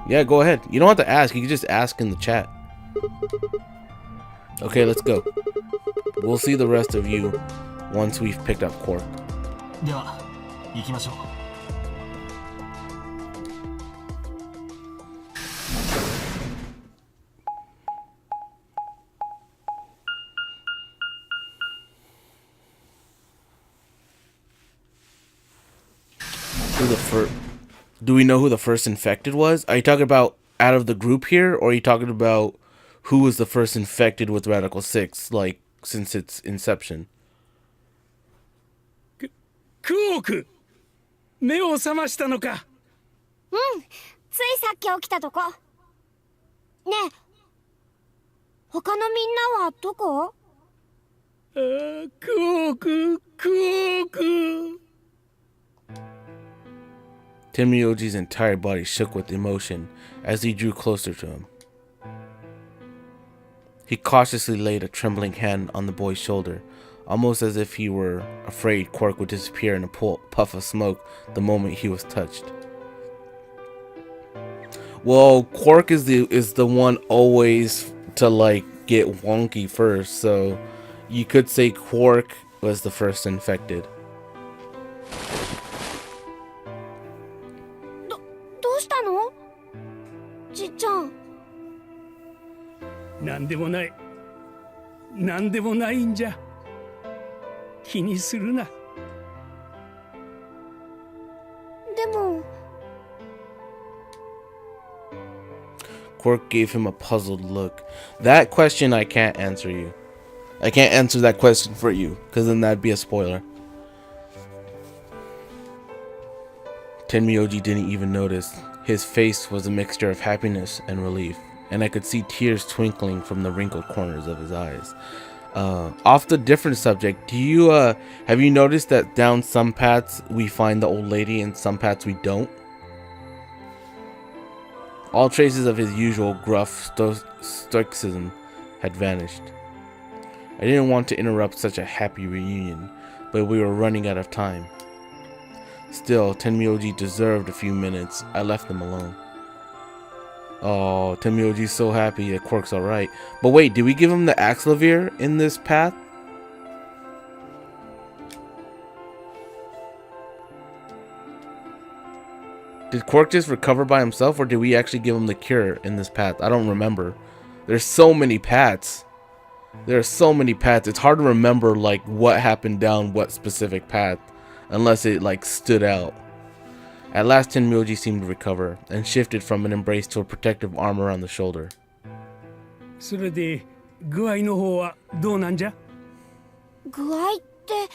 Yeah, go ahead. You don't have to ask. You can just ask in the chat. Okay, let's go. We'll see the rest of you once we've picked up Quark. では行きましょう。 Do we know who the first infected was? Are you talking about out of the group here, or are you talking about who was the first infected with Radical 6, like, since its inception? クオーク、目を覚ましたのか。うん、ついさっき起きたとこ。ねえ、他のみんなはどこ？クオーク、クオーク。 Tenmyoji's entire body shook with emotion as he drew closer to him. He cautiously laid a trembling hand on the boy's shoulder, almost as if he were afraid Quark would disappear in a puff of smoke the moment he was touched. Well, Quark is the one always to like get wonky first, so you could say Quark was the first infected. どうしたの？じっちゃん。なんでもない。なんでもないんじゃ。気にするな。でも。 Quark gave him a puzzled look. That question I can't answer you. I can't answer that question for you, because then that'd be a spoiler. Tenmyoji didn't even notice. His face was a mixture of happiness and relief, and I could see tears twinkling from the wrinkled corners of his eyes. Off the different subject, have you noticed that down some paths we find the old lady and some paths we don't? All traces of his usual gruff stoicism had vanished. I didn't want to interrupt such a happy reunion, but we were running out of time. Still, Tenmyoji deserved a few minutes. I left them alone. Oh, Tenmyoji's so happy that Quark's alright. But wait, did we give him the Axelavir in this path? Did Quark just recover by himself, or did we actually give him the cure in this path? I don't remember. There's so many paths. There are so many paths. It's hard to remember like what happened down what specific path, unless it like stood out. At last, Tenmyoji seemed to recover and shifted from an embrace to a protective arm around the shoulder. それで具合の方はどうなんじゃ？具合って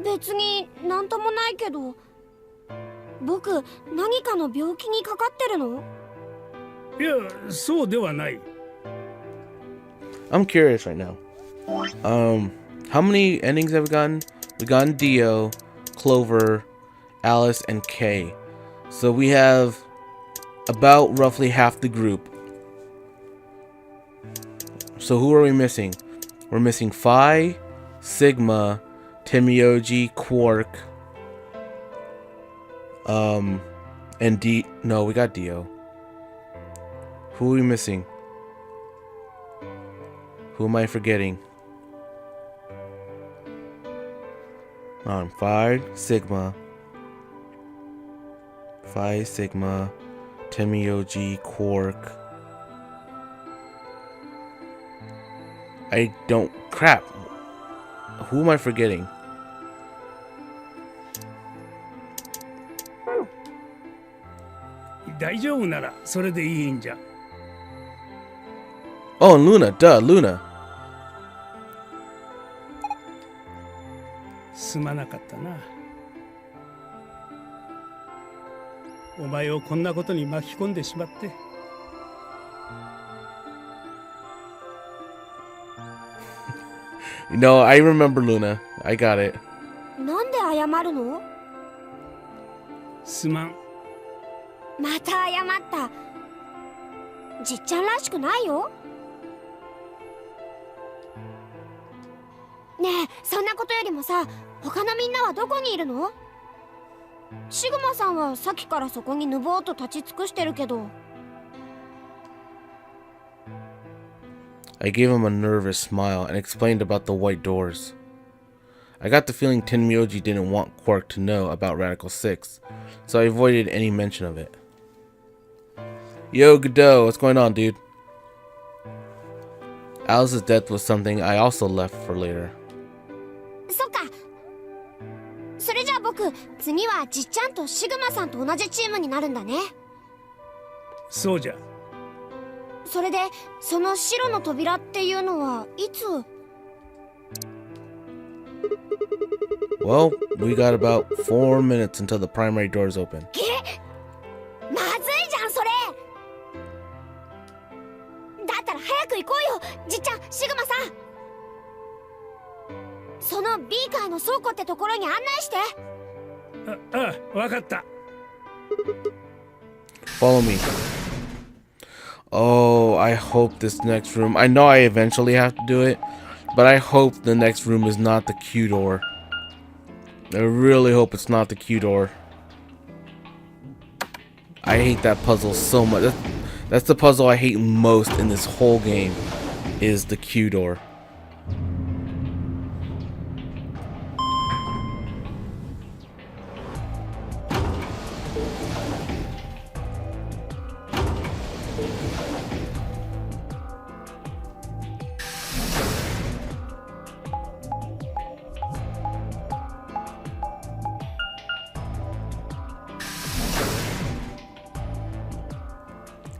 別になんともないけど、僕何かの病気にかかってるの？いや、そうではない。I'm curious right now. How many endings have we gotten? We've gotten Dio, Clover, Alice, and Kay. So we have about roughly half the group. So who are we missing? We're missing Phi, Sigma, Tenmyoji, Quark, and no, we got Dio. Who are we missing? Who am I forgetting? On Phi Sigma. Phi Sigma. Tenmyoji, Quark. I don't. Crap. Who am I forgetting? Oh, and Luna. Duh, Luna. すまなかったな。お前をこんなことに巻き込んでしまって。No, I remember Luna. I got it. なんで謝るの？すまん。また謝った。じっちゃんらしくないよ。ねえ、そんなことよりもさ、他のみんなはどこにいるの？シグマさんはさっきからそこにぬぼーっと立ち尽くしてるけど。I gave him a nervous smile and explained about the white doors. I got the feeling Tenmyoji didn't want Quark to know about Radical 6, so I avoided any mention of it. Yo, Godot, what's going on, dude? Alice's death was something I also left for later. そっか。それじゃあ僕、次はじっちゃんとシグマさんと同じチームになるんだね。そうじゃ。それで、その白の扉っていうのはいつ？ Well, we got about 4 minutes until the primary doors open. まずいじゃんそれ。だったら早く行こうよ、じっちゃん、シグマさん。そのビーカーの倉庫ってところに案内して。ああ、わかった。Follow me. Oh, I hope this next room. I know I eventually have to do it, but I hope the next room is not the Q door. I really hope it's not the Q door. I hate that puzzle so much. That's the puzzle I hate most in this whole game, is the Q door.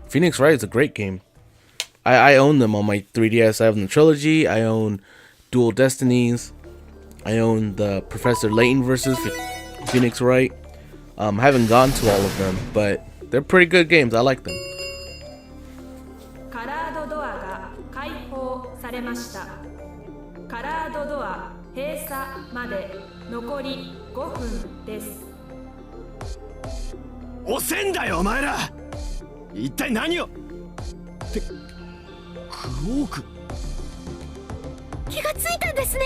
Phoenix Wright is a great game. I own them on my 3DS. I have the trilogy. I own Dual Destinies. I own the Professor Layton versus Phoenix Wright. I haven't gotten to all of them, but they're pretty good games. I like them. カラードドアが開放されました。カラードドア閉鎖まで残り5分です。遅えんだよお前ら。一体何をってクオーク。気がついたんですね。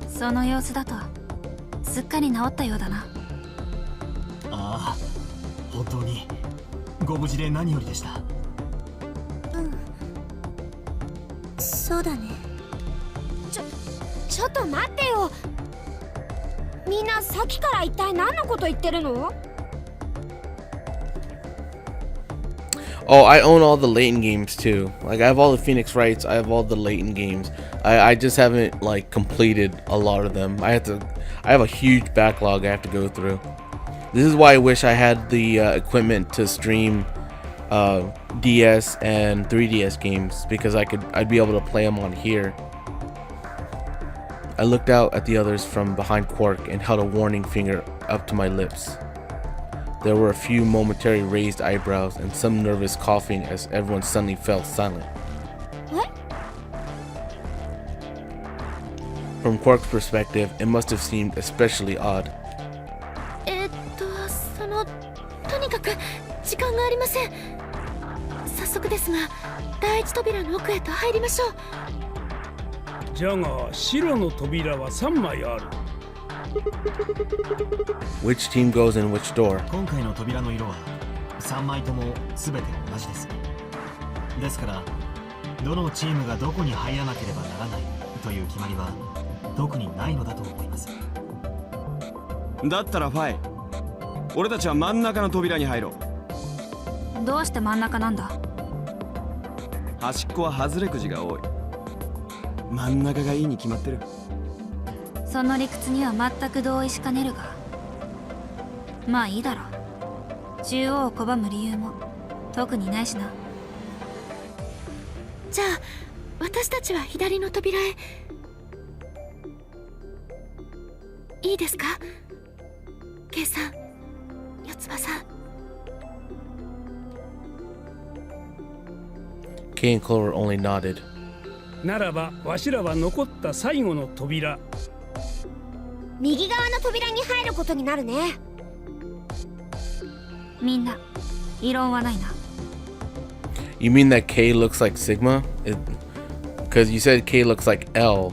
その様子だとすっかり治ったようだな。ああ、本当にご無事で何よりでした。うん、そうだね。ちょっと待ってよ。みんなさっきから一体何のこと言ってるの？Oh, I own all the Layton games too. Like, I have all the Phoenix Wrights. I have all the Layton games. I just haven't like completed a lot of them. I have a huge backlog I have to go through. This is why I wish I had the equipment to stream DS and 3DS games, because I'd be able to play them on here. I looked out at the others from behind Quark and held a warning finger up to my lips. There were a few momentary raised eyebrows and some nervous coughing as everyone suddenly fell silent. What? From Quark's perspective, it must have seemed especially odd. とにかく時間がありません。早速ですが、第一扉の奥へと入りましょう。じゃが白の扉は3枚ある。Which team goes in which door? 今回の扉の色は3枚とも全て同じです。ですからどのチームがどこに入らなければならないという決まりは特にないのだと思います。だったらファイ、俺たちは真ん中の扉に入ろう。どうして真ん中なんだ？端っこは外れくじが多い。真ん中がいいに決まってる。その理屈には全く同意しかねるが、まあいいだろう。中央を拒む理由も特にないしな。じゃあ私たちは左の扉へ。いいですか、ケイさん、四つ葉さん。Kay and Clover only nodded. ならばわしらは残った最後の扉、右側の扉に入ることになるね。みんな異論はないな。 You mean that K looks like Sigma? Because you said K looks like L.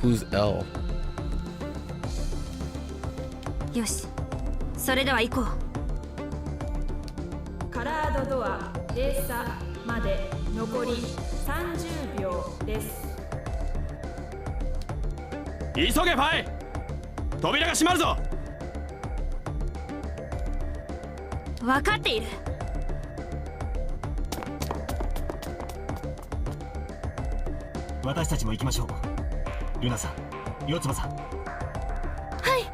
Who's L? よし、それでは行こう。カラードドア閉鎖まで残り30秒です。急げファイ、扉が閉まるぞ。分かっている。私たちも行きましょう。ルナさん、四つ葉さん。はい。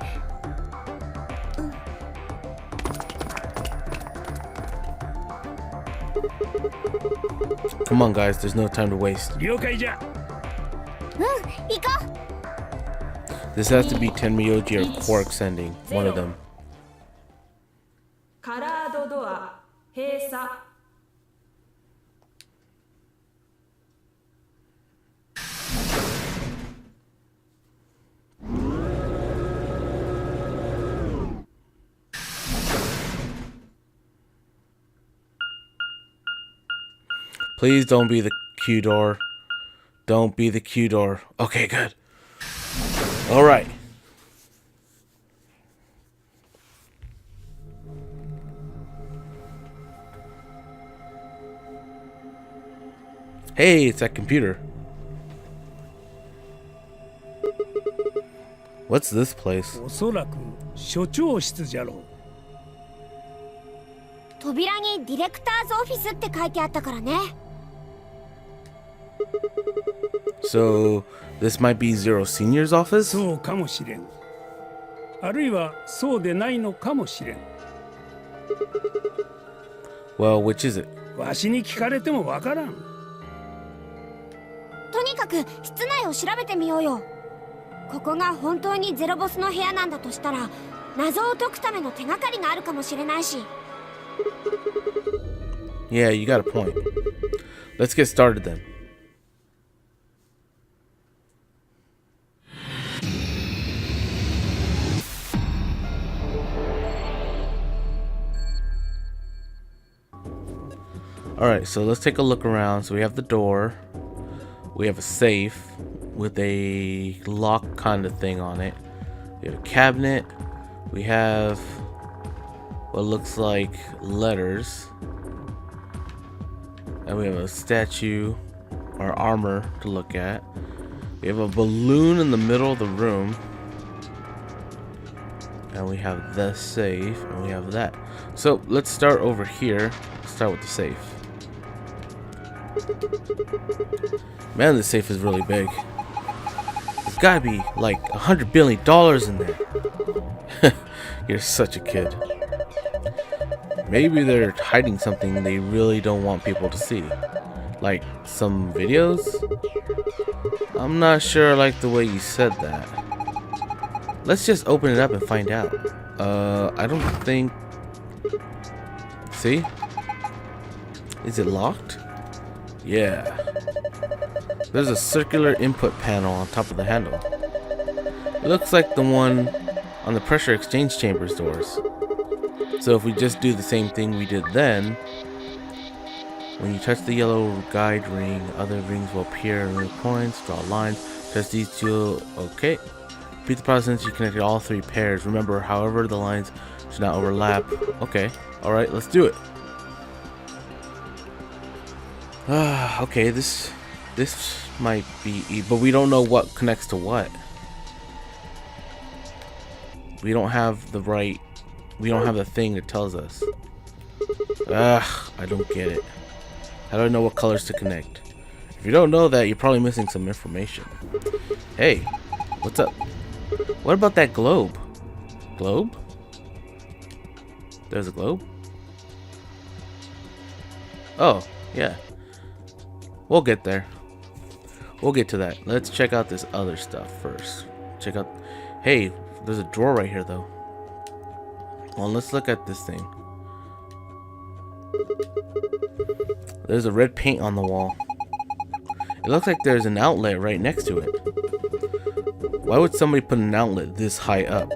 Come on, guys. There's no time to waste. 了解じゃ。行こう。 This has to be Tenmyoji or Quark sending. One of them. カラードドア閉鎖。Please don't be the Q door. Don't be the Q door. Okay, good. All right. Hey, it's that computer. What's this place? おそらく所長室じゃろう。扉にディレクターズオフィスって書いてあったからね。So, this might be Zero Senior's office? そうかもしれん。あるいはそうでないのかもしれん。Well, which is it? わしに聞かれてもわからん。とにかく室内を調べてみようよ。ここが本当にゼロボスの部屋なんだとしたら、謎を解くための手がかりがあるかもしれないし。Yeah, you got a point. Let's get started then. Alright, so let's take a look around. So we have the door. We have a safe with a lock kind of thing on it. We have a cabinet. We have what looks like letters. And we have a statue or armor to look at. We have a balloon in the middle of the room. And we have the safe. And we have that. So let's start over here. Start with the safe. Man, this safe is really big. There's gotta be like $100 billion in there. You're such a kid. Maybe they're hiding something they really don't want people to see. Like some videos? I'm not sure I like the way you said that. Let's just open it up and find out. I don't think... See? Is it locked? Yeah. There's a circular input panel on top of the handle. It looks like the one on the pressure exchange chambers doors. So if we just do the same thing we did then, when you touch the yellow guide ring, other rings will appear in the points, draw lines, touch these two, okay. Repeat the process since you connected all three pairs. Remember, however, the lines should not overlap. Okay, alright, let's do it. might be, but we don't know what connects to what. We don't have the right, we don't have the thing that tells us. Ugh, I don't get it. How do I know what colors to connect? If you don't know that, you're probably missing some information. Hey, what's up? What about that globe? Globe? There's a globe? Oh, yeah. We'll get there. We'll get to that. Let's check out this other stuff first. Check out... Hey, there's a drawer right here, though. Well, let's look at this thing. There's a red paint on the wall. It looks like there's an outlet right next to it. Why would somebody put an outlet this high up?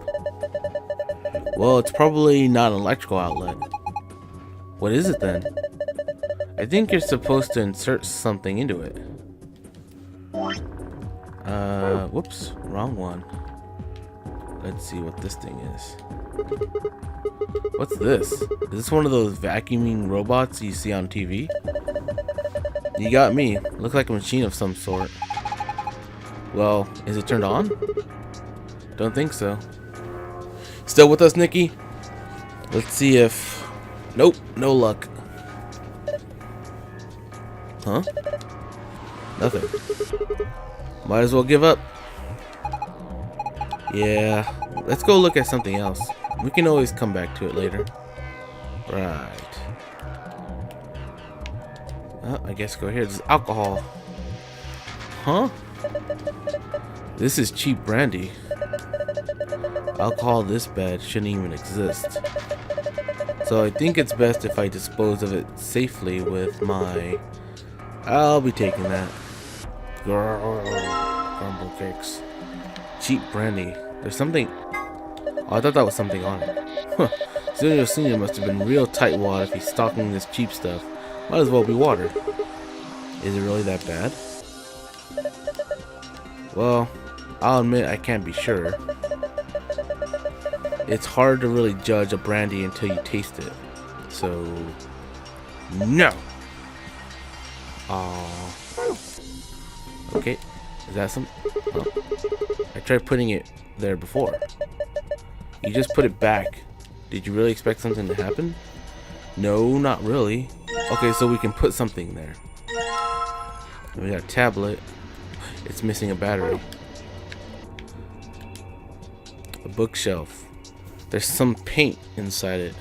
Well, it's probably not an electrical outlet. What is it then? I think you're supposed to insert something into it. Whoops, wrong one. Let's see what this thing is. What's this? Is this one of those vacuuming robots you see on TV? You got me. Looks like a machine of some sort. Well, is it turned on? Don't think so. Still with us, Nikki? Let's see if... Nope, no luck. Huh? Nothing. Might as well give up. Yeah, let's go look at something else. We can always come back to it later. Right. I guess go here. This is alcohol. Huh? This is cheap brandy. Alcohol this bad shouldn't even exist. So I think it's best if I dispose of it safely with my... I'll be taking that. Crumble cakes. Cheap brandy. There's something... Oh, I thought that was something on it. Huh. Zunio Senior must have been real tightwad if he's stocking this cheap stuff. Might as well be water. Is it really that bad? Well, I'll admit I can't be sure. It's hard to really judge a brandy until you taste it. So... No! Okay. Is that some... Oh. I tried putting it there before. You just put it back. Did you really expect something to happen? No, not really. Okay, so we can put something there. We got a tablet. It's missing a battery. A bookshelf. There's some paint inside it.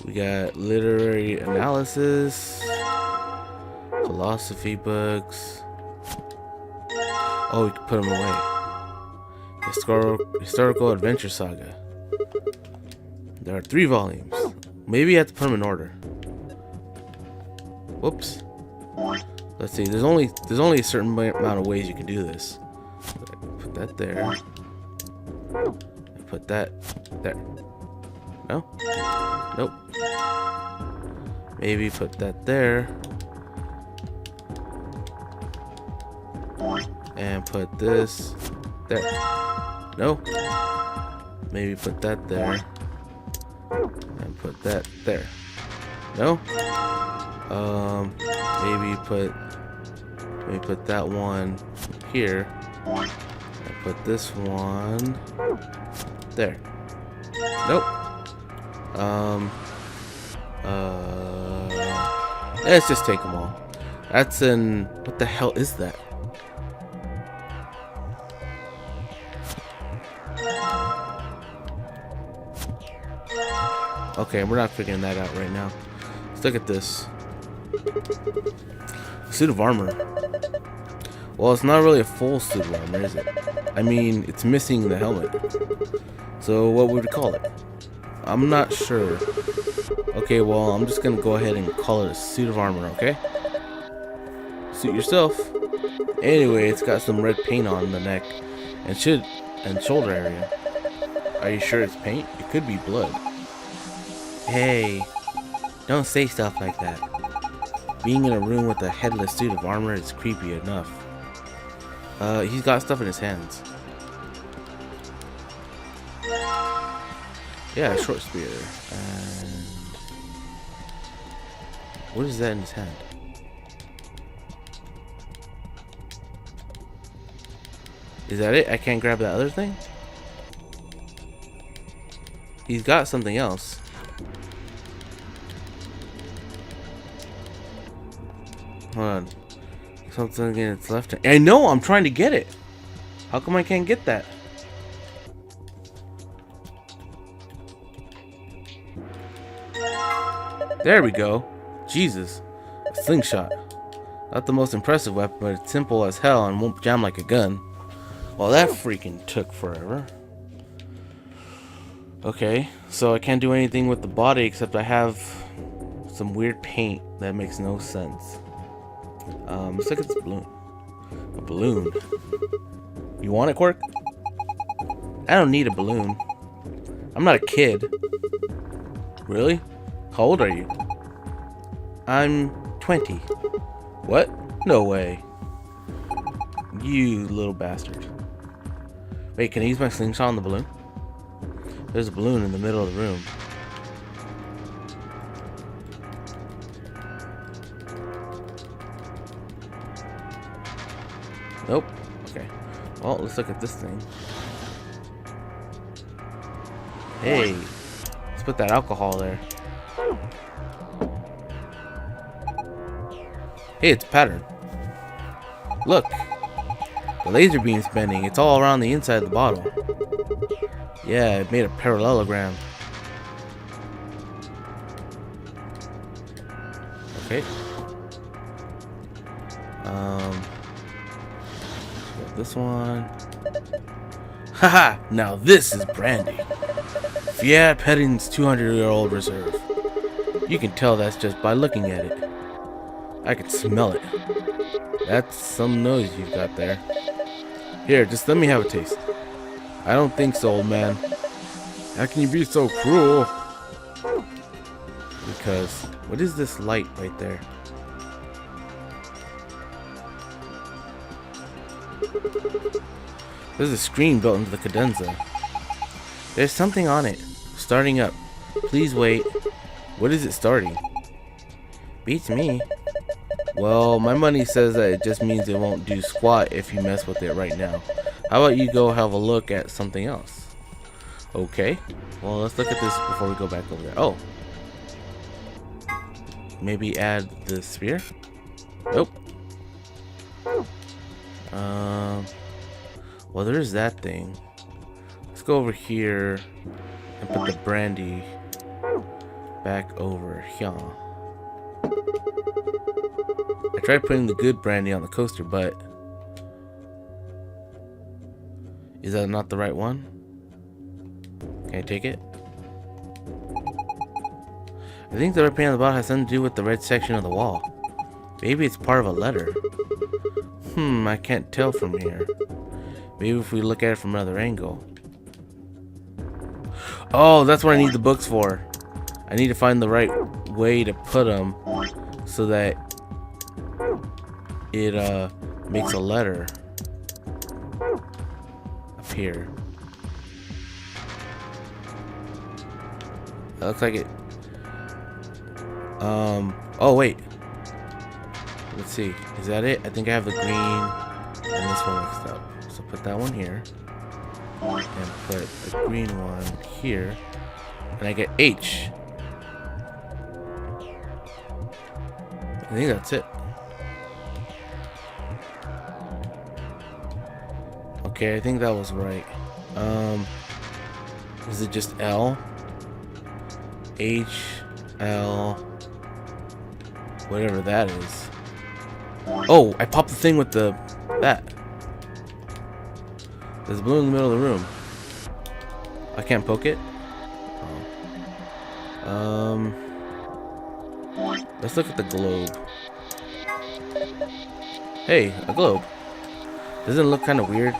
We got literary analysis, philosophy books. Oh, we can put them away. Historical adventure saga. There are 3 volumes. Maybe I have to put them in order. Whoops. Let's see. There's only a certain amount of ways you can do this. Put that there. And put that there. No? Nope. Maybe put that there. And put this there. No? Maybe put that there. And put that there. No? Maybe put that one here. And put this one there. Nope. Let's just take them all. That's in... What the hell is that? Okay, we're not figuring that out right now. Let's look at this. Suit of armor. Well, it's not really a full suit of armor, is it? I mean, it's missing the helmet. So what would we call it? I'm not sure. Okay, well, I'm just gonna go ahead and call it a suit of armor, okay? Suit yourself. Anyway, it's got some red paint on the neck and shoulder area. Are you sure it's paint? It could be blood. Hey, don't say stuff like that. Being in a room with a headless suit of armor is creepy enough. He's got stuff in his hands. Yeah, a short spear. And What is that in his hand? Is that it? I can't grab that other thing? He's got something else. Hold on. Something in its left hand. I know! I'm trying to get it! How come I can't get that? There we go. Jesus. A slingshot. Not the most impressive weapon, but it's simple as hell and won't jam like a gun. Well, that freaking took forever. Okay, so I can't do anything with the body except I have some weird paint that makes no sense. Looks like it's a balloon. A balloon. You want it, Quirk? I don't need a balloon. I'm not a kid. Really? How old are you? I'm 20. What? No way. You little bastard. Wait, can I use my slingshot on the balloon? There's a balloon in the middle of the room. Nope. Okay. Well, let's look at this thing. Hey. Let's put that alcohol there. Hey, it's a pattern. Look. The laser beam's bending. It's all around the inside of the bottle. Yeah, it made a parallelogram. Okay. This one. Haha! Now this is brandy. Fiat Petting's 200-year-old reserve. You can tell that's just by looking at it. I can smell it. That's some noise you've got there. Here, just let me have a taste. I don't think so, old man. How can you be so cruel? Because, what is this light right there? There's a screen built into the cadenza. There's something on it. Starting up. Please wait. What is it starting? Beats me. Well, my money says that it just means it won't do squat if you mess with it right now. How about you go have a look at something else? Okay. Well, let's look at this before we go back over there. Oh. Maybe add the sphere? Nope. Well, there's that thing. Let's go over here and put the brandy back over here. I tried putting the good brandy on the coaster, but is that not the right one? Can I take it? I think the red paint on the bottom has something to do with the red section of the wall. Maybe it's part of a letter. I can't tell from here. Maybe if we look at it from another angle. Oh, that's what I need the books for. I need to find the right way to put them so that it makes a letter up here. That looks like it. Oh wait. Let's see. Is that it? I think I have the green and this one mixed up. So put that one here. And put the green one here. And I get H. I think that's it. Okay, I think that was right. Is it just L? H, L, whatever that is. Oh, I popped the thing with that. There's a balloon in the middle of the room. I can't poke it? Oh. Let's look at the globe. Hey, a globe. Doesn't it look kind of weird?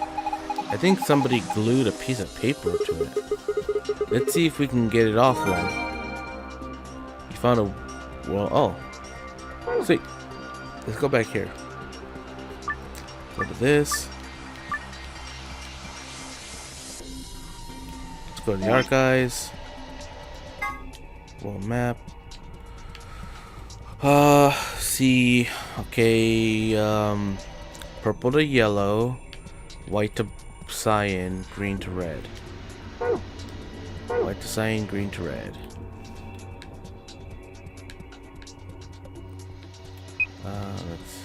I think somebody glued a piece of paper to it. Let's see if we can get it off then. You found a... well, oh. Sweet. Let's go back here. Go to this. Let's go to the archives. World map. See. Okay, purple to yellow, white to cyan, green to red. White to cyan, green to red. Let's...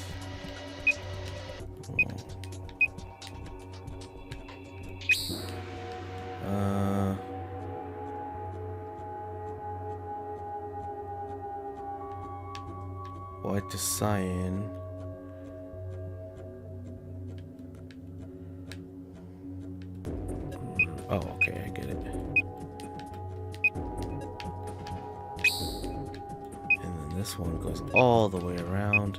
white to cyan. Oh, okay, I get it. And then this one goes all the way around.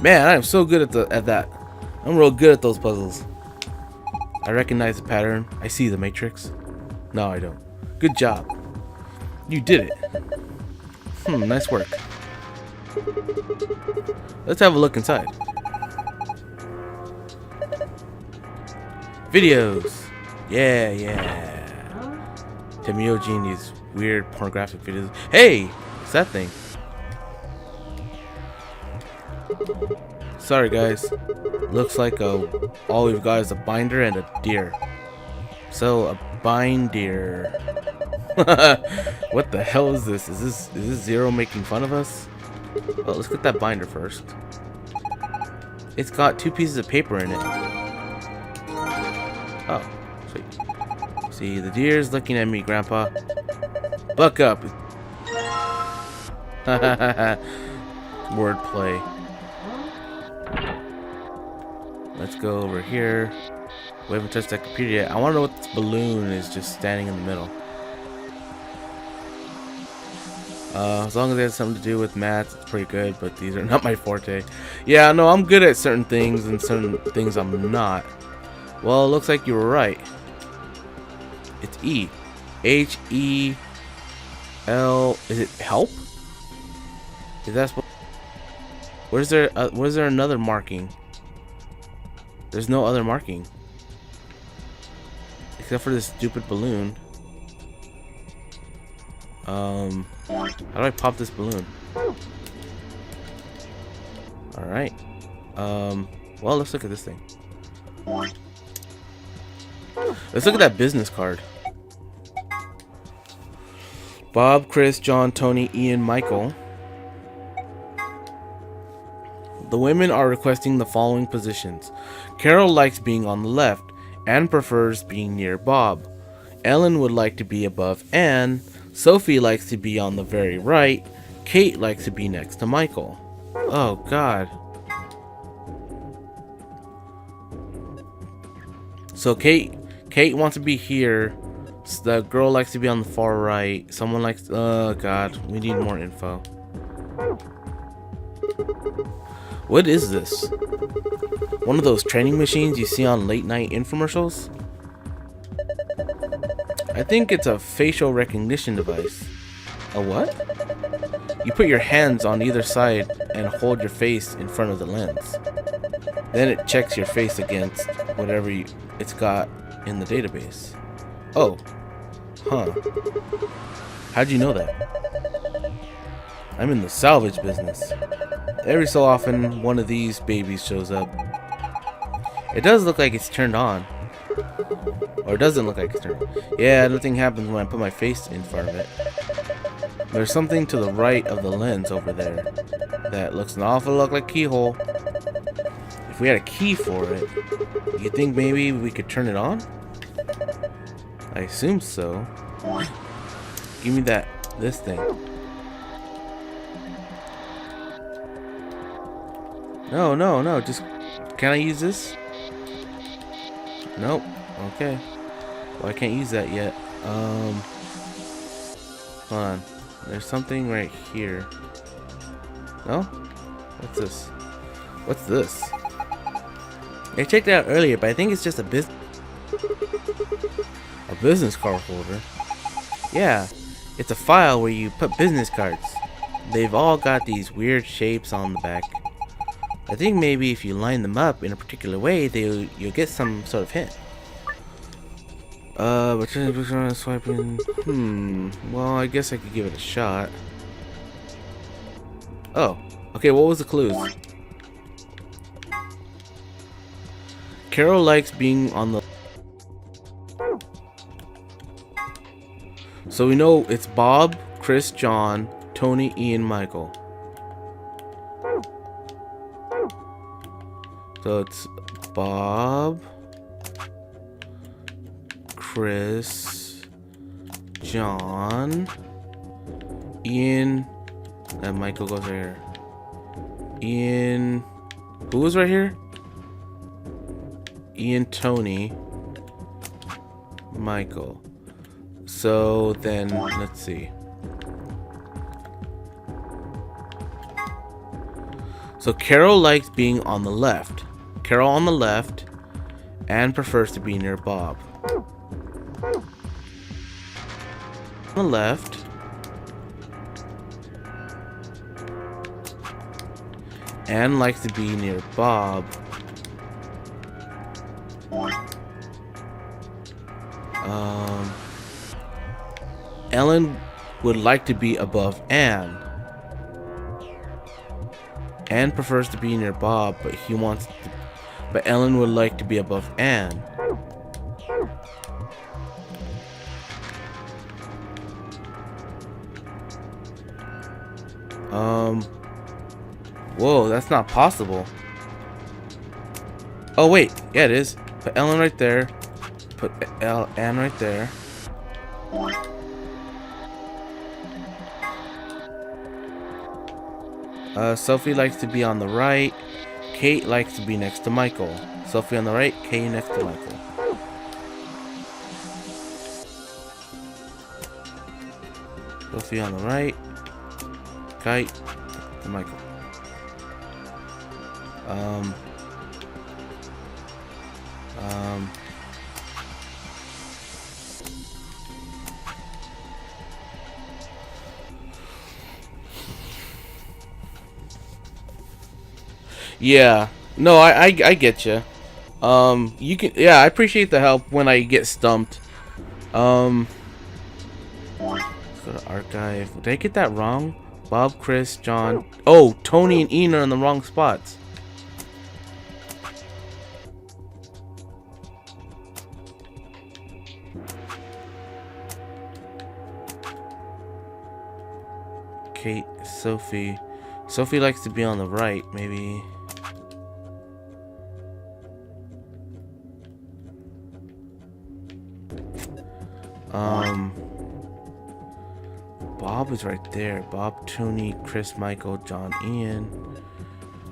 Man, I am so good at that. I'm real good at those puzzles. I recognize the pattern. I see the matrix. No, I don't. Good job. You did it. Nice work. Let's have a look inside. Videos. Yeah. Timio Genie's weird pornographic videos. Hey! It's that thing. Sorry guys. Looks like all we've got is a binder and a deer. So a bindeer. What the hell is this? Is this Zero making fun of us? Well, let's get that binder first. It's got 2 pieces of paper in it. Oh, sweet. See, the deer's looking at me, Grandpa. Buck up. Wordplay. Let's go over here. We haven't touched that computer yet. I want to know what this balloon is just standing in the middle. As long as it has something to do with math, it's pretty good, but these are not my forte. Yeah, no, I'm good at certain things and certain things I'm not. Well, it looks like you were right. It's E. H-E-L... Is it help? Is that supposed... Where's there another marking? There's no other marking. Except for this stupid balloon. How do I pop this balloon? Alright. Well, let's look at this thing. Let's look at that business card. Bob, Chris, John, Tony, Ian, Michael. The women are requesting the following positions. Carol likes being on the left. Anne prefers being near Bob. Ellen would like to be above Anne. Sophie likes to be on the very right. Kate likes to be next to Michael. Oh, God. So Kate wants to be here. The girl likes to be on the far right. Someone likes... Oh, God. We need more info. What is this? One of those training machines you see on late night infomercials? I think it's a facial recognition device. A what? You put your hands on either side and hold your face in front of the lens. Then it checks your face against whatever it's got in the database. Oh. Huh. How'd you know that? I'm in the salvage business. Every so often, one of these babies shows up. It does look like it's turned on. Or it doesn't look like it's turned on. Yeah, nothing happens when I put my face in front of it. There's something to the right of the lens over there that looks an awful lot like a keyhole. If we had a key for it, you think maybe we could turn it on? I assume so. Give me this thing. No, just, can I use this? Nope. Okay. Well, I can't use that yet. Hold on. There's something right here. No? What's this? What's this? I checked it out earlier, but I think it's just a business card holder. Yeah, it's a file where you put business cards. They've all got these weird shapes on the back. I think maybe if you line them up in a particular way, you'll get some sort of hint. But swiping. Well, I guess I could give it a shot. Oh, okay. What was the clues? Carol likes being on the. So we know it's Bob, Chris, John, Tony, Ian, Michael. So it's Bob, Chris, John, Ian, and Michael goes right here. Ian, who was right here? Ian, Tony, Michael. So then, let's see. So Carol likes being on the left. Carol on the left, and prefers to be near Bob. On the left, and likes to be near Bob. Ellen would like to be above Anne. Anne prefers to be near Bob, but Ellen would like to be above Anne. Whoa, that's not possible. Oh wait, yeah it is. Put Ellen right there. Put Anne right there. Sophie likes to be on the right. Kate likes to be next to Michael. Sophie on the right, Kate next to Michael. Sophie on the right, Kate to Michael. Yeah, no, I get you. You can, yeah, I appreciate the help when I get stumped. Let's go to archive. Did I get that wrong? Bob, Chris, John. Oh, Tony and Ian are in the wrong spots. Kate, Sophie. Sophie likes to be on the right, maybe. Bob is right there. Bob, Tony, Chris, Michael, John, Ian.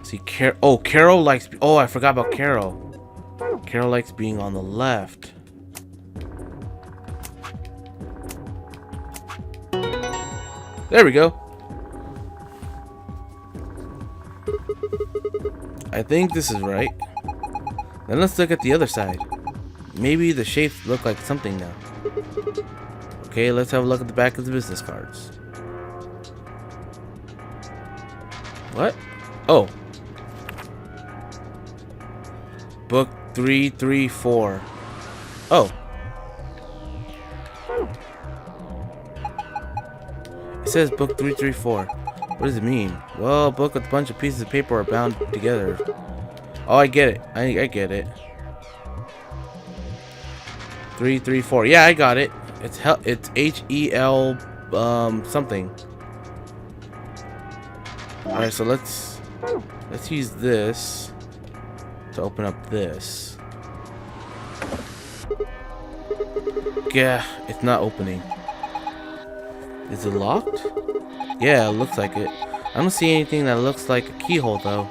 See, Carol likes. Oh, I forgot about Carol. Carol likes being on the left. There we go. I think this is right. Then let's look at the other side. Maybe the shapes look like something now. Okay, let's have a look at the back of the business cards. What? Oh. Book 334. Oh. It says book 334. What does it mean? Well, a book with a bunch of pieces of paper are bound together. Oh, I get it. I get it. 334. Yeah, I got it. It's H-E-L something. Alright, so let's use this to open up this. Yeah, it's not opening. Is it locked? Yeah, it looks like it. I don't see anything that looks like a keyhole though.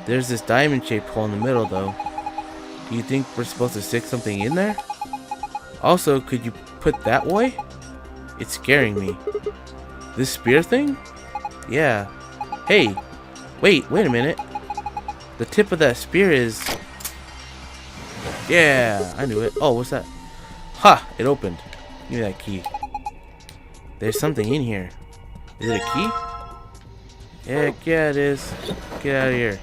There's this diamond-shaped hole in the middle though. Do you think we're supposed to stick something in there? Also, could you put that way? It's scaring me. This spear thing? Yeah. Hey, wait a minute. The tip of that spear is... Yeah, I knew it. Oh, what's that? Ha! It opened. Give me that key. There's something in here. Is it a key? Heck yeah, it is. Get out of here.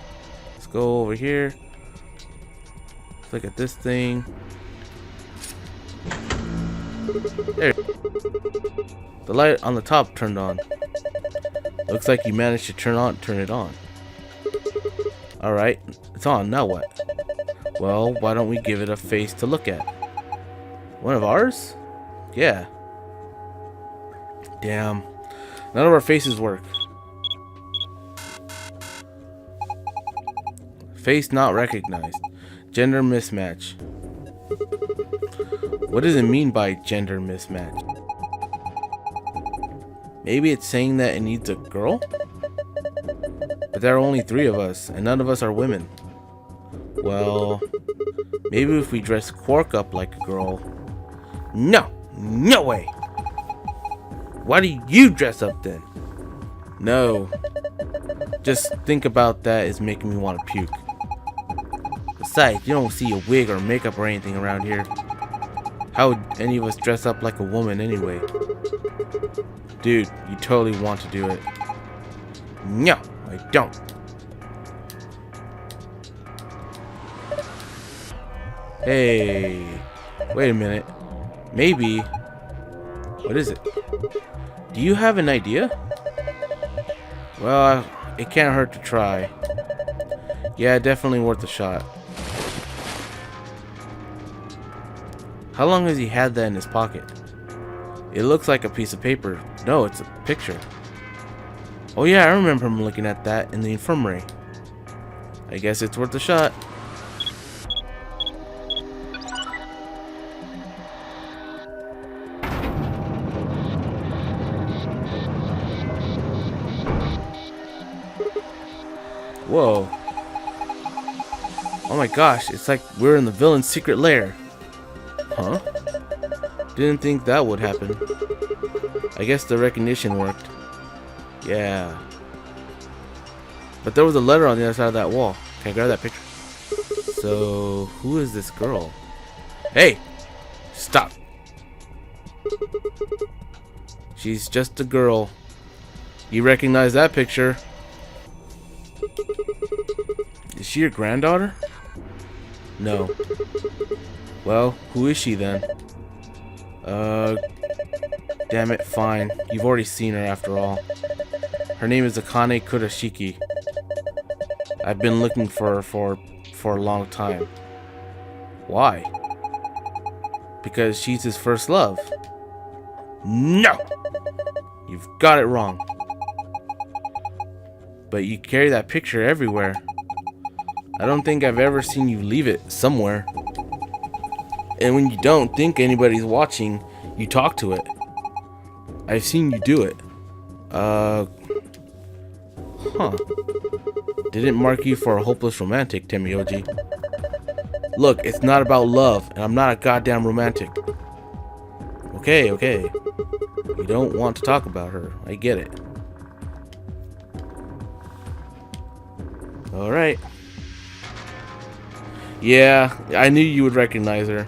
Let's go over here. Let's look at this thing. There. The light on the top turned on. Looks like you managed to turn it on. Alright, it's on. Now what? Well, why don't we give it a face to look at? One of ours? Yeah. Damn. None of our faces work. Face not recognized. Gender mismatch. What does it mean by gender mismatch? Maybe it's saying that it needs a girl? But there are only 3 of us, and none of us are women. Well, maybe if we dress Quark up like a girl. No! No way! Why do you dress up then? No. Just think about that is making me want to puke. Besides, you don't see a wig or makeup or anything around here. How would any of us dress up like a woman anyway? Dude, you totally want to do it. No, I don't. Hey, wait a minute. Maybe. What is it? Do you have an idea? Well, it can't hurt to try. Yeah, definitely worth a shot. How long has he had that in his pocket? It looks like a piece of paper. No, it's a picture. Oh yeah, I remember him looking at that in the infirmary. I guess it's worth a shot. Whoa. Oh my gosh, it's like we're in the villain's secret lair. Huh? Didn't think that would happen. I guess the recognition worked. Yeah. But there was a letter on the other side of that wall. Can I grab that picture? So, who is this girl? Hey! Stop! She's just a girl. You recognize that picture? Is she your granddaughter? No. Well, who is she then? Damn it, fine. You've already seen her after all. Her name is Akane Kurashiki. I've been looking for her for a long time. Why? Because she's his first love. No! You've got it wrong. But you carry that picture everywhere. I don't think I've ever seen you leave it somewhere. And when you don't think anybody's watching, you talk to it. I've seen you do it. Huh. Didn't mark you for a hopeless romantic, Temioji. Look, it's not about love, and I'm not a goddamn romantic. Okay, okay. You don't want to talk about her. I get it. Alright. Yeah, I knew you would recognize her.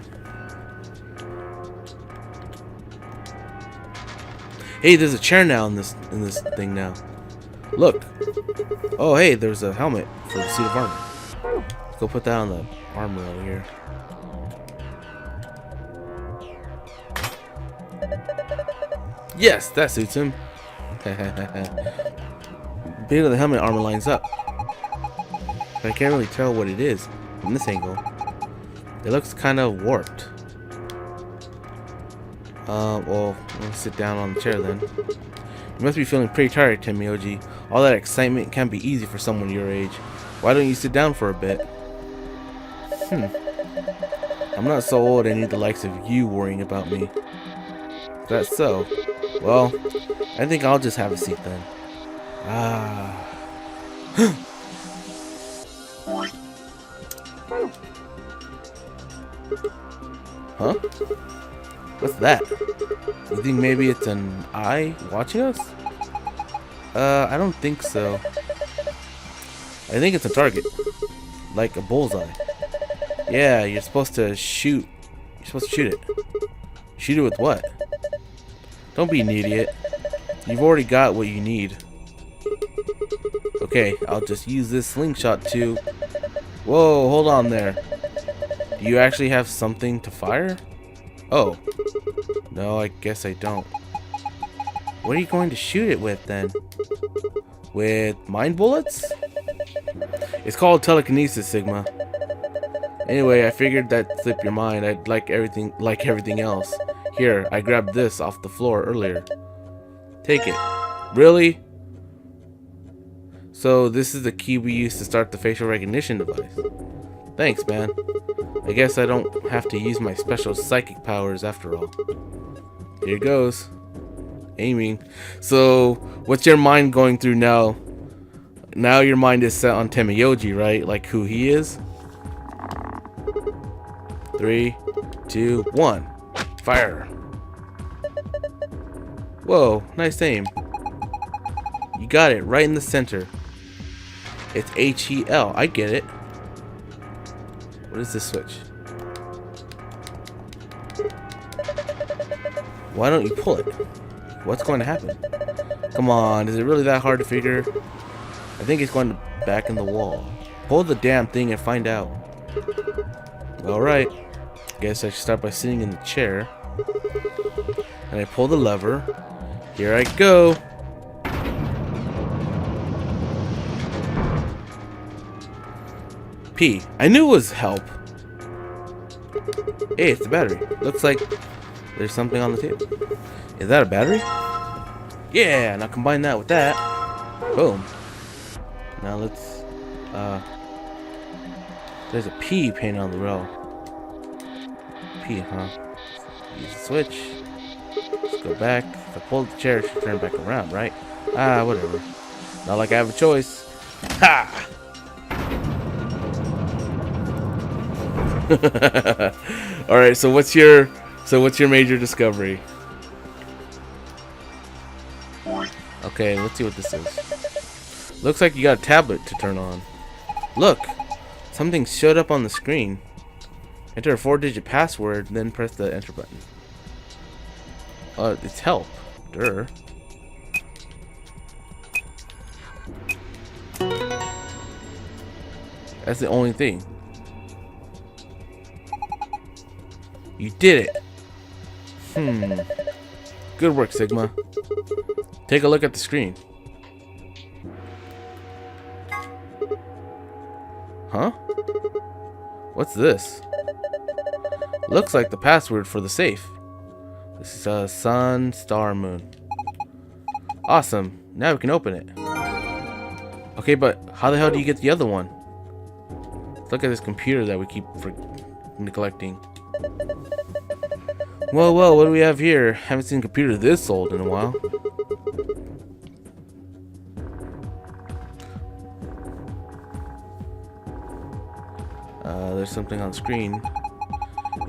Hey, there's a chair now in this thing now. Look. Oh, hey, there's a helmet for the suit of armor. Let's go put that on the armor over here. Yes, that suits him. Bit of the helmet armor lines up. But I can't really tell what it is from this angle. It looks kind of warped. Well, let's sit down on the chair then. You must be feeling pretty tired, Temioji. All that excitement can't be easy for someone your age. Why don't you sit down for a bit? I'm not so old I need the likes of you worrying about me. If that's so, well, I think I'll just have a seat then. Huh? What's that? You think maybe it's an eye watching us? I don't think so. I think it's a target. Like a bullseye. Yeah, you're supposed to shoot. You're supposed to shoot it. Shoot it with what? Don't be an idiot. You've already got what you need. Okay, I'll just use this slingshot to... Whoa, hold on there. Do you actually have something to fire? Oh, No, I guess I don't. What are you going to shoot it with then? With mind bullets? It's called telekinesis, Sigma. Anyway, I figured that'd slip your mind. I'd like everything else. Here, I grabbed this off the floor earlier. Take it. Really? So this is the key we use to start the facial recognition device. Thanks, man. I guess I don't have to use my special psychic powers after all. Here goes. Aiming. So, what's your mind going through now? Now your mind is set on Temayoji, right? Like who he is? 3, 2, 1. Fire. Whoa, nice aim. You got it right in the center. It's HEL. I get it. What is this switch? Why don't you pull it? What's going to happen? Come on, is it really that hard to figure? I think it's going back in the wall. Pull the damn thing and find out. Alright. Guess I should start by sitting in the chair. And I pull the lever. Here I go. P. I knew it was help. Hey, it's the battery. Looks like there's something on the table. Is that a battery? Yeah, now combine that with that. Boom. Now let's there's a P painted on the rail. P, huh? Use the switch. Let's go back. If I pull the chair, it should turn back around, right? Ah, whatever. Not like I have a choice. Ha! Alright, so what's your major discovery? Okay, let's see what this is. Looks like you got a tablet to turn on. Look! Something showed up on the screen. Enter a 4-digit password, then press the enter button. It's help. Durr. That's the only thing. You did it! Good work, Sigma. Take a look at the screen. Huh? What's this? Looks like the password for the safe. This is sun, star, moon. Awesome. Now we can open it. Okay, but how the hell do you get the other one? Let's look at this computer that we keep neglecting. Well, what do we have here? Haven't seen a computer this old in a while. There's something on the screen.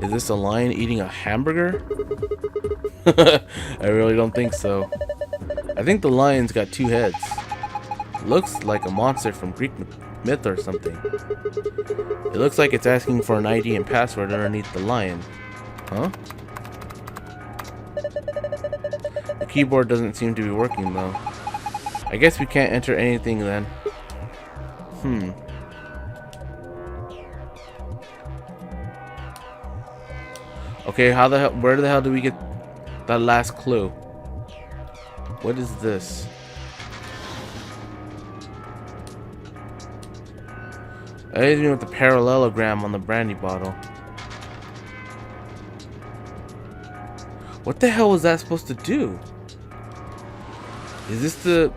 Is this a lion eating a hamburger? I really don't think so. I think the lion's got 2 heads. Looks like a monster from Greek myth or something. It looks like it's asking for an ID and password underneath the lion. Huh? The keyboard doesn't seem to be working though. I guess we can't enter anything then. Okay, where the hell do we get that last clue? What is this? I didn't even with the parallelogram on the brandy bottle. What the hell was that supposed to do? Is this the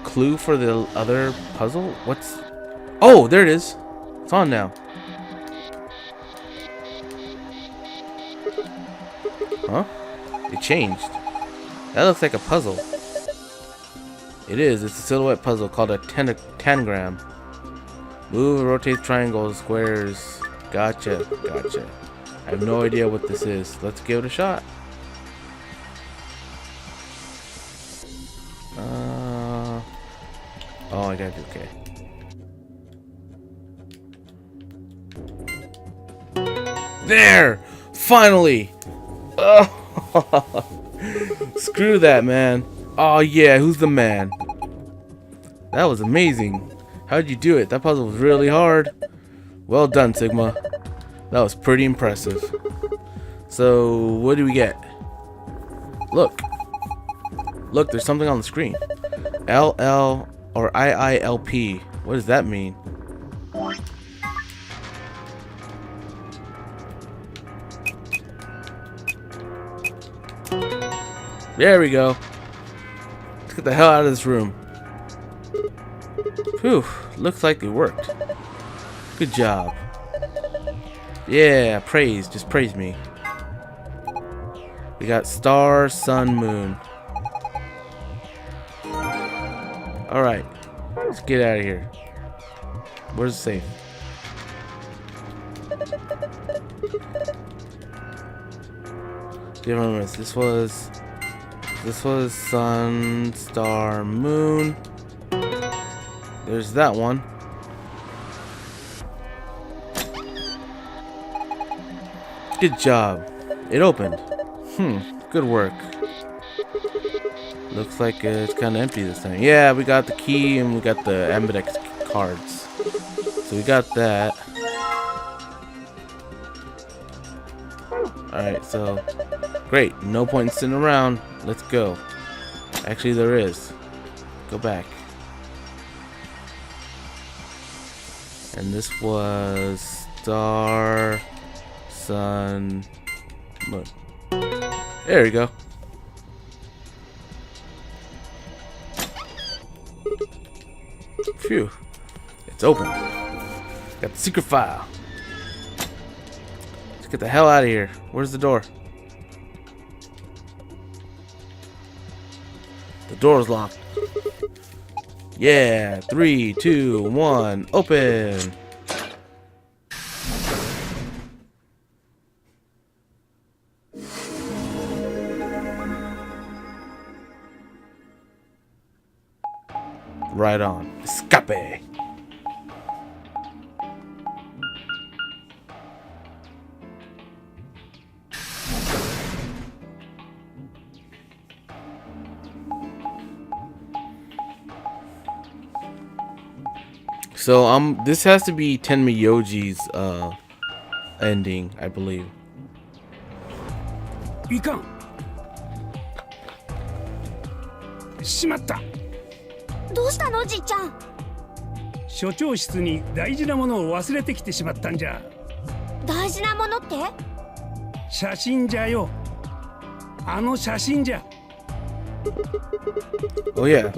clue for the other puzzle? Oh, there it is. It's on now. Huh? It changed. That looks like a puzzle. It is. It's a silhouette puzzle called a tangram. Move, rotate triangles, squares. Gotcha. I have no idea what this is. Let's give it a shot. Oh, I got it. Okay. There! Finally! Oh, screw that, man. Oh yeah, who's the man? That was amazing. How'd you do it? That puzzle was really hard. Well done, Sigma. That was pretty impressive. So, what do we get? Look. Look, there's something on the screen. LL or IILP. What does that mean? There we go. Let's get the hell out of this room. Whew, looks like it worked. Good job. Yeah, praise. Just praise me. We got star, sun, moon. Alright. Let's get out of here. Where's the safe? Remember this was sun, star, moon. There's that one. Good job. It opened. Good work. Looks like it's kind of empty this time. Yeah, we got the key and we got the Ambidex cards. So we got that. Alright, so great. No point in sitting around. Let's go. Actually, there is. Go back. And this was star, sun, moon. There we go. Phew. It's open. Got the secret file. Let's get the hell out of here. Where's the door? The door's locked. Yeah. 3, 2, 1. Open. Right on. Escape. So this has to be Tenma Yoji's ending, I believe. いかん。しまった。どうしたのじいちゃん。所長室に大事なものを忘れてきてしまったんじゃ。大事なものって？写真じゃよ。あの写真じゃ。Oh yeah,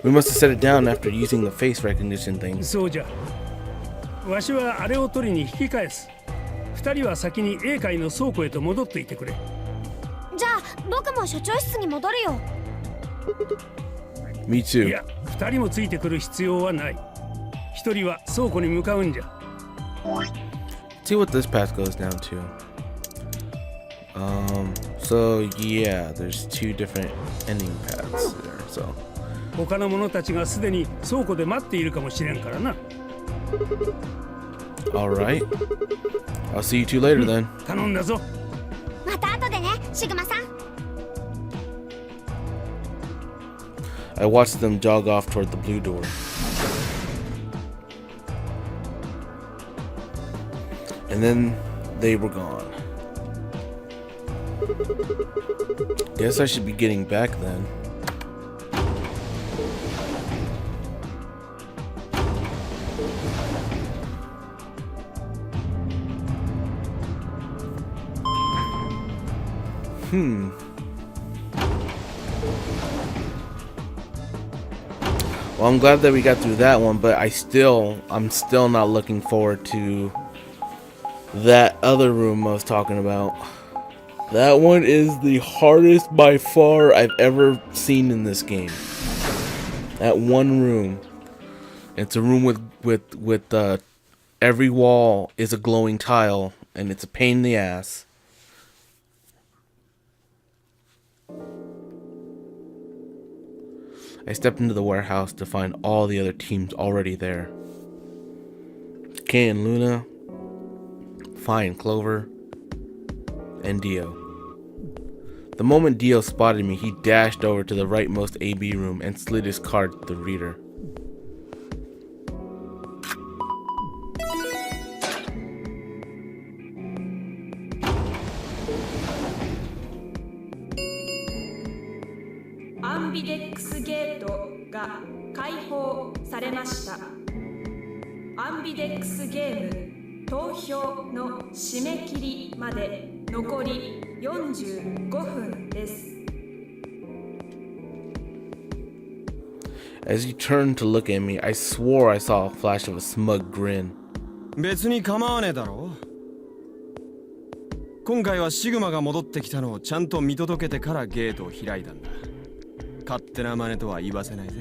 we must have set it down after using the face recognition thing. そうじゃ。わしはあれを取りに引き返す。二人は先に A 階の倉庫へと戻っていてくれ。じゃあ僕も所長室に戻るよ。Me too. いや、二人もついてくる必要はない。一人は倉庫に向かうんじゃ。See what this path goes down to. So yeah, there's two different ending paths there. So. 他の者たちがすでに倉庫で待っているかもしれんからな。All right. I'll see you two later then. 頼んだぞ。また後でね、シグマさん。I watched them jog off toward the blue door. And then they were gone. Guess I should be getting back then. Well, I'm glad that we got through that one, but I'm still not looking forward to that other room I was talking about. That one is the hardest by far I've ever seen in this game. That one room. It's a room with every wall is a glowing tile, and it's a pain in the ass. I stepped into the warehouse to find all the other teams already there. Kay and Luna, Fi and Clover, and Dio. The moment Dio spotted me, he dashed over to the rightmost AB room and slid his card to the reader. アンビデックスゲートが開放されました。アンビデックスゲーム投票の締め切りまで残り45分です。As he turned to look at me, I swore I saw a flash of a smug grin. 別に構わねえだろ。今回はシグマが戻ってきたのをちゃんと見届けてからゲートを開いたんだ。勝手な真似とは言わせないぜ。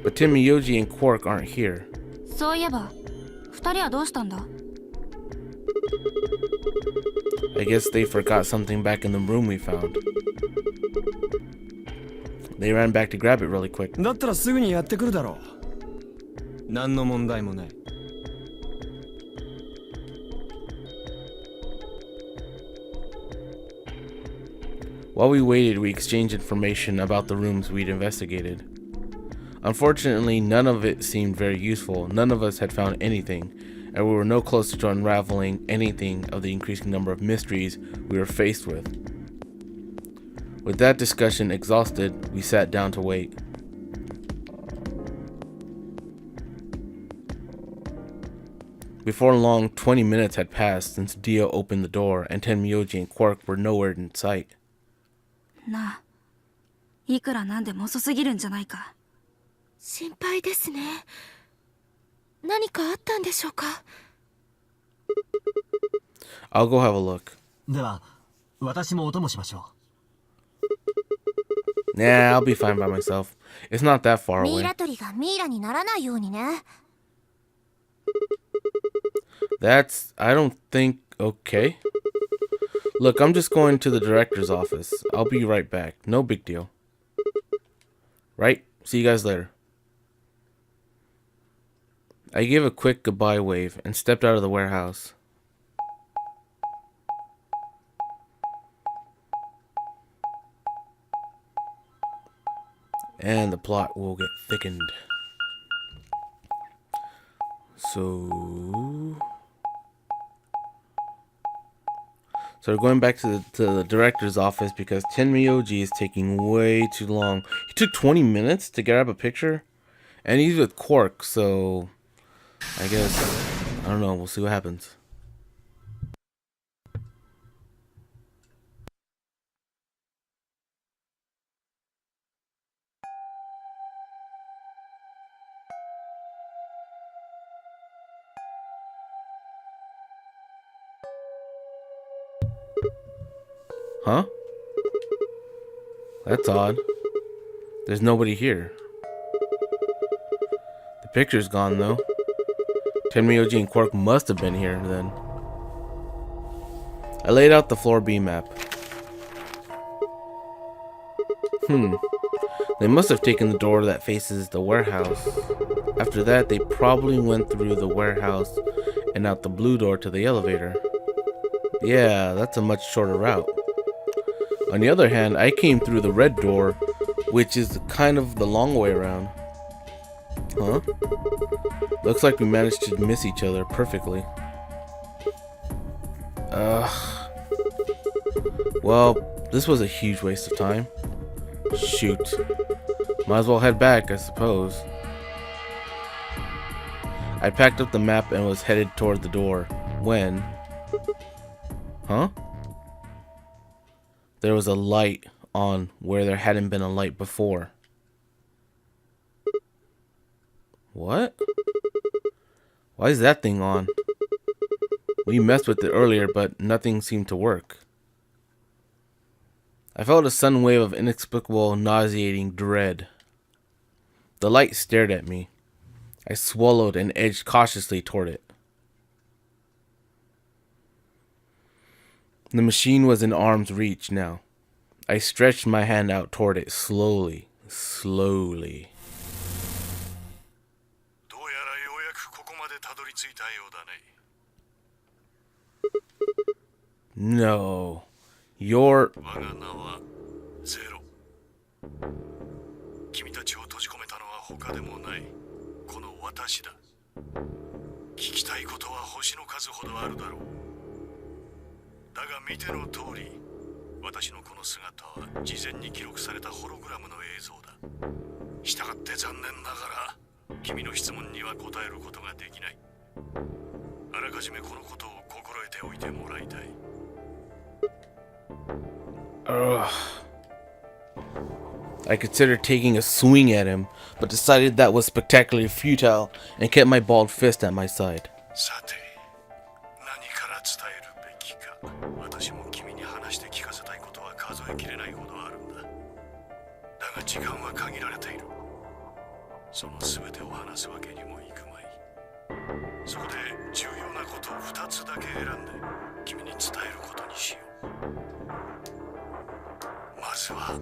But Tim Miyoji and Quark aren't here. そういえば二人はどうしたんだ？ I guess they forgot something back in the room we found. They ran back to grab it really quick. だったらすぐにやってくるだろう。何の問題もない。While we waited, we exchanged information about the rooms we'd investigated. Unfortunately, none of it seemed very useful. None of us had found anything, and we were no closer to unraveling anything of the increasing number of mysteries we were faced with. With that discussion exhausted, we sat down to wait. Before long, 20 minutes had passed since Dio opened the door, and Tenmyoji and Quark were nowhere in sight. なあ、いくらなんでも遅すぎるんじゃないか。心配ですね。何かあったんでしょうか。I'll go have a look. では、私もお供しましょう。Nah, I'll be fine by myself. It's not that far away. ミイラ取りがミイラにならないようにね。That's, I don't think, okay. Look, I'm just going to the director's office. I'll be right back. No big deal. Right? See you guys later. I gave a quick goodbye wave and stepped out of the warehouse. And the plot will get thickened. So we're going back to the director's office because Tenmyoji is taking way too long. He took 20 minutes to grab a picture, and he's with Quark, so I guess, I don't know, we'll see what happens. Huh? That's odd. There's nobody here. The picture's gone though. Tenmyoji and Quark must have been here then. I laid out the floor B map. They must have taken the door that faces the warehouse. After that, they probably went through the warehouse and out the blue door to the elevator. Yeah, that's a much shorter route. On the other hand, I came through the red door, which is kind of the long way around. Huh? Looks like we managed to miss each other perfectly. Well, this was a huge waste of time. Shoot. Might as well head back, I suppose. I packed up the map and was headed toward the door when... Huh? There was a light on where there hadn't been a light before. What? Why is that thing on? We messed with it earlier, but nothing seemed to work. I felt a sudden wave of inexplicable, nauseating dread. The light stared at me. I swallowed and edged cautiously toward it. The machine was in arm's reach now. I stretched my hand out toward it slowly, slowly. No, you're... 君たちを閉じ込めたのは他でもないこの私だ。聞きたいことは星の数ほどあるだろう。だが見ての通り、私のこの姿は事前に記録されたホログラムの映像だ。したがって残念ながら君の質問には答えることができない。あらかじめこのことを心得ておいてもらいたい。I considered taking a swing at him, but decided that was spectacularly futile and kept my bald fist at my side. さて、何から伝えるべきか。私も君に話して聞かせたいことは数えきれないほどあるんだ。だが時間は限られている。その全てを話すわけにもいくまい。そこで重要なことを2つだけ選んで君に伝えることにしよう。まずは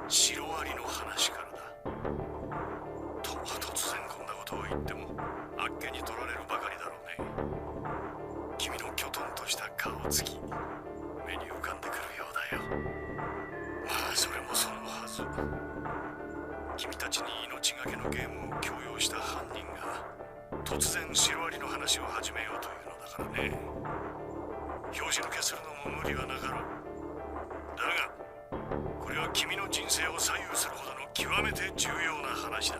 シロアリの話からだ。突然こんなことを言ってもあっけに取られるばかりだろうね。君のきょとんとした顔つき、目に浮かんでくるようだよ。まあそれもそのはず。君たちに命がけのゲームを強要した犯人が突然シロアリの話を始めようというのだからね。拍子抜けするのも無理はなかろう。だがこれは君の人生を左右するほどの極めて重要な話だ。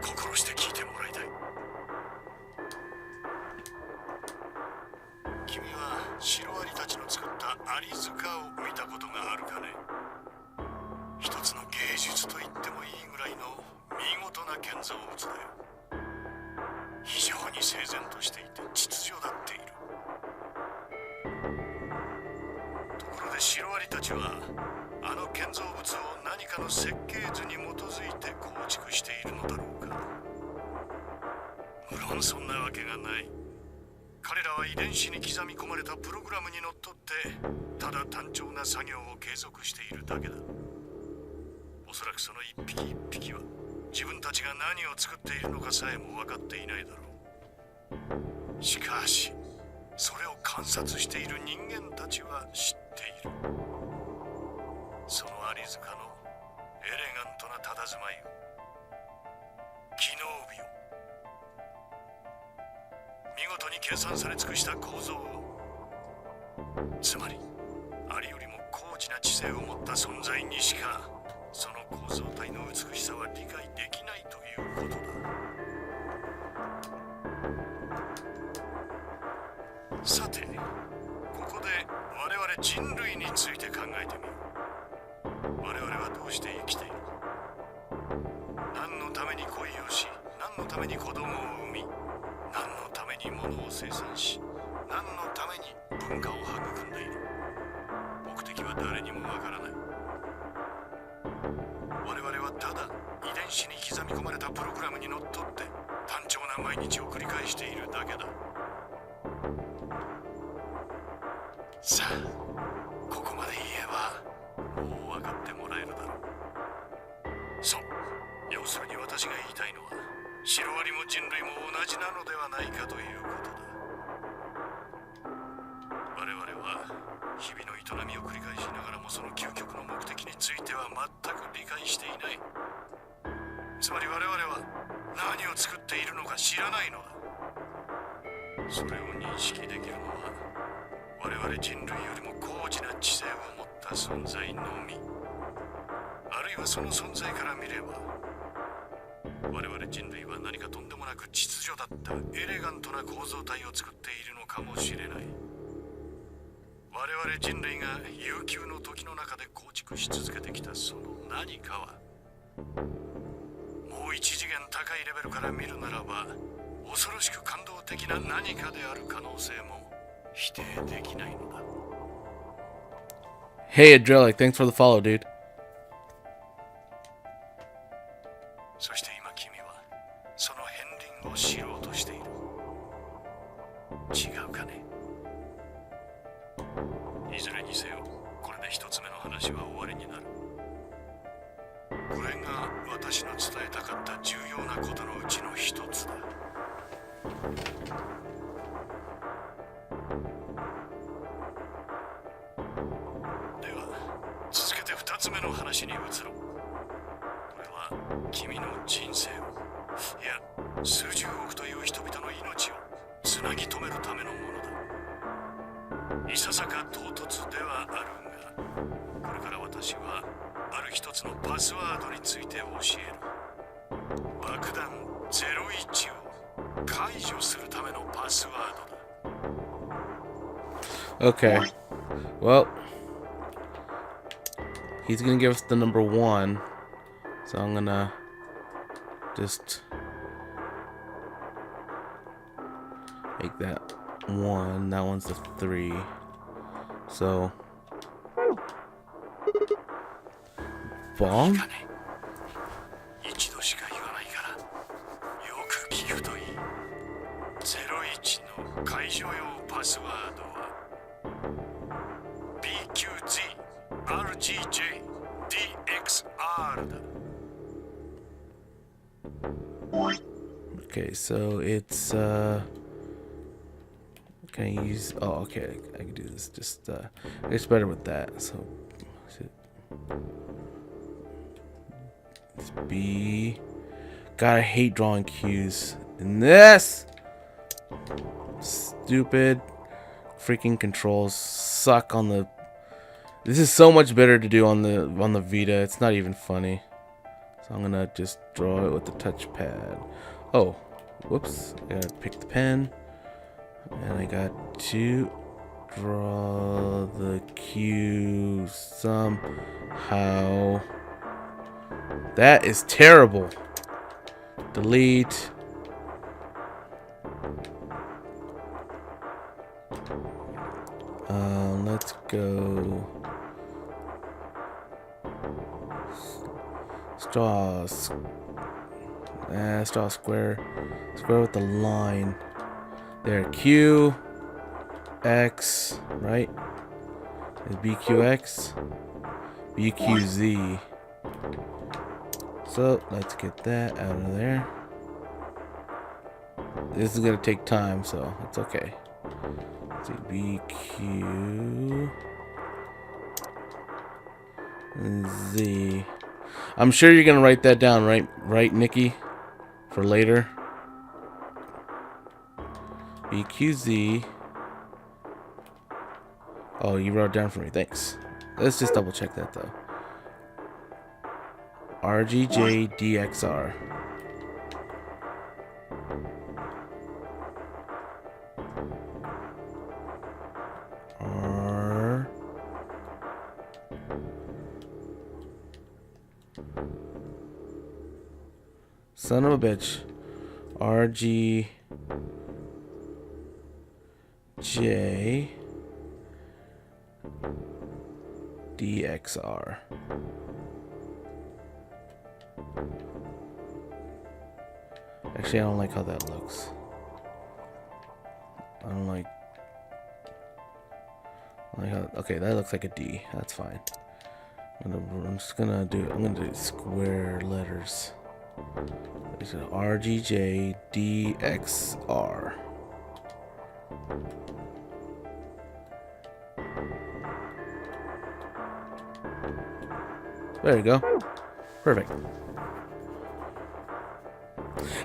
心して聞いてもらいたい。君はシロアリたちの作ったアリ塚を見たことがあるかね。一つの芸術と言ってもいいぐらいの見事な建造物だよ。非常に整然としていて秩序だっている。ところでシロアリたちはあの建造物を何かの設計図に基づいて構築しているのだろうか。無論そんなわけがない。彼らは遺伝子に刻み込まれたプログラムにのっとってただ単調な作業を継続しているだけだ。おそらくその一匹一匹は自分たちが何を作っているのかさえも分かっていないだろう。しかしそれを観察している人間たちは知っている。そのアリ塚のエレガントな佇まいを、機能美を、見事に計算され尽くした構造を、つまりアリよりも高次な知性を持った存在にしかその構造体の美しさは理解できないということだ。さて、ここで我々人類について考えてみよう。我々はどうして生きている？何のために恋をし、何のために子供を産み、何のために物を生産し、何のために文化を育んでいる。目的は誰にもわからない。我々はただ遺伝子に刻み込まれたプログラムにのっとって単調な毎日を繰り返しているだけだ。さあ、ここまで言えばもう分かってもらえるだろう。そう、要するに私が言いたいのはシロアリも人類も同じなのではないかということだ。我々は日々の営みを繰り返しながらもその究極の目的については全く理解していない。つまり我々は何を作っているのか知らないのだ。それを認識できるのは我々人類よりも高次な知性を持った存在のみ。あるいはその存在から見れば我々人類は何かとんでもなく秩序だったエレガントな構造体を作っているのかもしれない。我々人類が悠久の時の中で構築し続けてきたその何かはもう一次元高いレベルから見るならば恐ろしく感動的な何かである可能性も否定できないのだ。 Hey Adrelic, thanks for the follow, dude. そして今君はその片鱗を知ろうとしている。違うかね。いずれにせよこれで一つ目の話は終わりになる。これが私の伝えたかった重要なことのうちの一つだ。では続けて二つ目の話に移ろう。これは君の人生を、いや数十億という人々の命をつなぎ止めるためのものだ。いささか唐突ではあるがこれから私はある一つのパスワードについて教える。爆弾01を解除するためのパスワードだ。Okay. Well, he's gonna give us the number 1. So I'm gonna just make that 1. That one's the 3. So bomb? 一度しか言わないからよく聞くといい。01の解除用パスワードは BQZRGJDXR だ。Okay, so it's can I use okay, I can do this. Just it's better with that. So it's B. God, I hate drawing cues in this. Stupid freaking controls suck on the. This is so much better to do on the Vita. It's not even funny. So I'm gonna just draw it with the touchpad. Oh, whoops! I gotta pick the pen, and I got to draw the cue somehow. That is terrible. Delete. Let's go. Draw a square with the line. There, Q, X, right? Is BQX, BQZ. So let's get that out of there. This is gonna take time, so it's okay. Let's see, BQ Z. I'm sure you're gonna write that down, right, Nikki, for later. BQZ. Oh, you wrote it down for me. Thanks. Let's just double check that though. RGJDXR. R. Son of a bitch. RGJ DXR. Actually, I don't like how that looks. I don't like how, okay, that looks like a D. That's fine. I'm gonna do square letters. It's an RGJDXR. There you go. Perfect.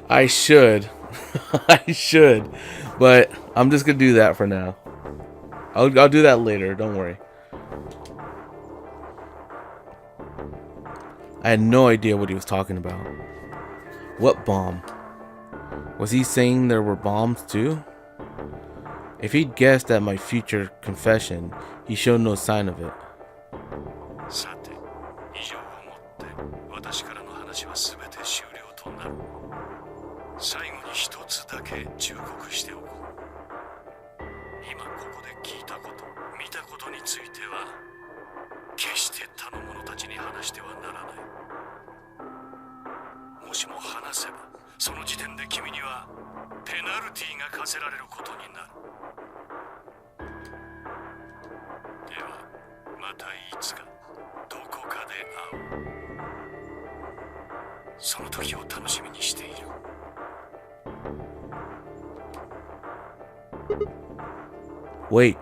I should. I should. But I'm just going to do that for now. I'll do that later. Don't worry. I had no idea what he was talking about. What bomb? Was he saying there were bombs too? If he'd guessed at my future confession, he showed no sign of it. さて、以上をもって私からの話は全て終了となる。最後に一つだけ忠告しておこう。今ここで聞いたこと、見たことについては決して他の者たちに話してはならない。もしも話せば、その時点で君にはペナルティが課せられることになる。では、またいつかどこかで会おう。その時を楽しみにしている。Wait.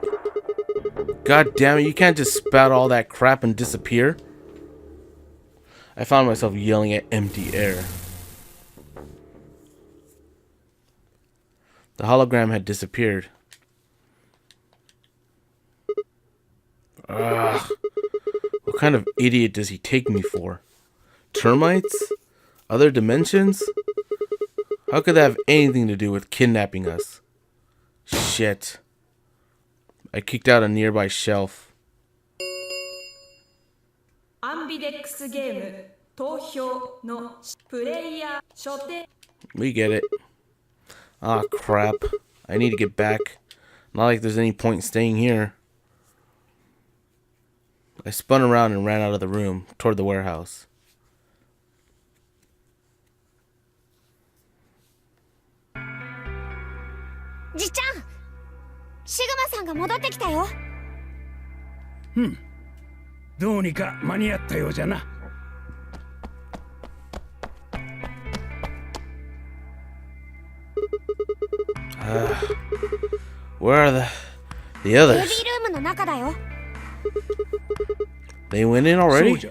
God damn it, you can't just spout all that crap and disappear. I found myself yelling at empty air. The hologram had disappeared. Ugh. kind of idiot does he take me for? Termites? Other dimensions? How could that have anything to do with kidnapping us? Shit. I kicked out a nearby shelf. アンビデックスゲーム投票のプレイヤー所定 We get it. Ah, crap. I need to get back. Not like there's any point staying here. I spun around and ran out of the room toward the warehouse. じっちゃん、シグマさんが戻ってきたよ。どうにか間に合ったようじゃな。Where are the ベビール others? ームの中だよ。 They went in そう already? じゃ。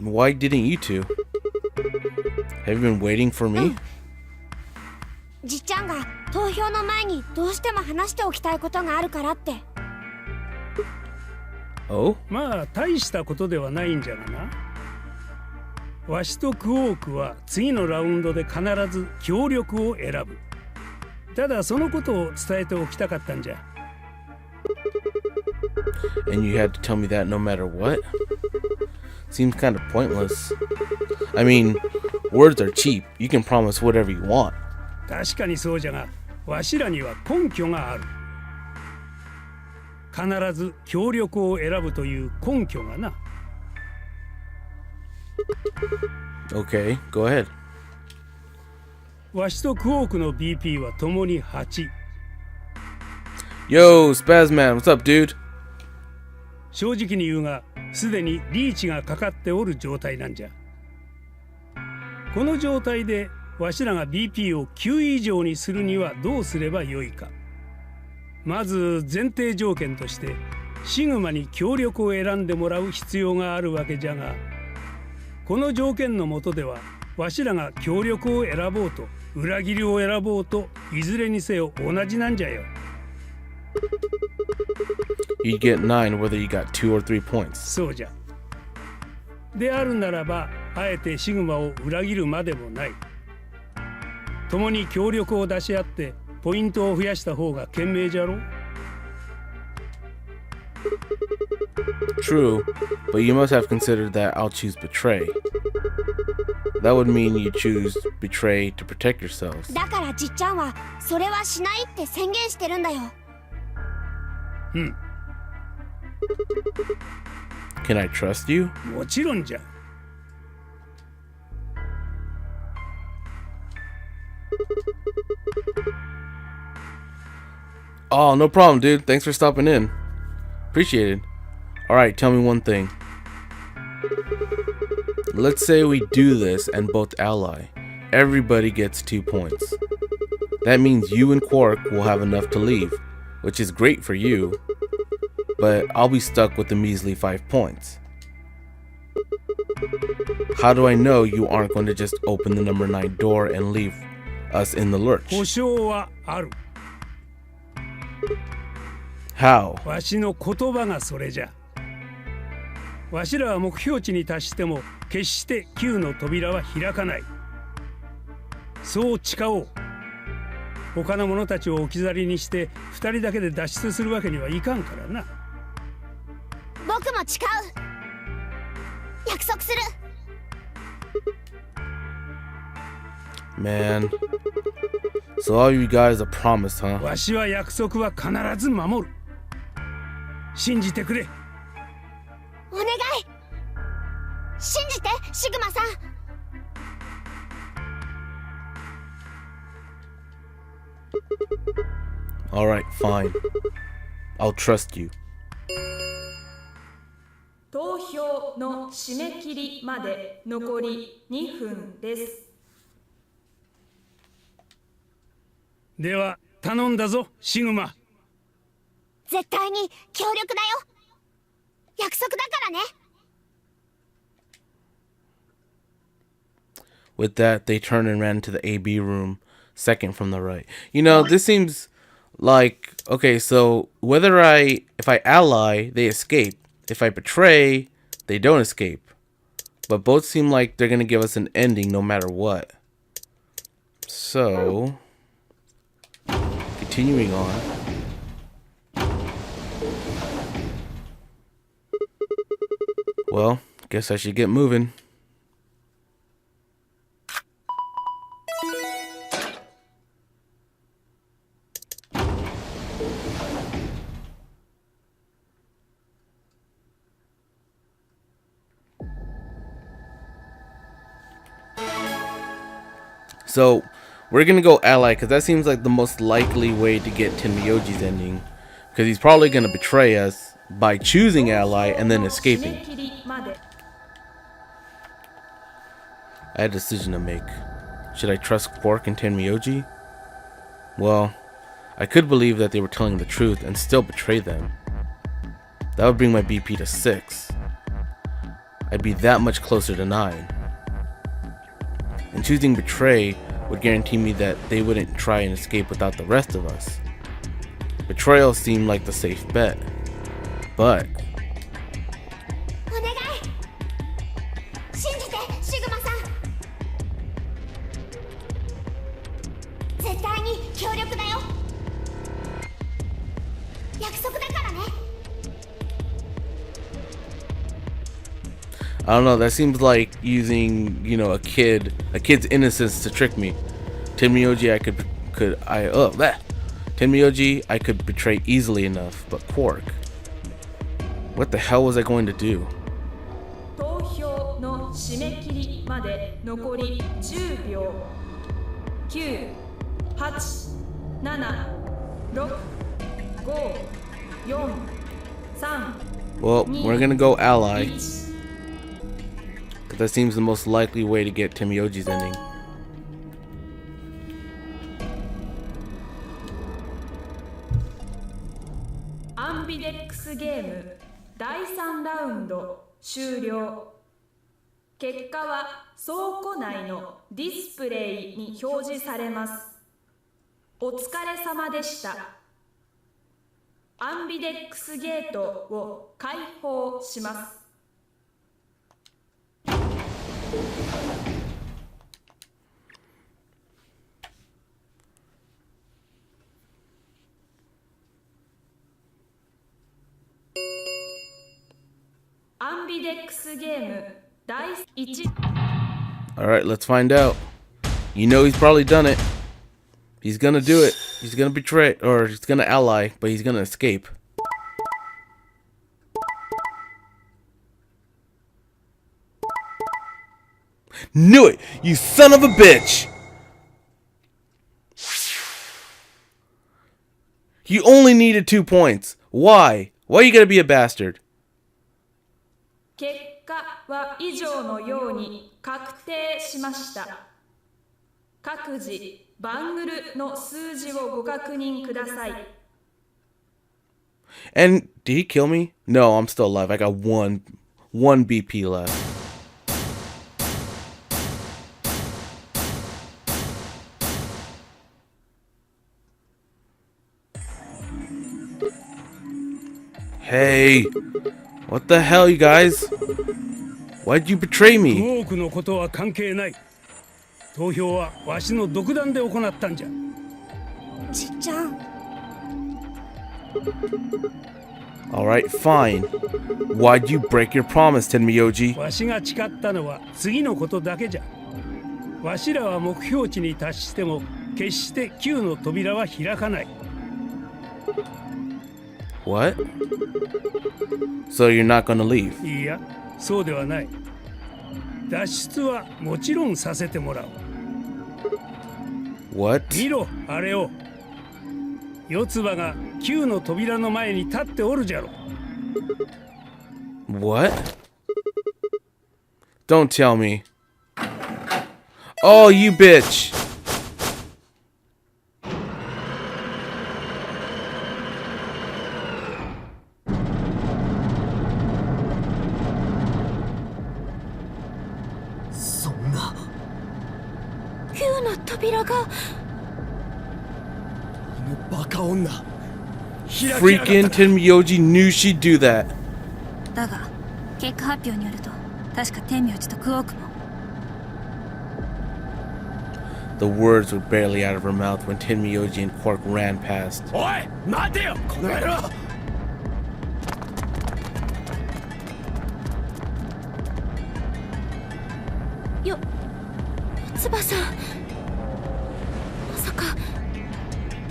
Why didn't you two? Have you been waiting for me? じっちゃんが投票の前にどうしても話しておきたいことがあるからって。 Oh? まあ大したことではないんじゃがな。わしとクオークは次のラウンドで必ず協力を選ぶ。ただそのことを伝えておきたかったんじゃ。 And you had to tell me that no matter what? Seems kind of pointless. I mean, words are cheap. You can promise whatever you want. 確かにそうじゃが、わしらには根拠がある。必ず協力を選ぶという根拠がな。Okay, go ahead. わしとクオークの BP はともに8。 Yo, Spazman, what's up, dude? 正直に言うが、すでにリーチがかかっておる状態なんじゃ。この状態でわしらが BP を9以上にするにはどうすればよいか。まず前提条件としてシグマに協力を選んでもらう必要があるわけじゃが、この条件の下ではわしらが協力を選ぼうと裏切りを選ぼうといずれにせよ同じなんじゃよ。You'd get 9 whether you got 2 or 3 points. そうじゃ。であるならばあえてシグマを裏切るまでもない。共に協力を出し合ってポイントを増やした方が賢明じゃろ。 True, but you must have considered that I'll choose betray. That would mean you choose betray to protect yourselves. だからじっちゃんはそれはしないって宣言してるんだよ。Can I trust you? もちろんじゃ。Oh, no problem, dude. Thanks for stopping in. Appreciate it. Alright, tell me one thing. Let's say we do this and both ally. Everybody gets 2 points. That means you and Quark will have enough to leave, which is great for you, but I'll be stuck with the measly 5 points. How do I know you aren't going to just open the number 9 door and leave us in the lurch? 保証はある。 How? わしの言葉がそれじゃ。わしらは目標値に達しても決して9の扉は開かない。そう誓おう。他の者たちを置き去りにして2人だけで脱出するわけにはいかんからな。僕も誓う。約束する。 Man. So all you got is a promise, huh? わしは約束は必ず守る。信じてくれ。お願い。信じて、シグマさん。 Alright, fine. I'll trust you. 投票の締め切りまで残り2分です。では頼んだぞ、シグマ。絶対に協力だよ。約束だからね。 With that, they turned and ran to the AB room, second from the right. You know, this seems like, okay, so if I ally, they escape. if I betray, they don't escape. But both seem like they're going to give us an ending no matter what. So, continuing on. Well, guess I should get moving. So, we're gonna go ally, because that seems like the most likely way to get Tenmyoji's ending. Because he's probably gonna betray us by choosing ally and then escaping. I had a decision to make. Should I trust Quark and Tenmyoji? Well, I could believe that they were telling the truth and still betray them. That would bring my BP to 6. I'd be that much closer to 9. And choosing betray would guarantee me that they wouldn't try and escape without the rest of us. Betrayal seemed like the safe bet. But... I don't know, that seems like using, you know, a kid's innocence to trick me. Tenmyoji I could betray easily enough, but Quark, what the hell was I going to do? 投票の締め切りまで残り10秒。9、8、7、6、5、4、3。 Well, we're gonna go ally. That seems the most likely way to get Tenmyoji's ending. Ambidex ゲーム第3ラウンド終了。結果は倉庫内のディスプレイに表示されます。お疲れ様でした。アンビデックスゲートを開放します。アンビデックスゲーム第1 Alright, let's find out. You know he's probably done it. He's gonna do it. He's gonna betray, or he's gonna ally, but he's gonna escape. Knew it! You son of a bitch! You only needed 2 points. Why? Why you gotta be a bastard? 結果は以上のように確定しました。各自バングルの数字をご確認ください。And did he kill me? No, I'm still alive. I got one BP left. Hey, what the hell, you guys? Why'd you betray me? 多くのことは関係ない。投票はわしの独断で行ったんじゃ。ちっちゃん。Alright, fine. Why'd you break your promise, Tenmyoji? わしが誓ったのは次のことだけじゃ。わしらは目標値に達しても決して9の扉は開かない。What? So you're not gonna leave? いや、そうではない。脱出はもちろんさせてもらう。What? 見ろ、あれを。四つ葉が9の扉の前に立っておるじゃろ。What? Don't tell me. Oh, you bitch! Freaking Tenmyoji knew she'd do that. だが結果発表によると確か天明寺とクオークも。 The words were barely out of her mouth when Tenmyoji and Quark ran past. おい待てよこの野郎。翼さん、まさか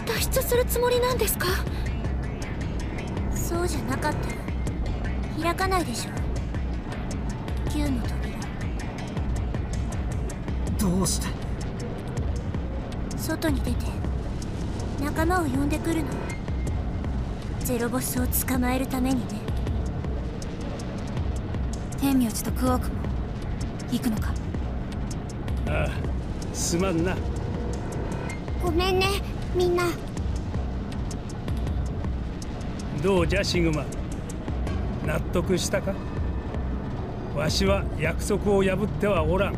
脱出するつもりなんですか？そうじゃなかったら開かないでしょ。9の扉。どうして？外に出て仲間を呼んでくるの。ゼロボスを捕まえるためにね。天明寺とクオークも行くのか？ああ、すまんな。ごめんねみんな。どうじゃシグマ、納得したか？わしは約束を破ってはおらん。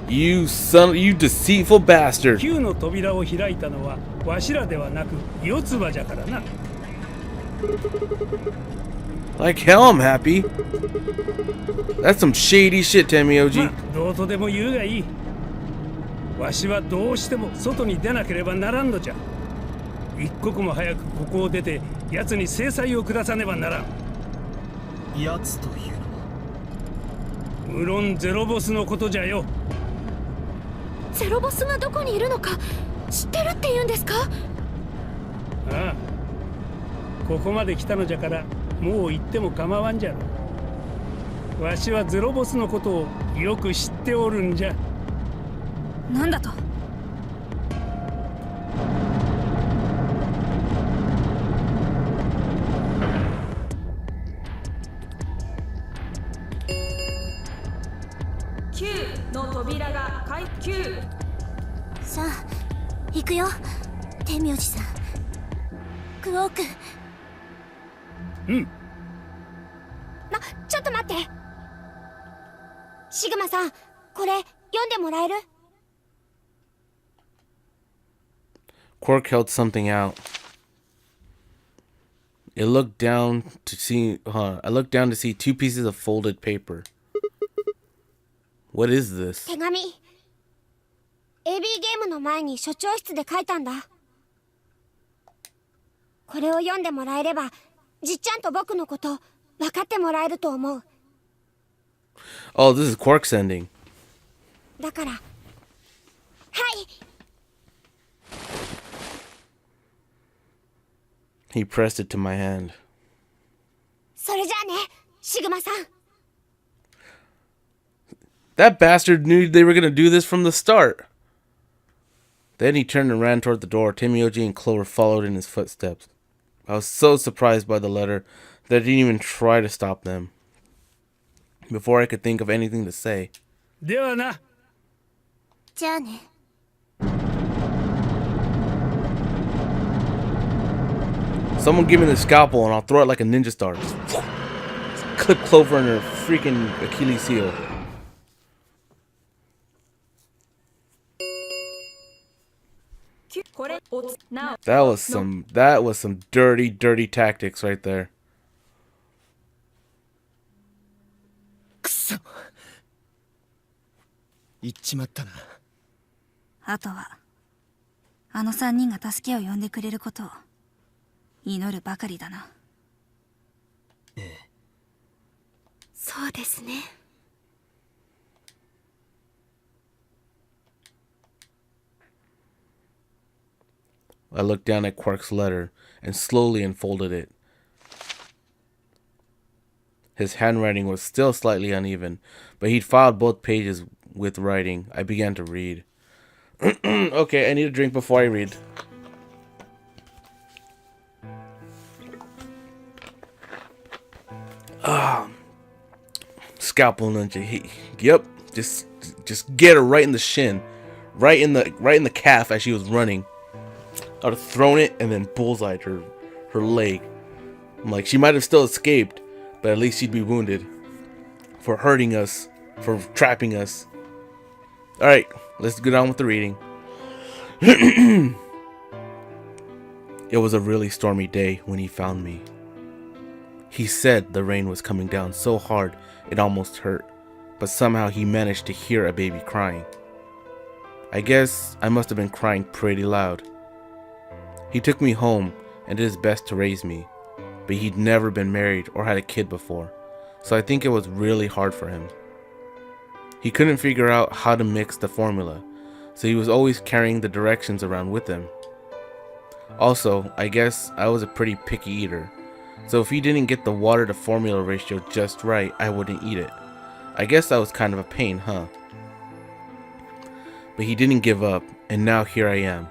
You deceitful bastard! 9の扉を開いたのはわしらではなく四つ葉じゃからな。 Like hell, I'm happy. That's some shady shit, Tenmyoji. まあ、どうとでも言うがいい。わしはどうしても外に出なければならんのじゃ。一刻も早くここを出て奴に制裁を下さねばならん。奴というのは？無論ゼロボスのことじゃよ。ゼロボスがどこにいるのか知ってるって言うんですか？ああ、ここまで来たのじゃからもう行っても構わんじゃろ。わしはゼロボスのことをよく知っておるんじゃ。なんだと？9の扉が開。9。さあ行くよ天明寺さん。クオーク。うん。ちょっと待って。シグマさん、これ読んでもらえる？ Quark held something out. I looked down to see two pieces of folded paper. What is this? 手紙。AB ゲームの前に所長室で書いたんだ。これを読んでもらえれば、じっちゃんと僕のこと分かってもらえると思う。 Oh, this is Quark sending. だから、はい。 He pressed it to my hand. それじゃあね、シグマさん。 That bastard knew they were going to do this from the start. Then he turned and ran toward the door. Tenmyoji and Clover followed in his footsteps. I was so surprised by the letter that I didn't even try to stop them. Before I could think of anything to say. ではな。じゃあね。 Someone give me the scalpel and I'll throw it like a ninja star. Clip Clover in her freaking Achilles heel. That was some dirty tactics right there. くそ。行っちまったな。あとはあの3人が助けを呼んでくれることを祈るばかりだな。そうですね。I looked down at Quark's letter and slowly unfolded it. His handwriting was still slightly uneven, but he'd filed both pages with writing. I began to read. Okay, I need a drink before I read. Scalpel ninja. Yep, just get her right in the shin, right in the calf as she was running. I would have thrown it and then bullseyed her leg. I'm like, she might have still escaped, but at least she'd be wounded for hurting us, for trapping us. All right, let's get on with the reading. It was a really stormy day when he found me. He said the rain was coming down so hard it almost hurt, but somehow he managed to hear a baby crying. I guess I must have been crying pretty loud. He took me home and did his best to raise me, but he'd never been married or had a kid before, so I think it was really hard for him. He couldn't figure out how to mix the formula, so he was always carrying the directions around with him. Also, I guess I was a pretty picky eater, so if he didn't get the water to formula ratio just right, I wouldn't eat it. I guess that was kind of a pain, huh? But he didn't give up, and now here I am.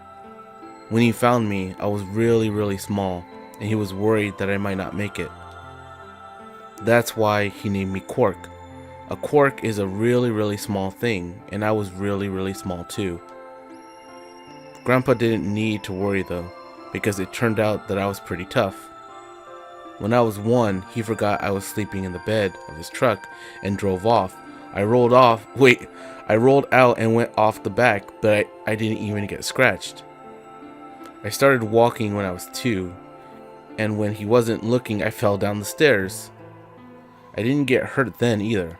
When he found me, I was really small, and he was worried that I might not make it. That's why he named me Quark. A quark is a really small thing, and I was really small too. Grandpa didn't need to worry though, because it turned out that I was pretty tough. When I was 1, he forgot I was sleeping in the bed of his truck and drove off. I rolled out and went off the back, but I didn't even get scratched. I started walking when I was 2, and when he wasn't looking, I fell down the stairs. I didn't get hurt then either.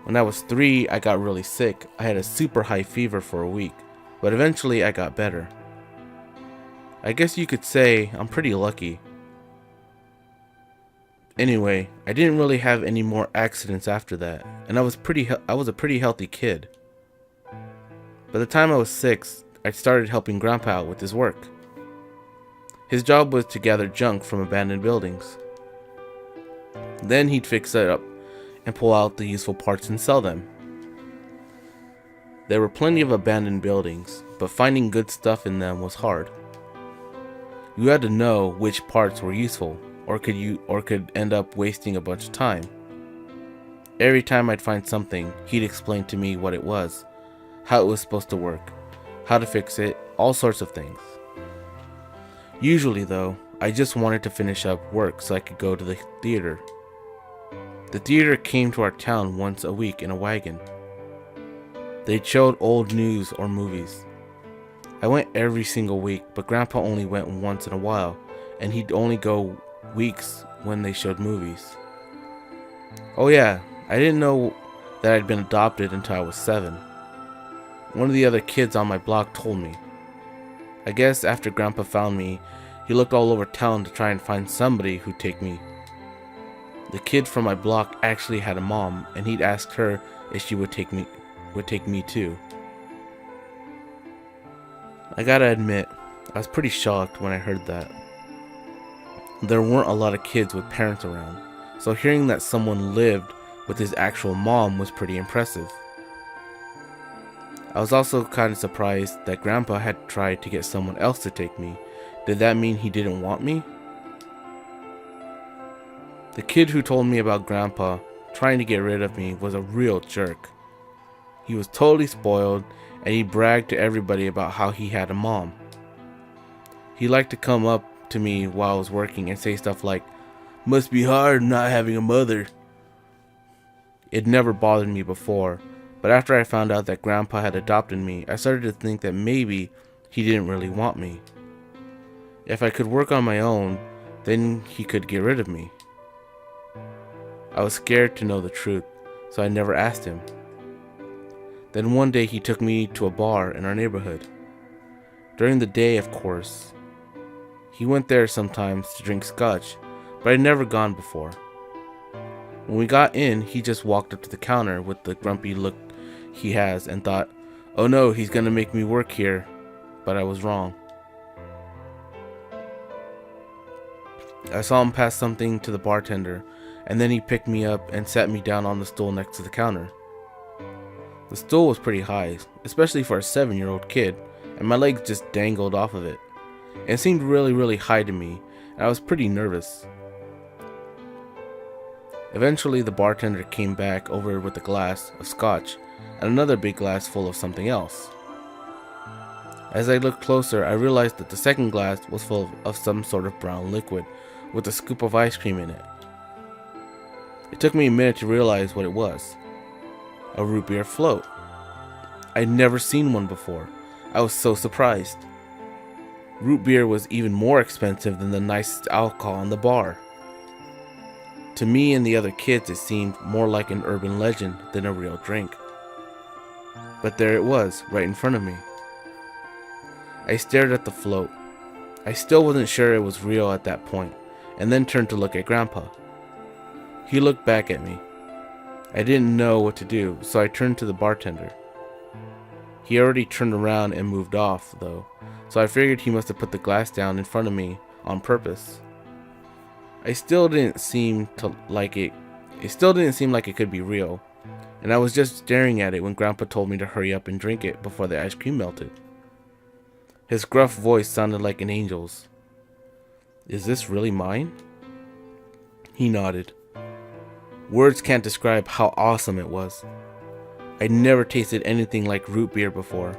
When I was 3, I got really sick. I had a super high fever for a week, but eventually I got better. I guess you could say I'm pretty lucky. Anyway, I didn't really have any more accidents after that, and I was a pretty healthy kid. By the time I was 6, I started helping Grandpa out with his work. His job was to gather junk from abandoned buildings. Then he'd fix it up and pull out the useful parts and sell them. There were plenty of abandoned buildings, but finding good stuff in them was hard. You had to know which parts were useful, or could end up wasting a bunch of time. Every time I'd find something, he'd explain to me what it was, how it was supposed to work, how to fix it, all sorts of things. Usually though, I just wanted to finish up work so I could go to the theater. The theater came to our town once a week in a wagon. They showed old news or movies. I went every single week, but Grandpa only went once in a while, and he'd only go weeks when they showed movies. Oh yeah, I didn't know that I'd been adopted until I was 7. One of the other kids on my block told me. I guess after Grandpa found me, he looked all over town to try and find somebody who'd take me. The kid from my block actually had a mom, and he'd asked her if she would take me too. I gotta admit, I was pretty shocked when I heard that. There weren't a lot of kids with parents around, so hearing that someone lived with his actual mom was pretty impressive. I was also kind of surprised that Grandpa had tried to get someone else to take me. Did that mean he didn't want me? The kid who told me about Grandpa trying to get rid of me was a real jerk. He was totally spoiled, and he bragged to everybody about how he had a mom. He liked to come up to me while I was working and say stuff like, "Must be hard not having a mother." It never bothered me before, but after I found out that Grandpa had adopted me, I started to think that maybe he didn't really want me. If I could work on my own, then he could get rid of me. I was scared to know the truth, so I never asked him. Then one day he took me to a bar in our neighborhood. During the day, of course. He went there sometimes to drink scotch, but I'd never gone before. When we got in, he just walked up to the counter with the grumpy look he has and thought, "Oh no, he's gonna make me work here." But I was wrong. I saw him pass something to the bartender, and then he picked me up and sat me down on the stool next to the counter. The stool was pretty high, especially for a 7-year-old kid, and my legs just dangled off of it. It seemed really high to me, and I was pretty nervous. Eventually, the bartender came back over with a glass of scotch and another big glass full of something else. As I looked closer, I realized that the second glass was full of some sort of brown liquid with a scoop of ice cream in it. It took me a minute to realize what it was. A root beer float. I'd never seen one before. I was so surprised. Root beer was even more expensive than the nicest alcohol in the bar. To me and the other kids, it seemed more like an urban legend than a real drink. But there it was, right in front of me. I stared at the float. I still wasn't sure it was real at that point, and then turned to look at Grandpa. He looked back at me. I didn't know what to do, so I turned to the bartender. He already turned around and moved off, though, so I figured he must have put the glass down in front of me on purpose. It still didn't seem like it could be real, and I was just staring at it when Grandpa told me to hurry up and drink it before the ice cream melted. His gruff voice sounded like an angel's. "Is this really mine?" He nodded. Words can't describe how awesome it was. I'd never tasted anything like root beer before.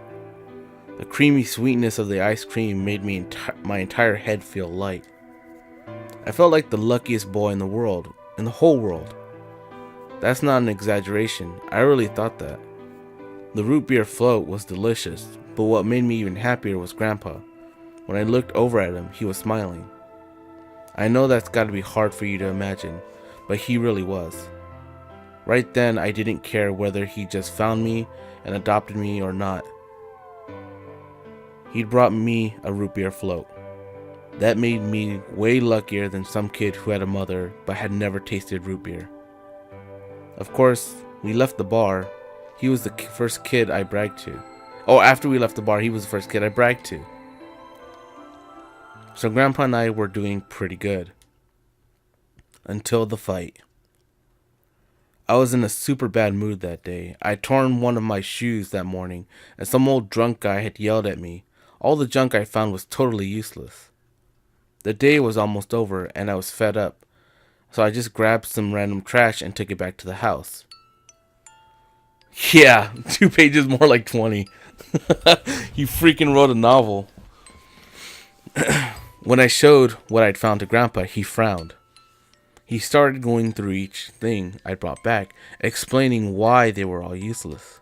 The creamy sweetness of the ice cream made my entire head feel light. I felt like the luckiest boy in the whole world. That's not an exaggeration. I really thought that. The root beer float was delicious, but what made me even happier was Grandpa. When I looked over at him, he was smiling. I know that's got to be hard for you to imagine, but he really was. Right then, I didn't care whether he just found me and adopted me or not. He'd brought me a root beer float. That made me way luckier than some kid who had a mother but had never tasted root beer. Of course, we left the bar. He was the first kid I bragged to. Oh, after we left the bar, he was the first kid I bragged to. So Grandpa and I were doing pretty good. Until the fight. I was in a super bad mood that day. I had torn one of my shoes that morning, and some old drunk guy had yelled at me. All the junk I found was totally useless. The day was almost over, and I was fed up, so I just grabbed some random trash and took it back to the house. Yeah, 2 pages more like 20. He freaking wrote a novel. When I showed what I'd found to Grandpa, he frowned. He started going through each thing I brought back, explaining why they were all useless.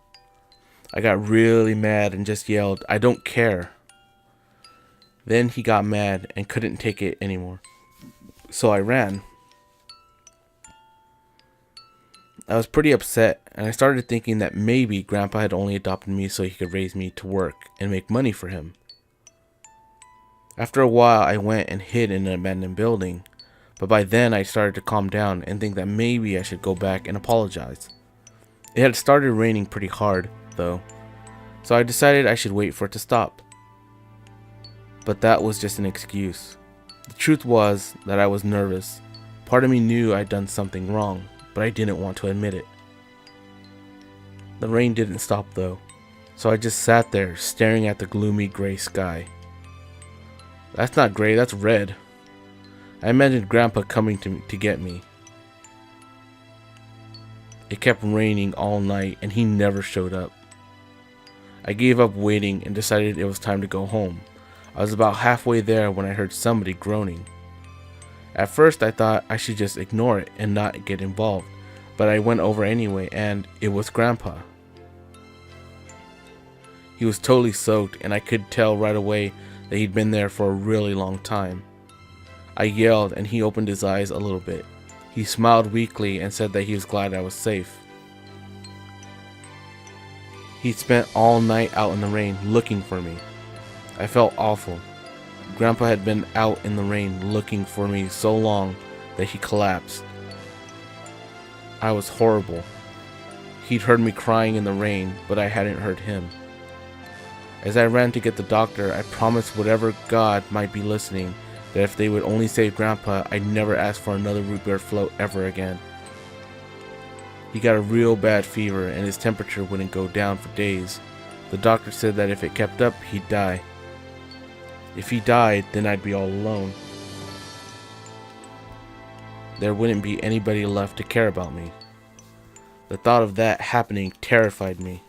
I got really mad and just yelled, "I don't care." Then he got mad and couldn't take it anymore. So I ran. I was pretty upset, and I started thinking that maybe Grandpa had only adopted me so he could raise me to work and make money for him. After a while, I went and hid in an abandoned building, but by then I started to calm down and think that maybe I should go back and apologize. It had started raining pretty hard, though, so I decided I should wait for it to stop. But that was just an excuse. The truth was that I was nervous. Part of me knew I'd done something wrong, but I didn't want to admit it. The rain didn't stop though, so I just sat there staring at the gloomy gray sky. That's not gray, that's red. I imagined Grandpa coming to get me. It kept raining all night and he never showed up. I gave up waiting and decided it was time to go home. I was about halfway there when I heard somebody groaning. At first I thought I should just ignore it and not get involved, but I went over anyway and it was Grandpa. He was totally soaked and I could tell right away that he'd been there for a really long time. I yelled and he opened his eyes a little bit. He smiled weakly and said that he was glad I was safe. He'd spent all night out in the rain looking for me. I felt awful. Grandpa had been out in the rain looking for me so long that he collapsed. I was horrible. He'd heard me crying in the rain, but I hadn't heard him. As I ran to get the doctor, I promised whatever God might be listening that if they would only save Grandpa, I'd never ask for another root beer float ever again. He got a real bad fever and his temperature wouldn't go down for days. The doctor said that if it kept up, he'd die. If he died, then I'd be all alone. There wouldn't be anybody left to care about me. The thought of that happening terrified me.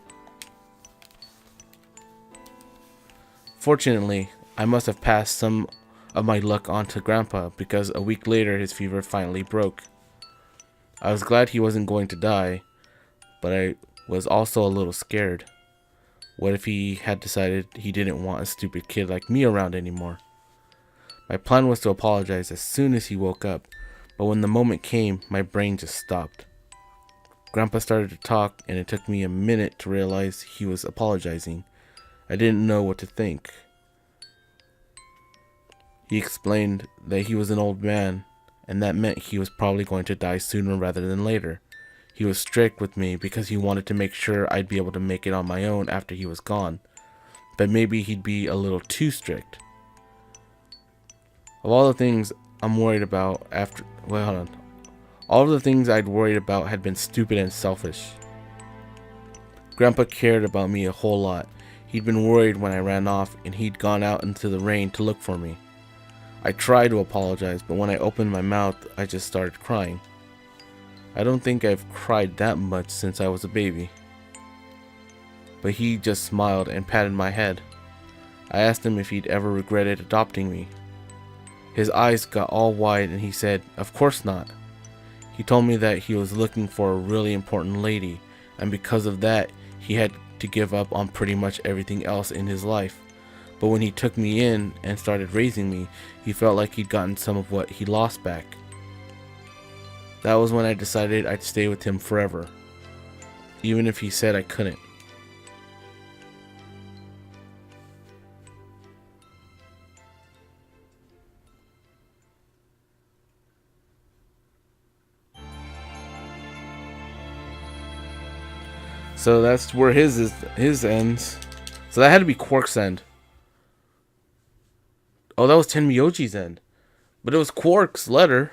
Fortunately, I must have passed some of my luck on to Grandpa because a week later his fever finally broke. I was glad he wasn't going to die, but I was also a little scared. What if he had decided he didn't want a stupid kid like me around anymore? My plan was to apologize as soon as he woke up, But when the moment came, my brain just stopped. Grandpa started to talk, and it took me a minute to realize he was apologizing. I didn't know what to think. He explained that he was an old man, and that meant he was probably going to die sooner rather than later. He was strict with me because he wanted to make sure I'd be able to make it on my own after he was gone. But maybe he'd be a little too strict. Of all the things I'm worried about after... Wait, hold on. All of the things I'd worried about had been stupid and selfish. Grandpa cared about me a whole lot. He'd been worried when I ran off, and he'd gone out into the rain to look for me. I tried to apologize, but when I opened my mouth, I just started crying. I don't think I've cried that much since I was a baby. But he just smiled and patted my head. I asked him if he'd ever regretted adopting me. His eyes got all wide and he said, "Of course not." He told me that he was looking for a really important lady, and because of that, he had to give up on pretty much everything else in his life. But when he took me in and started raising me, he felt like he'd gotten some of what he lost back. That was when I decided I'd stay with him forever, even if he said I couldn't. So that's where his ends. So that had to be Quark's end. Oh, that was Tenmyoji's end. But it was Quark's letter.